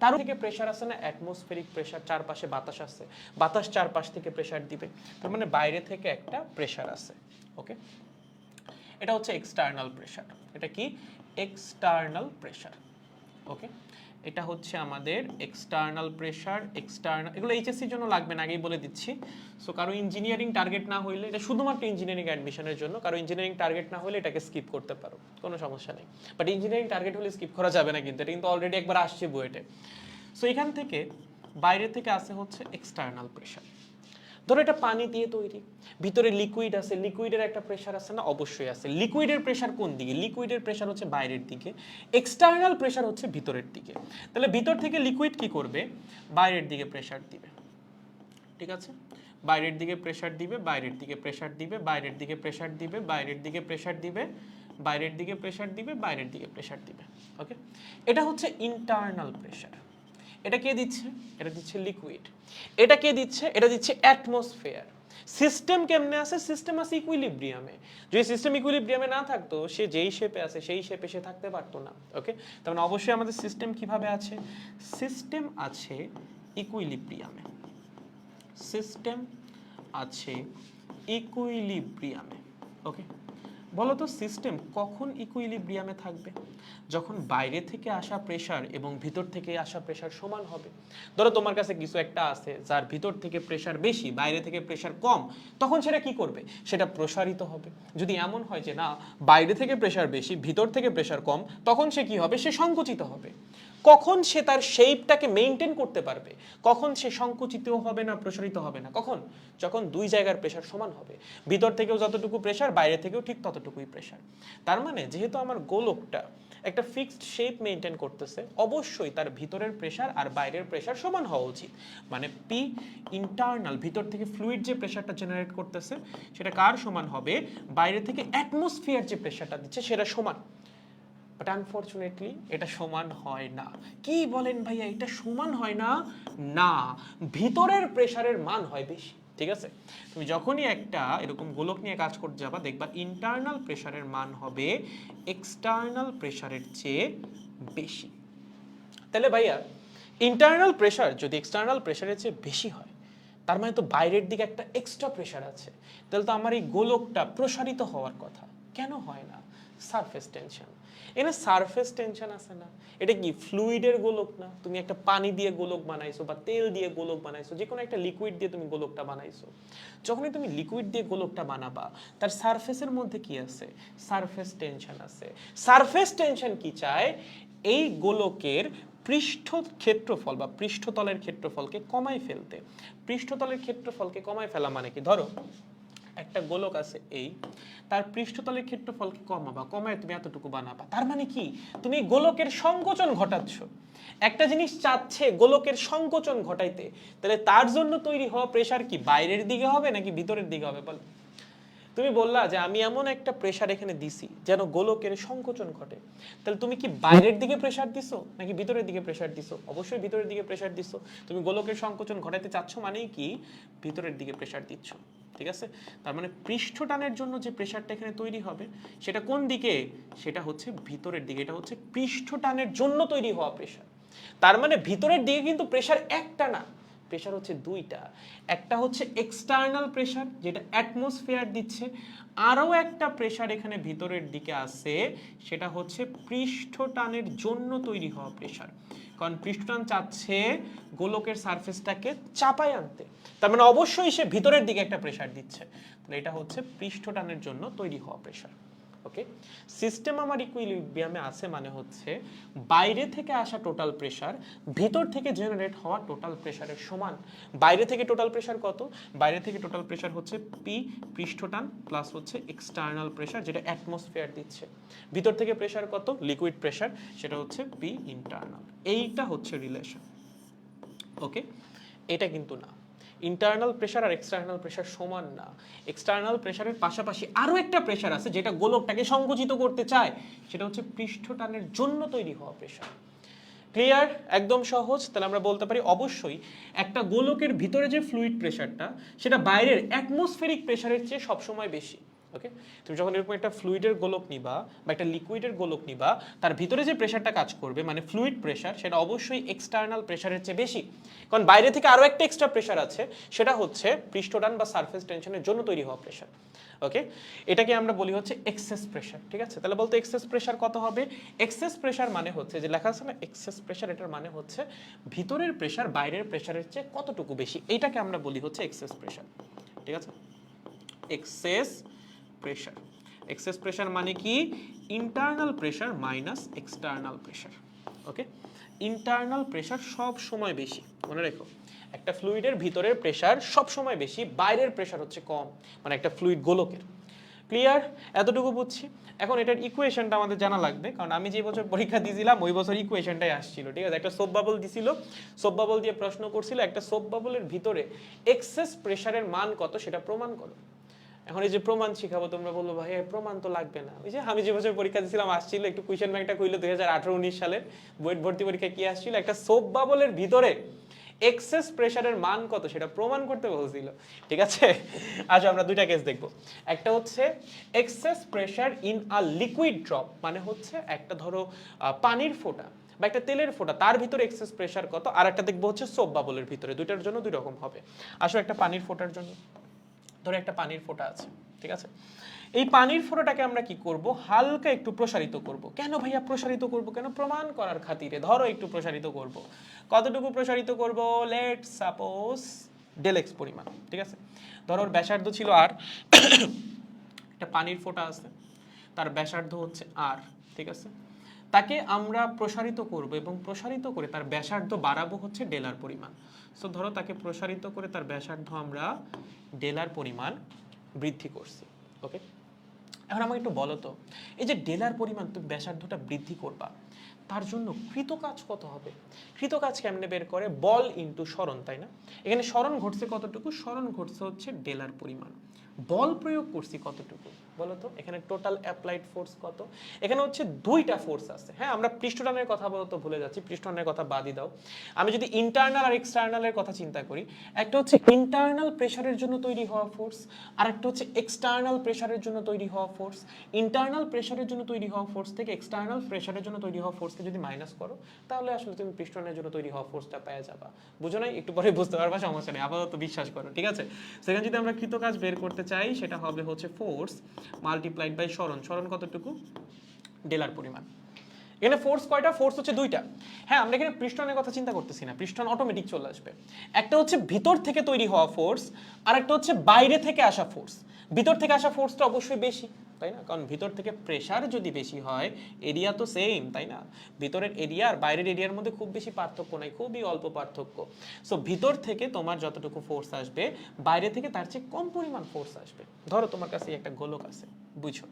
তার থেকে প্রেসার আছে না, অ্যাটমসফেরিক প্রেসার, চারপাশে বাতাস আছে, বাতাস চারপাশ থেকে প্রেসার দিবে, তার মানে বাইরে থেকে একটা প্রেসার আছে, ওকে? এটা হচ্ছে এক্সটার্নাল প্রেসার। এটা কি? এক্সটার্নাল প্রেসার, ওকে? এটা হচ্ছে আমাদের এক্সটার্নাল প্রেসার। এক্সটার্নাল এগুলো এইচএসসির জন্য লাগবে না, আগেই বলে দিচ্ছি। সো কারো ইঞ্জিনিয়ারিং টার্গেট না হইলে, এটা শুধুমাত্র ইঞ্জিনিয়ারিং অ্যাডমিশনের জন্য, কারো ইঞ্জিনিয়ারিং টার্গেট না হলে এটাকে স্কিপ করতে পারো, কোনো সমস্যা নেই। বাট ইঞ্জিনিয়ারিং টার্গেট হলে স্কিপ করা যাবে না, কিন্তু এটা কিন্তু অলরেডি একবার আসছে বুয়েটে। সো এখান থেকে বাইরে থেকে আসে হচ্ছে এক্সটার্নাল প্রেসার। ধরো এটা পানি দিয়ে তৈরি, ভিতরে লিকুইড আছে, লিকুইডের একটা প্রেসার আছে না? অবশ্যই আছে। লিকুইডের প্রেসার কোন দিকে? লিকুইডের প্রেসার হচ্ছে বাইরের দিকে, এক্সটার্নাল প্রেসার হচ্ছে ভিতরের দিকে। তাহলে ভিতর থেকে লিকুইড কি করবে? বাইরের দিকে প্রেসার দিবে, ঠিক আছে? বাইরের দিকে প্রেসার দিবে, বাইরের দিকে প্রেসার দিবে, বাইরের দিকে প্রেসার দিবে, বাইরের দিকে প্রেসার দিবে, বাইরের দিকে প্রেসার দিবে, বাইরের দিকে প্রেসার দিবে, ওকে? এটা হচ্ছে ইন্টারনাল প্রেসার। এটা কে দিচ্ছে? এটা দিচ্ছে লিকুইড। এটা কে দিচ্ছে? এটা দিচ্ছে অ্যাটমসফিয়ার। সিস্টেম কেমনে আছে? সিস্টেম আছে ইকুইলিব্রিয়ামে। যদি সিস্টেম ইকুইলিব্রিয়ামে না থাকতো, সে যেই শেপে আছে সেই শেপে সে থাকতে পারতো না, ওকে? তার মানে অবশ্যই আমাদের সিস্টেম কিভাবে আছে? সিস্টেম আছে ইকুইলিব্রিয়ামে। সিস্টেম আছে ইকুইলিব্রিয়ামে, ওকে? বলো তো সিস্টেম কখন ইকুইলিব্রিয়ামে থাকবে? যখন বাইরে থেকে আসা প্রেসার এবং ভিতর থেকে আসা প্রেসার সমান হবে। ধরো তোমার কাছে কিছু একটা আছে যার ভিতর থেকে প্রেসার বেশি, বাইরে থেকে প্রেসার কম, তখন সেটা কি করবে? সেটা প্রসারিত হবে। যদি এমন হয় যে না, বাইরে থেকে প্রেসার বেশি, ভিতর থেকে প্রেসার কম, তখন সে কি হবে? সে সংকুচিত হবে। কখন সে তার শেপটাকে মেইনটেইন করতে পারবে? কখন সে সংকুচিত হবে না, প্রসারিত হবে না? কখন? যখন দুই জায়গার প্রেসার সমান হবে। ভিতর থেকেও যতটুকু প্রেসার, বাইরে থেকেও ঠিক ততটুকুই প্রেসার। তার মানে যেহেতু আমার গোলকটা একটা ফিক্সড শেপ মেইনটেইন করতেছে, অবশ্যই তার ভিতরের প্রেসার আর বাইরের প্রেসার সমান হওয়া উচিত। মানে পি ইন্টারনাল, ভিতর থেকে ফ্লুইড যে প্রেসারটা জেনারেট করতেছে সেটা কার সমান হবে? বাইরে থেকে অ্যাটমসফিয়ার যে প্রেসারটা দিচ্ছে সেটা সমান। বাট আনফরচুনেটলি এটা সমান হয় না। কি বলেন ভাইয়া, এটা সমান হয় না? না, ভিতরের প্রেসারের মান হয় বেশি, ঠিক আছে? তুমি যখনই একটা এরকম গোলক নিয়ে কাজ করতে যাবা, দেখবা ইন্টারনাল প্রেসারের মান হবে এক্সটার্নাল প্রেসারের চেয়ে বেশি। তাহলে ভাইয়া ইন্টারনাল প্রেসার যদি এক্সটার্নাল প্রেসারের চেয়ে বেশি হয়, তার মানে তো বাইরের দিকে একটা এক্সট্রা প্রেসার আছে। তাহলে তো আমার এই গোলকটা প্রসারিত হওয়ার কথা, কেন হয় না? Surface tension. এখানে সারফেস টেনশন আছে না? এটা কি ফ্লুইডের গোলক না? তুমি একটা পানি দিয়ে গোলক বানাইছো বা তেল দিয়ে গোলক বানাইছো, যে কোনো একটা লিকুইড দিয়ে তুমি গোলকটা বানাইছো। যখনই তুমি লিকুইড দিয়ে গোলকটা বানাবা, তার সারফেসের মধ্যে কি আছে? সারফেস টেনশন আছে। সারফেস টেনশন কি চায়? এই গোলকের পৃষ্ঠ ক্ষেত্রফল বা পৃষ্ঠতলের ক্ষেত্রফলকে কমায় ফেলতে। পৃষ্ঠতলের ক্ষেত্রফলকে কমায় ফেলা মানে কি? ধরো একটা গোলক আছে এই, তার পৃষ্ঠতলের ক্ষেত্রফলকে কমাবা, কমায় তুমি এতটুকু বানাবা। তার মানে কি? তুমি গোলকের সংকোচন ঘটাচ্ছ। একটা জিনিস চাচ্ছে গোলকের সংকোচন ঘটাইতে, তাহলে তার জন্য তৈরি হওয়া প্রেসার কি বাইরের দিকে হবে নাকি ভিতরের দিকে হবে? বল। তুমি বললা যে আমি এমন একটা প্রেসার এখানে দিছি যেন গোলকের সংকোচন ঘটে, তাহলে তুমি কি বাইরের দিকে প্রেসার দিছো নাকি ভিতরের দিকে প্রেসার দিছো? অবশ্যই ভিতরের দিকে প্রেসার দিছো। তুমি গোলকের সংকোচন ঘটাতে চাচ্ছ মানেই কি ভিতরের দিকে প্রেসার দিচ্ছ, ঠিক আছে? তার মানে পৃষ্ঠটানের জন্য যে প্রেসারটা এখানে তৈরি হবে সেটা কোন দিকে? সেটা হচ্ছে ভিতরের দিকে। এটা হচ্ছে পৃষ্ঠটানের জন্য তৈরি হওয়া প্রেসার। তার মানে ভিতরের দিকে কিন্তু প্রেসার একটা না, প্রেসার হচ্ছে দুইটা। একটা হচ্ছে এক্সটার্নাল প্রেসার যেটা অ্যাটমসফিয়ার দিচ্ছে, আরও একটা প্রেসার এখানে ভিতরের দিকে আছে, সেটা হচ্ছে পৃষ্ঠটানের জন্য তৈরি হওয়া প্রেসার। কারণ পৃষ্ঠটান চাচ্ছে গোলকের সারফেসটাকে চাপায় আনতে, তার মানে অবশ্যই সে ভিতরের দিকে একটা প্রেসার দিচ্ছে। তাহলে এটা হচ্ছে পৃষ্ঠটানের জন্য তৈরি হওয়া প্রেসার। ওকে, সিস্টেম আমার ইকুইলিব্রিয়ামে আছে মানে হচ্ছে বাইরে থেকে আসা টোটাল প্রেসার ভিতর থেকে জেনারেট হওয়া টোটাল প্রেসারের সমান। বাইরে থেকে টোটাল প্রেসার কত? বাইরে থেকে টোটাল প্রেসার হচ্ছে পি পৃষ্ঠটান প্লাস হচ্ছে এক্সটার্নাল প্রেসার যেটা অ্যাটমসফিয়ার দিচ্ছে। ভিতর থেকে প্রেসার কত? লিকুইড প্রেসার, সেটা হচ্ছে পি ইন্টারনাল। এইটা হচ্ছে রিলেশন। ওকে, এটা কিন্তু না, ইন্টারনাল প্রেসার আর এক্সটার্নাল প্রেসার সমান না। এক্সটার্নাল প্রেসারের পাশাপাশি আরও একটা প্রেসার আছে যেটা গোলকটাকে সংকুচিত করতে চায়, সেটা হচ্ছে পৃষ্ঠটানের জন্য তৈরি হওয়া প্রেসার। ক্লিয়ার? একদম সহজ। তাহলে আমরা বলতে পারি অবশ্যই একটা গোলকের ভিতরে যে ফ্লুইড প্রেসারটা সেটা বাইরের অ্যাটমসফেরিক প্রেসারের চেয়ে সবসময় বেশি। ওকে, তুমি যখন এরকম একটা ফ্লুইডের গোলক নিবা বা একটা লিকুইডের গোলক নিবা, তার ভিতরে যে প্রেসারটা কাজ করবে মানে ফ্লুইড প্রেসার, সেটা অবশ্যই এক্সটার্নাল প্রেসারের চেয়ে বেশি। কারণ বাইরে থেকে আরও একটা এক্সট্রা প্রেসার আছে, সেটা হচ্ছে পৃষ্ঠটান বা সারফেস টেনশনের জন্য তৈরি হওয়া প্রেসার। ওকে, এটাকে আমরা বলি হচ্ছে এক্সেস প্রেসার। ঠিক আছে, তাহলে বলতে এক্সেস প্রেসার কত হবে? এক্সেস প্রেসার মানে হচ্ছে যে লেখা আছে না এক্সেস প্রেসার, এটার মানে হচ্ছে ভিতরের প্রেসার বাইরের প্রেসারের চেয়ে কতটুকু বেশি, এইটাকে আমরা বলি হচ্ছে এক্সেস প্রেসার। ঠিক আছে, এক্সেস প্রেসার। এক্সেস প্রেসার মানে কি? Internal pressure minus external pressure. Okay, internal pressure সব সময় বেশি, মনে রেখো। একটা ফ্লুইডের ভিতরের প্রেসার সব সময় বেশি, বাইরের প্রেসার হচ্ছে কম, মানে একটা ফ্লুইড গোলকের। ক্লিয়ার? এতটুকু বুঝছি। এখন এটার ইকুয়েশনটা আমাদের জানা লাগবে, কারণ আমি যে বছর পরীক্ষা দিয়েছিলাম ওই বছর ইকুয়েশনটাই আসছিল। ঠিক আছে, একটা সোপ বাবল দিছিল, সোপ বাবল দিয়ে প্রশ্ন করছিল একটা সোপ বাবলের ভিতরে এক্সেস প্রেসারের মান কত সেটা প্রমাণ করো। এখন এই যে প্রমাণ শিখাবো, তোমরা বলবো ভাই প্রমাণ তো লাগবে না। ওই যে আমি যে বছর পরীক্ষা দিয়েছিলাম আসছিল, একটু কোয়েশ্চেন ব্যাংকটা কইলো 2018-19 সালের বুয়েট ভর্তি পরীক্ষা কি আসছিল, একটা সোপ বাবলের ভিতরে এক্সেস প্রেসারের মান কত সেটা প্রমাণ করতে বলছিল। ঠিক আছে, আচ্ছা আমরা দুইটা কেস দেখব। একটা হচ্ছে excess pressure in a liquid drop, মানে হচ্ছে একটা ধরো পানির ফোঁটা বা একটা তেলের ফোঁটা, তার ভিতরে এক্সেস প্রেসার কত। আর একটা দেখবো হচ্ছে সোপ বাবলের ভিতরে, দুইটার জন্য দুই রকম হবে। আসলে একটা পানির ফোঁটার জন্য, ধরো একটা পানির ফোঁটা আছে, ঠিক আছে, এই পানির ফোঁটাটাকে আমরা কি করব, হালকা একটু প্রসারিত করব। কেন ভাইয়া প্রসারিত করব? কেন? প্রমাণ করার খাতিরে। ধরো একটু প্রসারিত করব, কতটুকু প্রসারিত করব? লেট সাপোজ ΔX পরিমাণ। ঠিক আছে, ধরো ওর ব্যাসার্ধ ছিল আর, একটা পানির ফোঁটা আছে, তার ব্যাসার্ধ হচ্ছে আর। ঠিক আছে, তাকে আমরা প্রসারিত করব এবং প্রসারিত করে তার ব্যাসার্ধ বাড়াবো হচ্ছে ডেলার পরিমাণ। সো ধরো তাকে প্রসারিত করে তার ব্যাসার্ধ আমরা ডেলার পরিমাণ বৃদ্ধি করছি। ওকে, এখন আমাকে একটু বলো তো, এই যে ডেলার পরিমাণ তুমি ব্যাসার্ধটা বৃদ্ধি করবা, তার জন্য কৃতকাজ কত হবে? কৃতকাজ কেমনে বের করে? বল ইনটু সরণ, তাই না? এখানে সরণ ঘটছে কতটুকু? সরণ ঘটছে হচ্ছে ডেলার পরিমাণ। বল প্রয়োগ করছি কতটুকু বলো তো? এখানে টোটাল অ্যাপ্লাইড ফোর্স কত? এখানে হচ্ছে দুইটা ফোর্স আছে। হ্যাঁ, আমরা পৃষ্ঠটানের কথা বলতে ভুলে যাচ্ছি, পৃষ্ঠটানের কথা বাদই দাও। আমি যদি ইন্টারনাল আর এক্সটার্নালের কথা চিন্তা করি, একটা হচ্ছে ইন্টারনাল প্রেসারের জন্য তৈরি হওয়া ফোর্স, আর একটা হচ্ছে এক্সটার্নাল প্রেসারের জন্য তৈরি হওয়া ফোর্স। ইন্টারনাল প্রেসারের জন্য তৈরি হওয়া ফোর্স থেকে এক্সটার্নাল প্রেসারের জন্য তৈরি হওয়া ফোর্সকে যদি মাইনাস করো, তাহলে আসলে তুমি পৃষ্ঠটানের জন্য তৈরি হওয়া ফোর্সটা পেয়ে যাবা। বুঝো নাই? একটু পরে বুঝতে পারবা, সমস্যা নেই, আপাতত বিশ্বাস করো। ঠিক আছে, সেখানে যদি আমরা কৃতকাজ বের করতে চাই, সেটা হবে হচ্ছে ফোর্স মাল্টিপ্লাইড বাই সরণ। সরণ কতটুকু? ডেলার পরিমাণ। এখানে ফোর্স কয়টা? ফোর্স হচ্ছে দুইটা। হ্যাঁ, আমরা এখানে পৃষ্ঠটানের কথা চিন্তা করতেছি না, পৃষ্ঠটান অটোমেটিক চলে আসবে। একটা হচ্ছে ভিতর থেকে তৈরি হওয়া ফোর্স, আর একটা হচ্ছে বাইরে থেকে আসা ফোর্স। ভিতর থেকে আসা ফোর্সটা অবশ্যই বেশি, তাই না? কারণ ভিতর থেকে প্রেসার যদি বেশি হয়, এরিয়া তো সেম, তাই না? ভিতরের এরিয়া আর বাইরের এরিয়ার মধ্যে খুব বেশি পার্থক্য নাই, খুবই অল্প পার্থক্য। সো ভিতর থেকে তোমার যতটুকু ফোর্স আসবে, বাইরে থেকে তার চেয়ে কম পরিমাণ ফোর্স আসবে। ধরো তোমার কাছে একটা গোলক আছে, বুঝছো,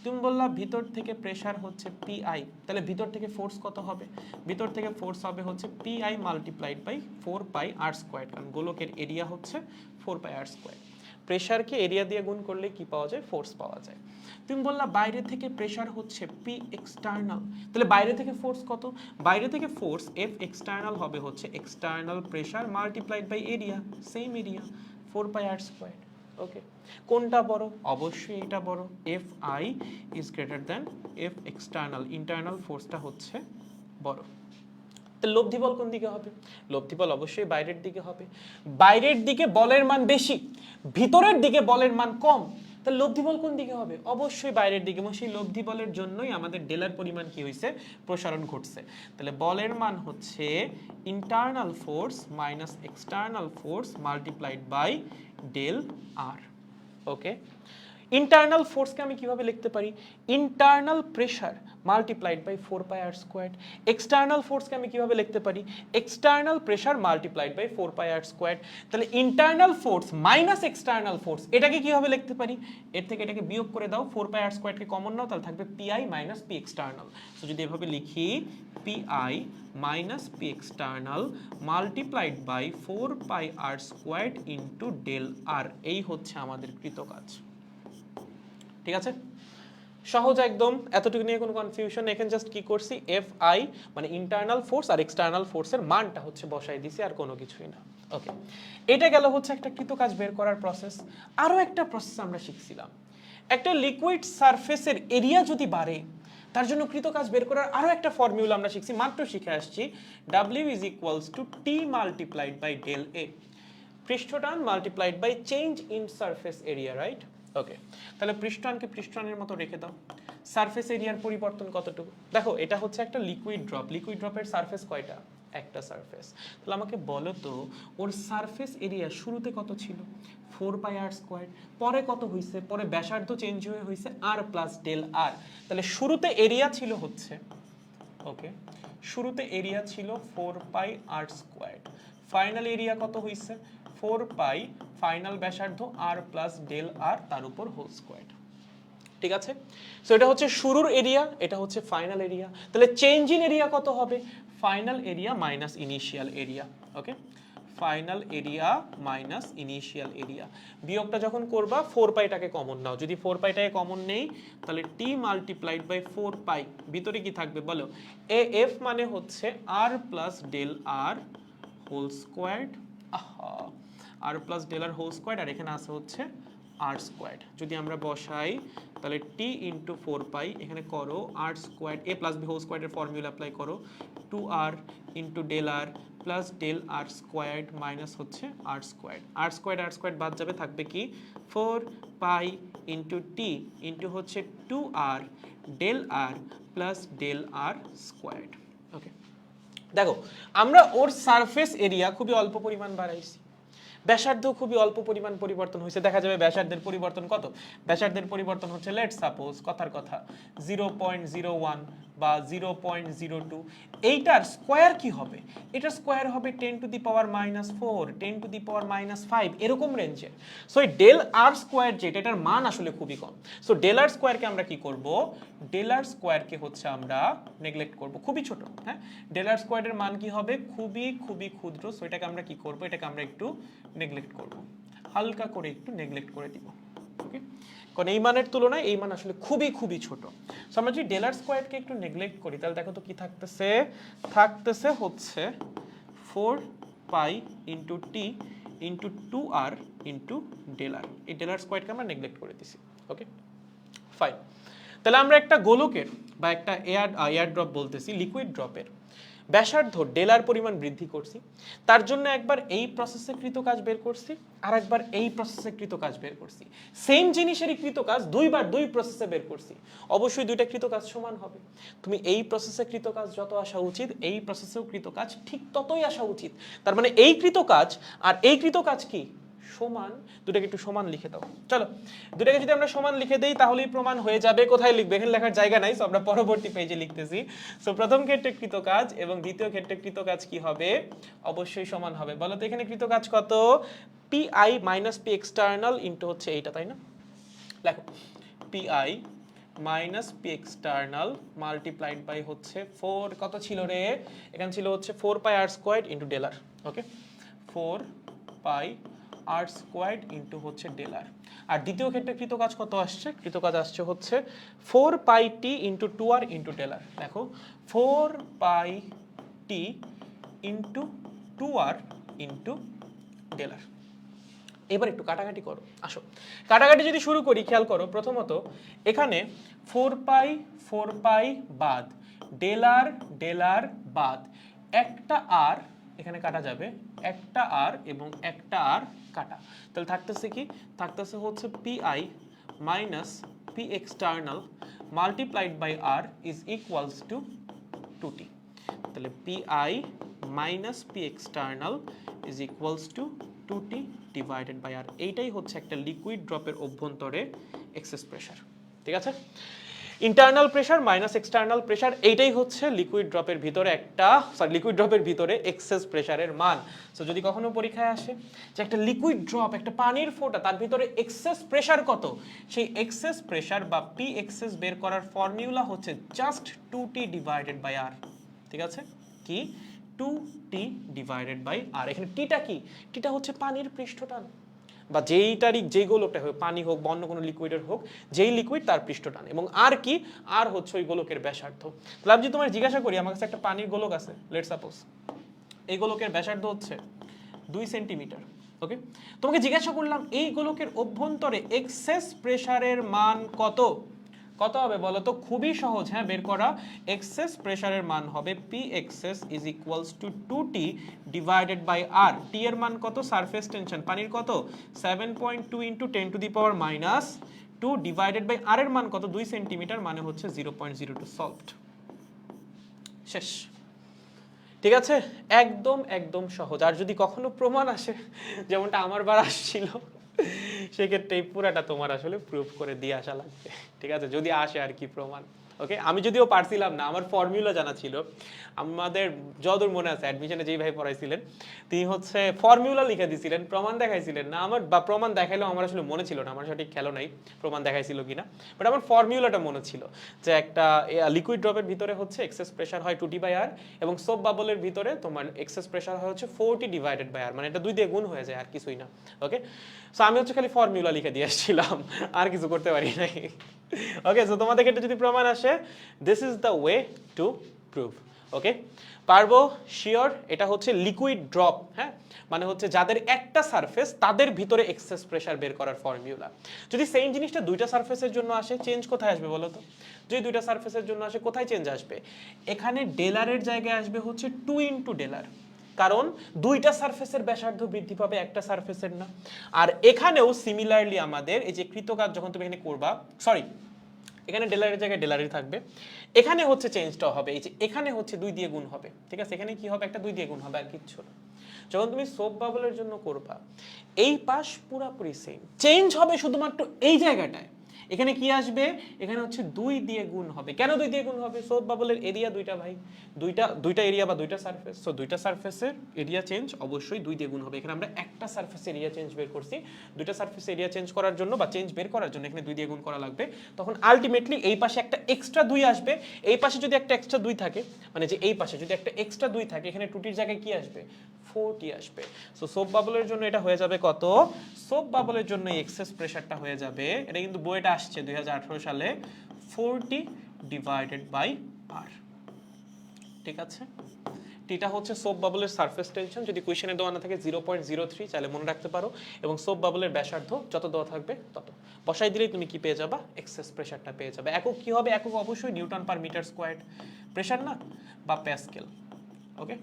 তুমি বললা ভিতর থেকে প্রেসার হচ্ছে পিআই, তাহলে ভিতর থেকে ফোর্স কত হবে? ভিতর থেকে ফোর্স হবে হচ্ছে PI multiplied by 4 pi R square, কারণ গোলকের এরিয়া হচ্ছে 4 পাই আর স্কোয়ার। প্রেসারকে এরিয়া দিয়ে গুণ করলে কি পাওয়া যায়? ফোর্স পাওয়া যায়। তুমি বললা বাইরে থেকে প্রেসার হচ্ছে পি এক্সটার্নাল, তাহলে বাইরে থেকে ফোর্স কত? বাইরে থেকে ফোর্স এফ এক্সটার্নাল হবে হচ্ছে external pressure multiplied by area, same area 4 pi R square. Okay, কোনটা বড়? অবশ্যই এটা বড়। F i is greater than F external, internal ফোর্সটা হচ্ছে বড়। তো লব্ধি বল কোন দিকে হবে? লব্ধি বল অবশ্যই বাইরের দিকে হবে। বাইরের দিকে বলের মান বেশি, ভিতরের দিকে বলের মান কম, তাহলে লব্ধি বল কোন দিকে হবে? অবশ্যই বাইরের দিকে। এবং সেই লব্ধি বলের জন্যই আমাদের ডেলার পরিমাণ কি হয়েছে? প্রসারণ ঘটছে। তাহলে বলের মান হচ্ছে internal force minus external force multiplied by del R. Okay, internal ফোর্সকে আমি কিভাবে লিখতে পারি? Internal pressure multiplied by 4πr²। External ফোর্সকে আমি কিভাবে লিখতে পারি? External pressure multiplied by 4πr²। তাহলে internal force minus external force, এটাকে কিভাবে লিখতে পারি? এর থেকে এটাকে বিয়োগ করে দাও, 4πr² কে কমন নাও, তাহলে থাকবে পিআই মাইনাস পি এক্সটার্নাল। তো যদি এভাবে লিখি P i minus P external multiplied by 4πr² into del r, এই হচ্ছে আমাদের কৃতকাজ। ঠিক আছে, সহজ একদম, এতটুকু নিয়ে কোনো কনফিউশন? এখানে জাস্ট কি করছি, এফ আই মানে ইন্টারনাল ফোর্স আর এক্সটার্নাল ফোর্সের মানটা হচ্ছে বসাই দিছি, আর কোনো কিছুই না। ওকে, এটা গেল হচ্ছে একটা কৃতকাজ বের করার প্রসেস। আরো একটা প্রসেস আমরা শিখছিলাম, একটা লিকুইড সারফেসের এরিয়া যদি বাড়ে তার জন্য কৃতকাজ বের করার আরো একটা ফর্মুলা আমরা শিখছি, মাত্র শিখে আসছি, W is equals to T multiplied by del A, পৃষ্ঠটান multiplied by change in surface area, right? Okay, তাহলে পৃষ্ঠটানকে পৃষ্ঠটানের মতো রেখে দাও। সারফেস এরিয়ার পরিবর্তন কতটুকু? দেখো এটা হচ্ছে একটা লিকুইড ড্রপ, লিকুইড ড্রপের সারফেস কয়টা? একটা সারফেস। তাহলে আমাকে বলো তো ওর সারফেস এরিয়া শুরুতে কত ছিল? 4πr²। পরে কত হয়েছে? পরে ব্যাসার্ধ চেঞ্জ হয়ে হয়েছে আর প্লাস ডেল আর। তাহলে শুরুতে এরিয়া ছিল হচ্ছে, ওকে, শুরুতে এরিয়া ছিল 4πr², ফাইনাল এরিয়া কত হয়েছে? 4π ফাইনাল ব্যাসার্ধ আর প্লাস ডেল আর তার উপর হোল স্কয়ার। ঠিক আছে, সো এটা হচ্ছে শুরুর এরিয়া, এটা হচ্ছে ফাইনাল এরিয়া। তাহলে চেঞ্জ ইন এরিয়া কত হবে? Final area minus initial area. Okay, final area minus initial area. বিয়োগটা যখন করবা 4πটাকে কমন নাও, যদি 4πটাকে কমন নেই তাহলে টি মাল্টিপ্লাইড বাই 4π, ভিতরে কি থাকবে বলো? এ এফ মানে হচ্ছে আর প্লাস ডেল আর হোল স্কয়ার্ড, আর প্লাস ডেল আর হোল স্কয়ার্ড, আর এখানে আছে হচ্ছে আর স্কয়ার্ড। যদি আমরা বসাই তাহলে টি ইন্টু 4π, এখানে করো r squared A plus B whole স্কয়ার্ডের ফর্মুলা অ্যাপ্লাই করো, 2r into del r plus del r squared minus হচ্ছে আর স্কয়ার্ড, আর স্কয়ার্ড বাদ যাবে, থাকবে কি 4π ইন্টু টি ইন্টু হচ্ছে 2r del r plus del r squared. ওকে, দেখো আমরা ওর সারফেস এরিয়া খুবই অল্প পরিমাণ বাড়াইছি, ব্যাসার্ধ খুবই অল্প পরিমাণ পরিবর্তন হয়েছে। দেখা যাবে ব্যাসার্ধের পরিবর্তন কত? ব্যাসার্ধের পরিবর্তন হচ্ছে লেট সাপোজ কথার কথা 0.01 বা 0.02। এইটার স্কয়ার কি হবে? এটার স্কয়ার হবে 10 to the power -4, 10 to the পাওয়ার -5, এরকম রেঞ্জের। সো এই ডেল আর স্কয়ার যেটা, এটার মান আসলে খুবই কম। সো ডেল আর স্কয়ারকে আমরা কি করব? ডেল আর স্কয়ারকে হচ্ছে আমরা নেগলেক্ট করব, খুবই ছোট। হ্যাঁ, ডেল আর স্কয়ারের মান কি হবে? খুবই খুবই ক্ষুদ্র। সো এটাকে আমরা কি করব? এটাকে আমরা একটু নেগলেক্ট করব, হালকা করে একটু নেগলেক্ট করে দিব। ওকে, কারণ এই মানের তুলনায় এই মান আসলে খুবই খুবই ছোট। সো আমরা যদি ডেল আর স্কয়ারকে একটু নেগলেক্ট করি তাহলে দেখো তো কি থাকতেছে? থাকতেছে হচ্ছে 4π into T into 2r into del r. এই ডেল আর স্কয়ারকে আমরা নেগলেক্ট করে দিছি। ওকে, ফাইন। তাহলে আমরা একটা গোলকের বা একটা এয়ার ড্রপ বলতেছি, লিকুইড ড্রপের ব্যাসার্ধ ডেলার পরিমাণ বৃদ্ধি করছি, তার জন্য একবার এই প্রসেসে কৃত কাজ বের করছি, আর একবার এই প্রসেসে কৃত কাজ বের করছি। সেম জিনিসেরই কৃত কাজ দুইবার দুই প্রসেসে বের করছি, অবশ্যই দুইটা কৃত কাজ সমান হবে। তুমি এই প্রসেসে কৃত কাজ যত আসা উচিত, এই প্রসেসেও কৃত কাজ ঠিক ততই আসা উচিত। তার মানে এই কৃত কাজ আর এই কৃত কাজ কি সমান? দুটাকে একটু সমান লিখে দাও। চলো, দুটাকে যদি আমরা সমান লিখে দেই তাহলেই প্রমাণ হয়ে যাবে। কোথায় লিখবে? এখানে লেখার জায়গা নাই, সো আমরা পরবর্তী পেজে লিখতেছি। সো প্রথম ক্ষেত্রে কৃত কাজ এবং দ্বিতীয় ক্ষেত্রে কৃত কাজ কি হবে? অবশ্যই সমান হবে। বলো তো এখানে কৃত কাজ কত? PI minus P external into হচ্ছে এইটা, তাই না? লেখো PI minus P external multiplied by হচ্ছে 4, কত ছিল রে? এখানে ছিল হচ্ছে 4π আর স্কয়ার্ড ইন্টু ডেল আর। ওকে, 4π আর স্কয়ার্ড ইন্টু হচ্ছে ডেল আর। আর দ্বিতীয় ক্ষেত্রে কৃত কাজ কত আসছে? কৃত কাজ আসছে হচ্ছে 4πt into 2r into del আর। দেখো 4πt into 2r into del আর। এবার একটু কাটাকাটি করো, আসো কাটাকাটি যদি শুরু করি, খেয়াল করো প্রথমত এখানে 4π বাদ, ডেল আর বাদ, একটা আর এখানে কাটা যাবে, একটা আর এবং একটা আর কাটা, তাহলে থাকতেছে কি, থাকতেছে হচ্ছে PI minus P external multiplied by R is equals to 2T, তাহলে PI minus P external is equals to 2T divided by R, এইটাই হচ্ছে একটা লিকুইড ড্রপের অভ্যন্তরে এক্সেস প্রেসার। ঠিক আছে, internal pressure minus external pressure, এইটাই হচ্ছে লিকুইড ড্রপের ভিতরে একটা লিকুইড ড্রপের ভিতরে এক্সেস প্রেসারের মান। সো যদি কখনো পরীক্ষায় আসে যে একটা লিকুইড ড্রপ, একটা পানির ফোঁটা, তার ভিতরে এক্সেস প্রেসার কত, সেই এক্সেস প্রেসার বা পি এক্সেস বের করার ফর্মুলা হচ্ছে জাস্ট 2T ডিভাইডেড বাই আর। ঠিক আছে, কি 2T ডিভাইডেড বাই আর। এখানে টিটা কি, টিটা হচ্ছে পানির পৃষ্ঠটান, বা যেইটারই যেই গোলকটা হোক, পানি হোক বা অন্য কোনো লিকুইডের হোক, যেই লিকুইড তার পৃষ্ঠটান, এবং আর কি, আর হচ্ছে ওই গোলকের ব্যাসার্ধ। তাহলে আমি যদি তোমার জিজ্ঞাসা করি, আমার কাছে একটা পানির গোলক আছে, লেটস সাপোজ এই গোলকের ব্যাসার্ধ হচ্ছে 2 সেন্টিমিটার। ওকে, তোমাকে জিজ্ঞাসা করলাম এই গোলকের অভ্যন্তরে এক্সেস প্রেসারের মান কত, কত হবে বলো তো? খুবই সহজ, হ্যাঁ, বের করা। এক্সেস প্রেসারের মান হবে P excess is equals to 2T divided by r. T এর মান কত? সারফেস টেনশন পানির কত? 7.2 into 10 to the power minus 2 divided by r এর মান কত? 2 সেন্টিমিটার, মানে হচ্ছে 0.02। সলভড, শেষ। ঠিক আছে, একদম একদম সহজ। আর যদি কখনো প্রমাণ আসে, যেমনটা আমার বার আসছিল, সেক্ষেত্রে এই পুরাটা তোমার আসলে প্রুফ করে দিয়ে আসা লাগবে। ঠিক আছে, যদি আসে আর কি প্রমাণ। ওকে, আমি যদিও পারছিলাম না, আমার ফর্মুলা জানা ছিল। আমাদের যতদূর মনে আছে অ্যাডমিশনে যেই ভাই পড়াইছিলেন, তিনি হচ্ছে ফর্মুলা লিখে দিয়েছিলেন, প্রমাণ দেখাইছিলেন না আমার, বা প্রমাণ দেখাইলেও আমার আসলে মনে ছিল না, আমার সঠিক খেলো নাই প্রমাণ দেখাইছিল কিনা, বাট আমার ফর্মুলাটা মনে ছিল যে একটা লিকুইড ড্রপের ভিতরে হচ্ছে এক্সেস প্রেসার হয় 2T বাই আর, এবং সোপ বাবলের ভিতরে তোমার এক্সেস প্রেসার হয় হচ্ছে 4T ডিভাইডেড বাই আর, মানে এটা 2 দিয়ে গুণ হয়ে যায়, আর কিছুই না। ওকে, সো আমি হচ্ছে খালি ফর্মুলা লিখে দিয়ে আসছিলাম, আর কিছু করতে পারি নাই। ওকে, সো তোমাদের ক্ষেত্রে যদি প্রমাণ আসে, this is the way to prove. Okay, পারবো শিওর? এটা হচ্ছে লিকুইড ড্রপ, হ্যাঁ, মানে হচ্ছে যাদের একটা সারফেস, তাদের ভিতরে এক্সেস প্রেসার বের করার ফর্মুলা। যদি সেম জিনিসটা দুইটা সারফেসের জন্য আসে, চেঞ্জ কোথায় আসবে বলো তো? যদি দুইটা সারফেসের জন্য আসে, কোথায় চেঞ্জ আসবে? এখানে ডেলারের জায়গায় আসবে হচ্ছে 2 ইন্টু ডেলার, কারণ দুইটা সারফেসের ব্যাসার্ধ বৃদ্ধি পাবে, একটা সারফেসের না। আর এখানেও সিমিলারলি আমাদের এই যে কৃতকাজ যখন তুমি এখানে করবা, সরি, এখানে ডেলারের জায়গায় ডেলারই থাকবে, এখানে হচ্ছে চেঞ্জটা হবে, এই যে এখানে হচ্ছে 2 দিয়ে গুণ হবে। ঠিক আছে, এখানে কি হবে? একটা 2 দিয়ে গুণ হবে, আর কিচ্ছু না। যখন তুমি সোপ বাবলের জন্য করবা, এই পাশ পুরাপুরি সেম, চেঞ্জ হবে শুধুমাত্র এই জায়গাটায়। এখানে কি আসবে? এখানে হচ্ছে 2 দিয়ে গুণ হবে। কেন 2 দিয়ে গুণ হবে? সোপ বাবলের এরিয়া দুইটা ভাই, দুইটা এরিয়া বা দুইটা সারফেস, সো দুইটা সারফেসের এরিয়া চেঞ্জ অবশ্যই 2 দিয়ে গুণ হবে। এখানে আমরা একটা সারফেসের এরিয়া চেঞ্জ বের করছি, দুইটা সারফেসের এরিয়া চেঞ্জ করার জন্য বা চেঞ্জ বের করার জন্য এখানে 2 দিয়ে গুণ করা লাগবে। তখন আলটিমেটলি এই পাশে একটা এক্সট্রা 2 আসবে, এই পাশে যদি একটা এক্সট্রা 2 থাকে, মানে যে এই পাশে যদি একটা এক্সট্রা 2 থাকে, এখানে 2টির জায়গায় কি আসবে? 4T আসবে। সো সোপ বাবলের জন্য এটা হয়ে যাবে কত? সোপ বাবলের জন্য এক্সেস প্রেসারটা হয়ে যাবে, এটা কিন্তু বইটা আসছে 2018 সালে, 4T ডিভাইডেড বাই আর। ঠিক আছে, টিটা হচ্ছে সোপ বাবলের সারফেস টেনশন, যদি কোয়েশ্চেনে দেওয়া না থাকে 0.03, চাইলে মনে রাখতে পারো, এবং সোপ বাবলের ব্যাসার্ধ যত দেওয়া থাকবে তত বসাই দিলেই তুমি কি পেয়ে যাবা? এক্সেস প্রেসারটা পেয়ে যাবে। একক কি হবে? একক অবশ্যই newton per metre square pressure না, বা প্যাসকেল। ওকে,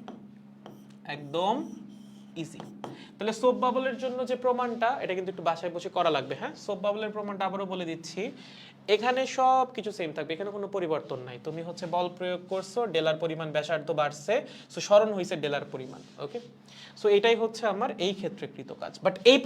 একদম ইজি। তাহলে সোপ বাবলের জন্য যে প্রমাণটা, এটা কিন্তু একটু বাসায় বসে করা লাগবে। হ্যাঁ, সোপ বাবলের প্রমাণটা আবারও বলে দিচ্ছি। এখানে সব কিছু সেম থাকবে, এখানে কোনো পরিবর্তন নাই। তুমি হচ্ছে বল প্রয়োগ করছো, ডেলার পরিমাণ ব্যাসার্ধ বাড়ছে, সো সরণ হইছে ডেলার পরিমাণ। ওকে, সো এটাই হচ্ছে আমার এই ক্ষেত্রে কৃত কাজ। বাট এই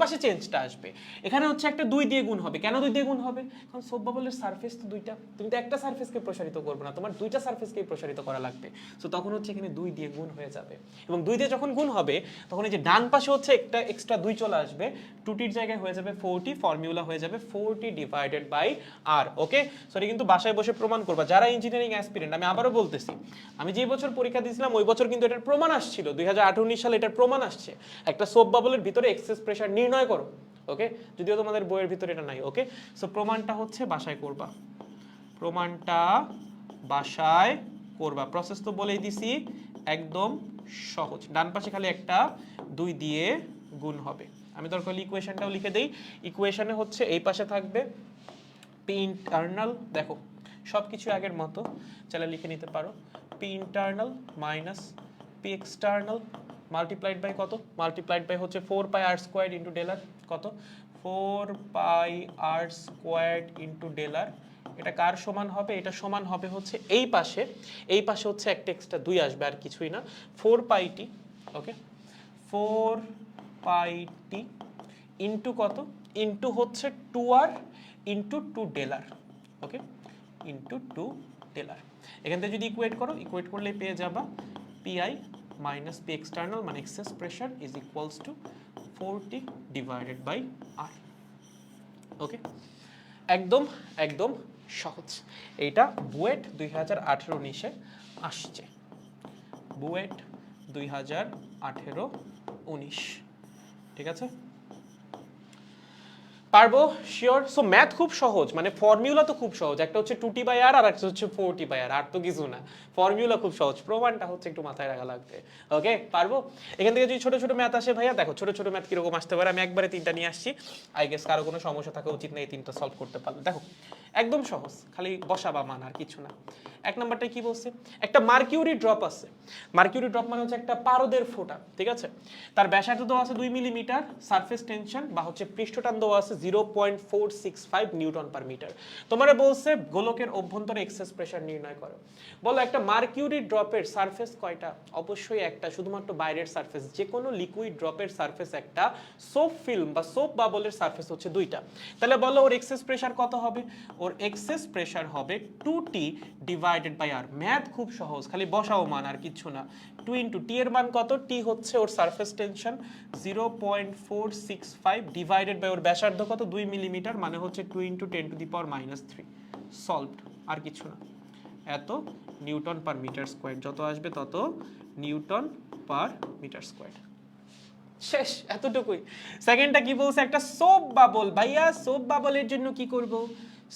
পাশে চেঞ্জটা আসবে, এখানে হচ্ছে একটা 2 দিয়ে গুণ হবে। কেন 2 দিয়ে গুণ হবে? কারণ সোপ বাবলের সারফেস তো দুইটা, তুমি তো একটা সারফেসকে প্রসারিত করবে না, তোমার দুইটা সারফেসকেই প্রসারিত করা লাগবে। সো তখন হচ্ছে এখানে 2 দিয়ে গুণ হয়ে যাবে, এবং 2 দিয়ে যখন গুণ হবে, তখন এই যে ডান পাশে হচ্ছে একটা এক্সট্রা 2 চলে আসবে, 2টির জায়গায় হয়ে যাবে 4T, ফর্মুলা হয়ে যাবে 4T divided by R. Okay, sorry, কিন্তু বাসায় বসে প্রমাণ করবা যারা ইঞ্জিনিয়ারিং অ্যাসপিরেন্ট। আমি আবারও বলতেছি, আমি যে বছর পরীক্ষা দিয়েছিলাম ওই বছর কিন্তু এটার প্রমাণ আসছিল, 2018 সালে এটার প্রমাণ আসছে, একটা সোপ বাবলের ভিতরে এক্সেস প্রেসার নির্ণয় করো। ওকে, যদিও তোমাদের বইয়ের ভিতরে এটা নাই। ওকে, সো প্রমাণটা হচ্ছে বাসায় করবা, প্রমাণটা বাসায় করবা। প্রসেস তো বলেই দিছি, একদম সহজ। ডান পাশে খালি একটা 2 দিয়ে গুণ হবে। আমি দরকার হলে ইকুয়েশনটাও লিখে দেই। ইকুয়েশনে হচ্ছে এই পাশে থাকবে পি ইন্টারনাল, দেখো সব কিছু আগের মতো, চাইলে লিখে নিতে পারো, P internal minus P external multiplied by কত, মাল্টিপ্লাইড বাই হচ্ছে 4 পাই আর স্কোয়ার ইন্টু ডেলার কত, 4 পাই আর স্কোয়ার ইন্টু ডেলার। এটা কার সমান হবে, এটা সমান হবে হচ্ছে এই পাশে হচ্ছে একটা এক্সট্রা 2 আসবে আর কিছুই না, 4 পাই টি, ওকে 4 পাই টি ইন্টু কত, ইন্টু হচ্ছে 2r ইন্টু 2 ডেলার, ওকে ইন্টু 2 ডেলার। এখান থেকে যদি ইকুয়েট করলে পেয়ে যাবা পিআই মাইনাস পি এক্সটার্নাল মানে excess pressure is equals to 4t divided by R. Okay, একদম একদম সহজ। এইটা বুয়েট 2018-19 আসছে, বুয়েট 2018-19, ঠিক আছে পারবো শিওর। সো ম্যাথ খুব সহজ, মানে ফর্মুলা তো খুব সহজ, একটা হচ্ছে 2t বাই আর আর একটা হচ্ছে 4t বাই আর, আর তো কিছু না, ফর্মুলা খুব সহজ, প্রমাণটা হচ্ছে একটু মাথায় রাখা লাগবে। ওকে পারবো। এখান থেকে যদি ছোট ছোট ম্যাথ আসে ভাইয়া, দেখো ছোট ছোট ম্যাথ কিরকম আসতে পারে, আমি একবারে 3টা নিয়ে আসছি, আই গেস কারো কোনো সমস্যা থাকা উচিত না এই 3টা সলভ করতে পারলে। দেখো একদম সহজ, খালি বসাবা মান আর কিছু না। এক নাম্বারটা কি বলছে, একটা মার্কিউরি ড্রপ আছে, মার্কিউরি ড্রপ মানে হচ্ছে একটা পারদের ফোঁটা, ঠিক আছে, তার ব্যাসার্ধ দেওয়া আছে 2 মিলিমিটার, সারফেস টেনশন বা হচ্ছে পৃষ্ঠটান দেওয়া আছে 0.465 নিউটন পার মিটার। তোমারে বলছে গোলকের অভ্যন্তরে এক্সেস প্রেসার নির্ণয় করো। বলো একটা মার্কিউরি ড্রপের সারফেস কয়টা, অবশ্যই একটা, শুধুমাত্র বাইরের সারফেস, যে কোনো লিকুইড ড্রপের সারফেস একটা, সোপ ফিল্ম বা সোপ বাবলের সারফেস হচ্ছে 2টা। তাহলে বলো ওর এক্সেস প্রেসার কত হবে, ওর এক্সেস প্রেসার হবে 2t divided by R. Math খুব সহজ, খালি বসাও মান আর কিছু না। 2 ইন্টু টি এর মান কত, টি হচ্ছে ওর সারফেস টেনশন 0.465 ডিভাইডেড বাই ওর ব্যাসার্ধ কত 2 মিলিমিটার, মানে হচ্ছে 2 ইন্টু 10⁻³ সলভড, আর কিছু না। এত নিউটন পার মিটার স্কোয়ার, যত আসবে তত নিউটন পার মিটার স্কোয়ার। শেষ, এতটুকুই। সেকেন্ডটা কি বলছে, একটা সোপ বাবল। ভাইয়া সোপ বাবলের জন্য কি করব,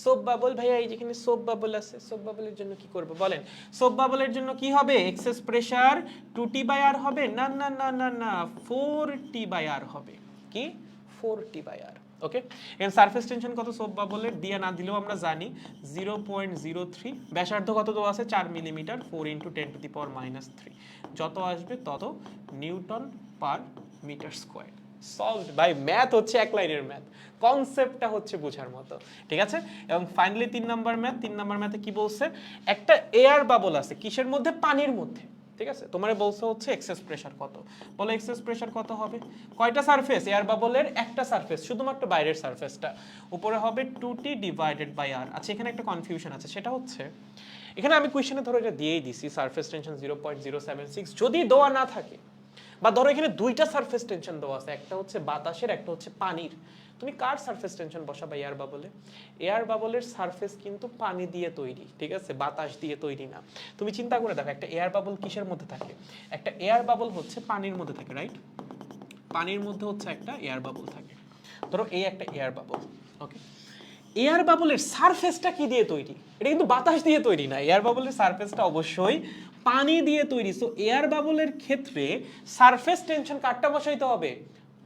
সোপ বাবল ভাইয়া এই যেখানে সোপ বাবল আছে, সোপ বাবলের জন্য কি করব বলেন। সোপ বাবলের জন্য কি হবে, এক্সেস প্রেসার 2t বাই আর হবে, না না না না না 4t বাই আর হবে, কি 4t by R. Okay, and surface tension কত সোপ বাবলের, দিয়া না দিলেও আমরা জানি 0.03, ব্যাসার্ধ কত তো আছে 4 মিলিমিটার, 4 ইন্টু 10⁻³ যত আসবে তত newton per metre square. Solved by. Math হচ্ছে এক লাইনের ম্যাথ, কনসেপ্টটা হচ্ছে বোঝার মতো, ঠিক আছে। এবং ফাইনালি 3 নাম্বার ম্যাথ, 3 নাম্বার ম্যাথে কি বলছে, একটা এয়ার বাবল আছে, কিসের মধ্যে, পানির মধ্যে, ঠিক আছে। তোমারে বলছে হচ্ছে এক্সেস প্রেসার কত, বলো এক্সেস প্রেসার কত হবে, কয়টা সারফেস, এয়ার বাবলের একটা সারফেস, শুধুমাত্র বাইরের সারফেসটা, উপরে হবে 2t ডিভাইডেড বাই আর। আচ্ছা এখানে একটা কনফিউশন আছে, সেটা হচ্ছে এখানে আমি কোয়েশ্চেনে ধরো এটা দিয়েই দিছি, সারফেস টেনশন 0.076, যদি দেওয়া না থাকে, বা ধরো এখানে 2টা সারফেস টেনশন দেওয়া আছে, একটা হচ্ছে বাতাসের, একটা হচ্ছে পানির, তুমি কার সারফেস টেনশন বসাবা, এয়ার বাবলে। এয়ার বাবলের সারফেস কিন্তু পানি দিয়ে তৈরি, ঠিক আছে, বাতাস দিয়ে তৈরি না। তুমি চিন্তা করে দেখো একটা এয়ার বাবল কিসের মধ্যে থাকে, একটা এয়ার বাবল হচ্ছে পানির মধ্যে থাকে, রাইট, পানির মধ্যে হচ্ছে একটা এয়ার বাবল থাকে। ধরো এই একটা এয়ার বাবল, ওকে, এয়ার বাবলের সারফেসটা কি দিয়ে তৈরি, এটা কিন্তু বাতাস দিয়ে তৈরি না, এয়ার বাবলের সারফেসটা অবশ্যই পানি দিয়ে তৈরি। সো এয়ার বাবলের ক্ষেত্রে সারফেস টেনশন কারটা বসাইতে হবে,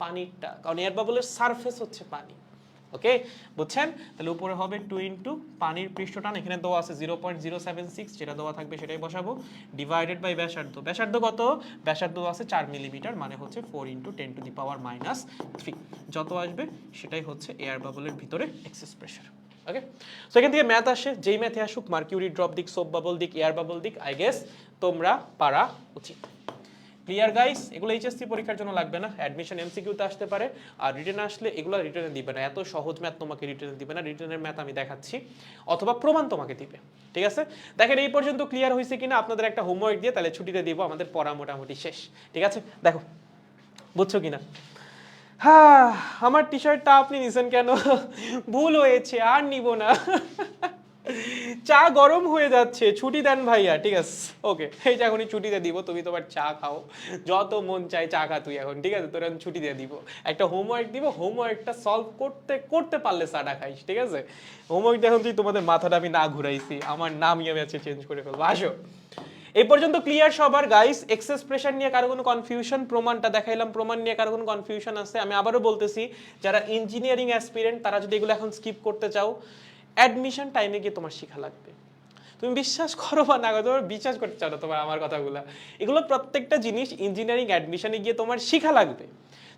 পানিরটা, কারণ এয়ার বাবলের সারফেস হচ্ছে পানি। ওকে বুঝছেন, তাহলে উপরে হবে 2 ইন্টু পানির পৃষ্ঠটান, এখানে দেওয়া আছে 0.076, যেটা দেওয়া থাকবে সেটাই বসাবো, ডিভাইডেড বাই ব্যাসার্ধ, ব্যাসার্ধ কত, ব্যাসার্ধ আছে 4 মিলিমিটার, মানে হচ্ছে 4 ইন্টু 10⁻³ যত আসবে সেটাই হচ্ছে এয়ার বাবলের ভিতরে এক্সেস প্রেসার। ওকে, সো এখান থেকে ম্যাথ আসে, যেই ম্যাথে আসুক, মার্কিউরি ড্রপ দিক, সোপ বাবল দিক, এয়ার বাবল দিক, আই গেস তোমরা পারা উচিত। ক্লিয়ার গাইস, এগুলো এইচএসসি পরীক্ষার জন্য লাগবে না, অ্যাডমিশন এমসিকিউতে আসতে পারে, আর রিটেনে আসলে এগুলো রিটেনে দিবে না, এত সহজ ম্যাথ তোমাকে রিটেনে দিবে না, রিটেনের ম্যাথ আমি দেখাচ্ছি, অথবা প্রমাণ তোমাকে দিবে, ঠিক আছে। দেখেন এই পর্যন্ত ক্লিয়ার হয়েছে কিনা, আপনাদের একটা হোমওয়ার্ক দিয়ে তাহলে ছুটিতে দিব, আমাদের পড়া মোটামুটি শেষ, ঠিক আছে। দেখো বুঝছো কিনা, হ্যাঁ আমার টি শার্টটা আপনি নিছেন কেন, ভুল হয়েছে আর নিব না, চা গরম হয়ে যাচ্ছে, ছুটি দেন ভাইয়া, ঠিক আছে ওকে, এই যে এখনই ছুটিতে দিব, তুমি তোমার চা খাও, যত মন চাই চা খা তুই এখন, ঠিক আছে, তোর এখন ছুটি দিয়ে দিব, একটা হোমওয়ার্ক দিব, হোমওয়ার্কটা সলভ করতে পারলে চাটা খাইস, ঠিক আছে। হোমওয়ার্কটা এখন তুই তোমাদের মাথাটা আমি না ঘুরাইছি, আমার নামই আমি আজকে চেঞ্জ করে ফেলবো, আসো। এই পর্যন্ত ক্লিয়ার সবার গাইস, এক্সেস প্রেসার নিয়ে কারো কোনো কনফিউশন, প্রমাণটা দেখাইলাম, প্রমাণ নিয়ে কারো কোনো কনফিউশন আছে, আমি আবারও বলতেছি, যারা ইঞ্জিনিয়ারিং অ্যাসপিরেন্ট তারা যদি এগুলো এখন স্কিপ করতে চাও, অ্যাডমিশন টাইমে গিয়ে তোমার শেখা লাগবে। তুমি বিশ্বাস করো বা না করো, তোমার বিশ্বাস করতে চাও না তোমার আমার কথাগুলো। এগুলো প্রত্যেকটা জিনিস ইঞ্জিনিয়ারিং অ্যাডমিশনে গিয়ে তোমার শিখা লাগবে।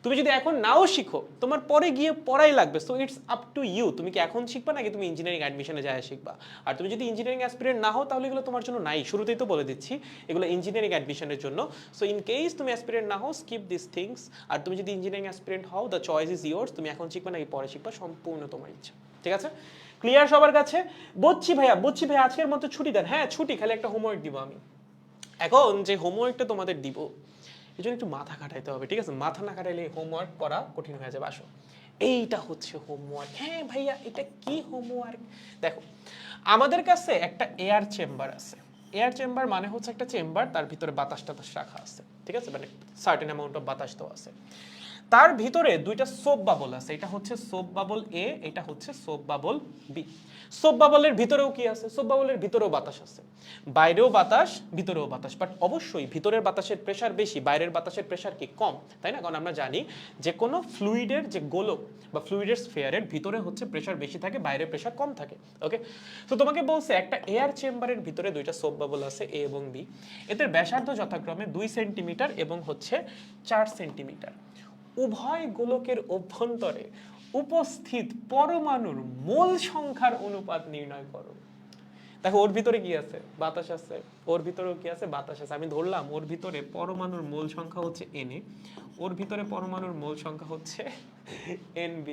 তুমি যদি এখন নাও শিখো, তোমার পরে গিয়ে পড়াই লাগবে। So it's up to you, তুমি কি এখন শিখবা নাকি তুমি ইঞ্জিনিয়ারিং অ্যাডমিশনে যায় শিখবা। আর তুমি যদি ইঞ্জিনিয়ারিং অ্যাসপিরেন্ট না হও তাহলে এগুলো তোমার জন্য নাই, শুরুতেই তো বলে দিচ্ছি এগুলো ইঞ্জিনিয়ারিং অ্যাডমিশনের জন্য। সো ইন কেস তুমি অ্যাসপিরেন্ট না হও, স্কিপ দিস থিংস। আর তুমি যদি ইঞ্জিনিয়ারিং অ্যাসপিরেন্ট হও, দ্য চয়েস ইজ ইয়োর্স, তুমি এখন শিখবা নাকি পরে শিখবা, সম্পূর্ণ তোমার ইচ্ছা। ঠিক আছে, ক্লিয়ার সবার কাছে? বুঝছি ভাইয়া, বুঝছি ভাইয়া, আজকের মতো ছুটি দেন। হ্যাঁ ছুটি, খালি একটা হোমওয়ার্ক দিব আমি। এখন যে হোমওয়ার্কটা তোমাদের দিব এই জন্য একটু মাথা খাটাইতে হবে, ঠিক আছে? মাথা না খাটাইলে হোমওয়ার্ক করা কঠিন হয়ে যাবে। আসো, এইটা হচ্ছে হোমওয়ার্ক। হ্যাঁ ভাইয়া, এটা কি হোমওয়ার্ক? দেখো, আমাদের কাছে একটা এয়ার চেম্বার আছে। এয়ার চেম্বার মানে হচ্ছে একটা চেম্বার, তার ভিতরে বাতাস টাতাস রাখা আছে, ঠিক আছে? মানে সার্টেন অ্যামাউন্ট অফ বাতাস তো আছে। তার ভিতরে দুইটা সোপ বাবল আছে, এটা হচ্ছে সোপ বাবল এ, এটা হচ্ছে সোপ বাবল বি। সোপ বাবলের ভিতরেও কি আছে? সোপ বাবলের ভিতরেও বাতাস আছে, বাইরেও বাতাস ভিতরেও বাতাস। বাট অবশ্যই ভিতরের বাতাসের প্রেসার বেশি, বাইরের বাতাসের প্রেসার কি কম, তাই না? কারণ আমরা জানি যে কোনো ফ্লুইডের যে গোলক বা ফ্লুইডের স্ফিয়ারের ভিতরে হচ্ছে প্রেসার বেশি থাকে, বাইরের প্রেসার কম থাকে। ওকে, তো তোমাকে বলছে একটা এয়ার চেম্বারের ভিতরে দুইটা সোপ বাবল আছে এ এবং বি, এদের ব্যাসার্ধ যথাক্রমে 2 সেন্টিমিটার এবং হচ্ছে 4 সেন্টিমিটার। উভয় গোলকের অভ্যন্তরে উপস্থিত পরমাণুর মোল সংখ্যার অনুপাত নির্ণয় করো। দেখো, ওর ভিতরে কি আছে? বাতাস আছে। ওর ভিতরেও কি আছে? বাতাস আছে। আমি ধরলাম ওর ভিতরে পরমাণুর মোল সংখ্যা হচ্ছে Na, ওর ভিতরে পরমাণুর মোল সংখ্যা হচ্ছে Nb।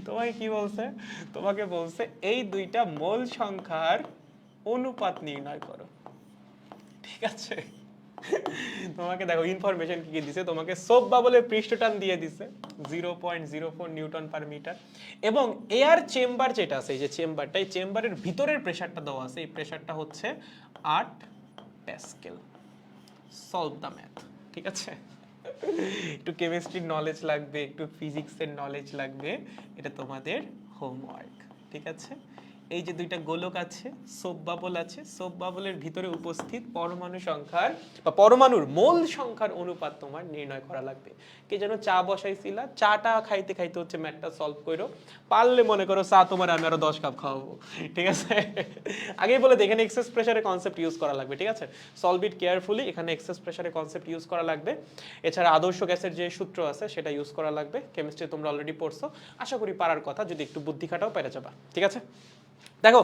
তোমাকে কি বলছে? তোমাকে বলছে এই দুইটা মোল সংখ্যার অনুপাত নির্ণয় করো। ঠিক আছে, তোমাকে দেখো ইনফরমেশন কি কি দিছে। তোমাকে সোপ বাবলের পৃষ্ঠটান দিয়ে দিছে 0.04 নিউটন পার মিটার, এবং এয়ার চেম্বার যেটা আছে, এই যে চেম্বারটা, এই চেম্বারের ভিতরের প্রেসারটা দেওয়া আছে, এই প্রেসারটা হচ্ছে 8 প্যাসকেল। Solve the math. ঠিক আছে, একটু কেমিস্ট্রির নলেজ লাগবে, একটু ফিজিক্সের নলেজ লাগবে, এটা তোমাদের হোমওয়ার্ক। ঠিক আছে, এই যে দুইটা গোলক আছে, সোপ বাবল আছে, সোপ বাবলের ভিতরে উপস্থিত পরমাণু সংখ্যার বা পরমাণুর মোল সংখ্যার অনুপাত তোমার নির্ণয় করা লাগবে। কে যেন চা বসাইছিলা, চাটা খাইতে খাইতে হচ্ছে ম্যাথটা সলভ করো। পারলে মনে করো চা তোমার আমি আরো 10 কাপ খাওয়াবো। ঠিক আছে, আগেই বলে এখানে এক্সেস প্রেসারের কনসেপ্ট ইউজ করা লাগবে। ঠিক আছে, সলভ ইট কেয়ারফুলি, এখানে এক্সেস প্রেসারের কনসেপ্ট ইউজ করা লাগবে। এছাড়া আদর্শ গ্যাসের যে সূত্র আছে সেটা ইউজ করা লাগবে। কেমিস্ট্রি তোমরা অলরেডি পড়ছো, আশা করি পারার কথা, যদি একটু বুদ্ধি খাটাও পেরে যাবা। ঠিক আছে, দেখো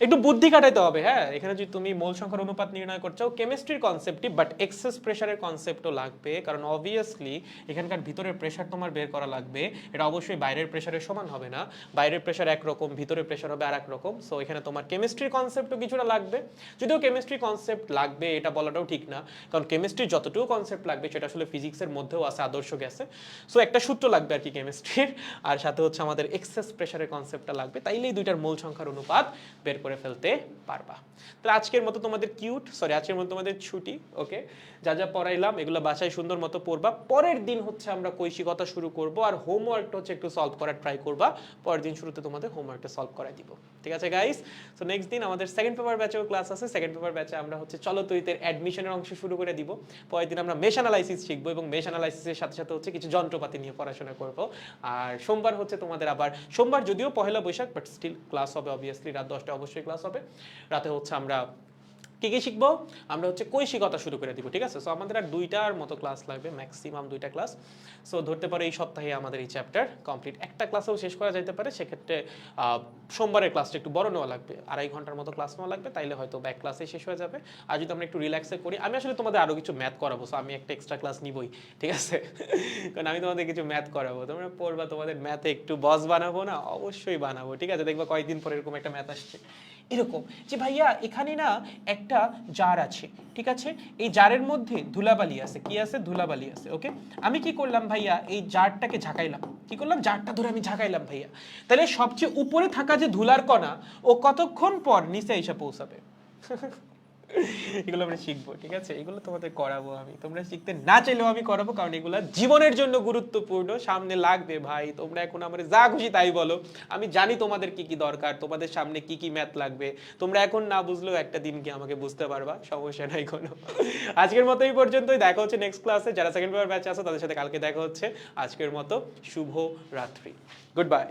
একটু বুদ্ধি খাটাইতে হবে। হ্যাঁ, এখানে যদি তুমি মোল সংখ্যার অনুপাত নির্ণয় করছো, কেমিস্ট্রির কনসেপ্টই, বাট এক্সেস প্রেসারের কনসেপ্টও লাগবে, কারণ অবভিয়াসলি এখানকার ভিতরের প্রেসার তোমার বের করা লাগবে। এটা অবশ্যই বাইরের প্রেসারের সমান হবে না, বাইরের প্রেসার একরকম, ভিতরের প্রেসার হবে আর এক রকম। সো এখানে তোমার কেমিস্ট্রির কনসেপ্টও কিছুটা লাগবে। যদিও কেমিস্ট্রি কনসেপ্ট লাগবে এটা বলাটাও ঠিক না, কারণ কেমিস্ট্রির যতটুকু কনসেপ্ট লাগবে সেটা আসলে ফিজিক্সের মধ্যেও আছে, আদর্শ গ্যাসে। সো একটা সূত্র লাগবে আর কি কেমিস্ট্রির, আর সাথে হচ্ছে আমাদের এক্সেস প্রেসারের কনসেপ্টটা লাগবে, তাইলেই দুইটার মোল সংখ্যার অনুপাত বের করে ফেলতে পারবা। তাহলে আজকের মতো তোমাদের আজকের মতো তোমাদের ছুটি। ওকে, যা যা পড়াইলাম এগুলো বাসায় সুন্দর মতো পড়বা। পরের দিন হচ্ছে আমরা কৈশিকতা শুরু করব, আর হোমওয়ার্কটা হচ্ছে একটু সলভ করার ট্রাই করবা। পরের দিন শুরুতে তোমাদের হোমওয়ার্কটা সলভ করাই দিব। ঠিক আছে গাইস, সো নেক্সট দিন আমাদের সেকেন্ড পেপার ব্যাচেও ক্লাস আছে। সেকেন্ড পেপার ব্যাচে আমরা হচ্ছে চলতরিতের অ্যাডমিশনের অংশ শুরু করে দিব। পরের দিন আমরা মেশ অ্যানালাইসিস শিখবো, এবং মেশ অ্যানালাইসিসের সাথে সাথে হচ্ছে কিছু যন্ত্রপাতি নিয়ে পড়াশোনা করব। আর সোমবার হচ্ছে তোমাদের আবার, সোমবার যদিও Pohela Boishakh, but still class হবে অবভিয়াসলি, রাত 10টায় অবশ্যই ক্লাস হবে। রাতে হচ্ছে আমরা কি কি শিখবো? আমরা হচ্ছে কৈশিকতা শুরু করে দিব। ঠিক আছে, সো আমাদের আর 2টার মতো ক্লাস লাগবে, ম্যাক্সিমাম 2টা ক্লাস। সো ধরতে পারো এই সপ্তাহে আমাদের এই চ্যাপ্টার কমপ্লিট। একটা ক্লাসেও শেষ করা যেতে পারে, সেক্ষেত্রে সোমবারের ক্লাসটা একটু বড় নেওয়া লাগবে, 2.5 ঘন্টার মতো ক্লাস নেওয়া লাগবে, তাইলে হয়তো ব্যাক ক্লাসে শেষ হয়ে যাবে। আর যদি আমরা একটু রিল্যাক্সে করি, আমি আসলে তোমাদের আরও কিছু ম্যাথ করাবো, সো আমি একটা এক্সট্রা ক্লাস নিবই। ঠিক আছে, কারণ আমি তোমাদের কিছু ম্যাথ করাবো, তোমরা পড়বা, তোমাদের ম্যাথে একটু বস বানাবো না? অবশ্যই বানাবো। ঠিক আছে, দেখবা কয়েকদিন পর এরকম একটা ম্যাথ আসছে এরকম যে ভাইয়া এখানে না একটা জার আছে, ঠিক আছে, এই জারের মধ্যে ধুলাবালি আছে। কি আছে? ধুলাবালি আছে। ওকে, আমি কি করলাম ভাইয়া, এই জারটাকে ঝাঁকাইলাম। কি করলাম? জারটা ধরে আমি ঝাঁকাইলাম ভাইয়া। তাহলে সবচেয়ে উপরে থাকা যে ধুলার কণা, ও কতক্ষণ পর নিচে এসে পৌঁছাবে? এগুলো আমরা শিখবো। ঠিক আছে, এগুলো তোমাদের করাবো আমি, তোমরা শিখতে না চাইলেও আমি করাবো, কারণ এগুলো জীবনের জন্য গুরুত্বপূর্ণ, সামনে লাগবে ভাই। তোমরা এখন আমার যা খুশি তাই বলো, আমি জানি তোমাদের কি কি দরকার, তোমাদের সামনে কি কি ম্যাথ লাগবে। তোমরা এখন না বুঝলেও একটা দিন কি আমাকে বুঝতে পারবা, সমস্যা নাই কোনো। আজকের মতো এই পর্যন্তই, দেখা হচ্ছে নেক্সট ক্লাসে। যারা সেকেন্ড পেপার ব্যাচে আসো তাদের সাথে কালকে দেখা হচ্ছে। আজকের মতো শুভ রাত্রি, গুড বাই।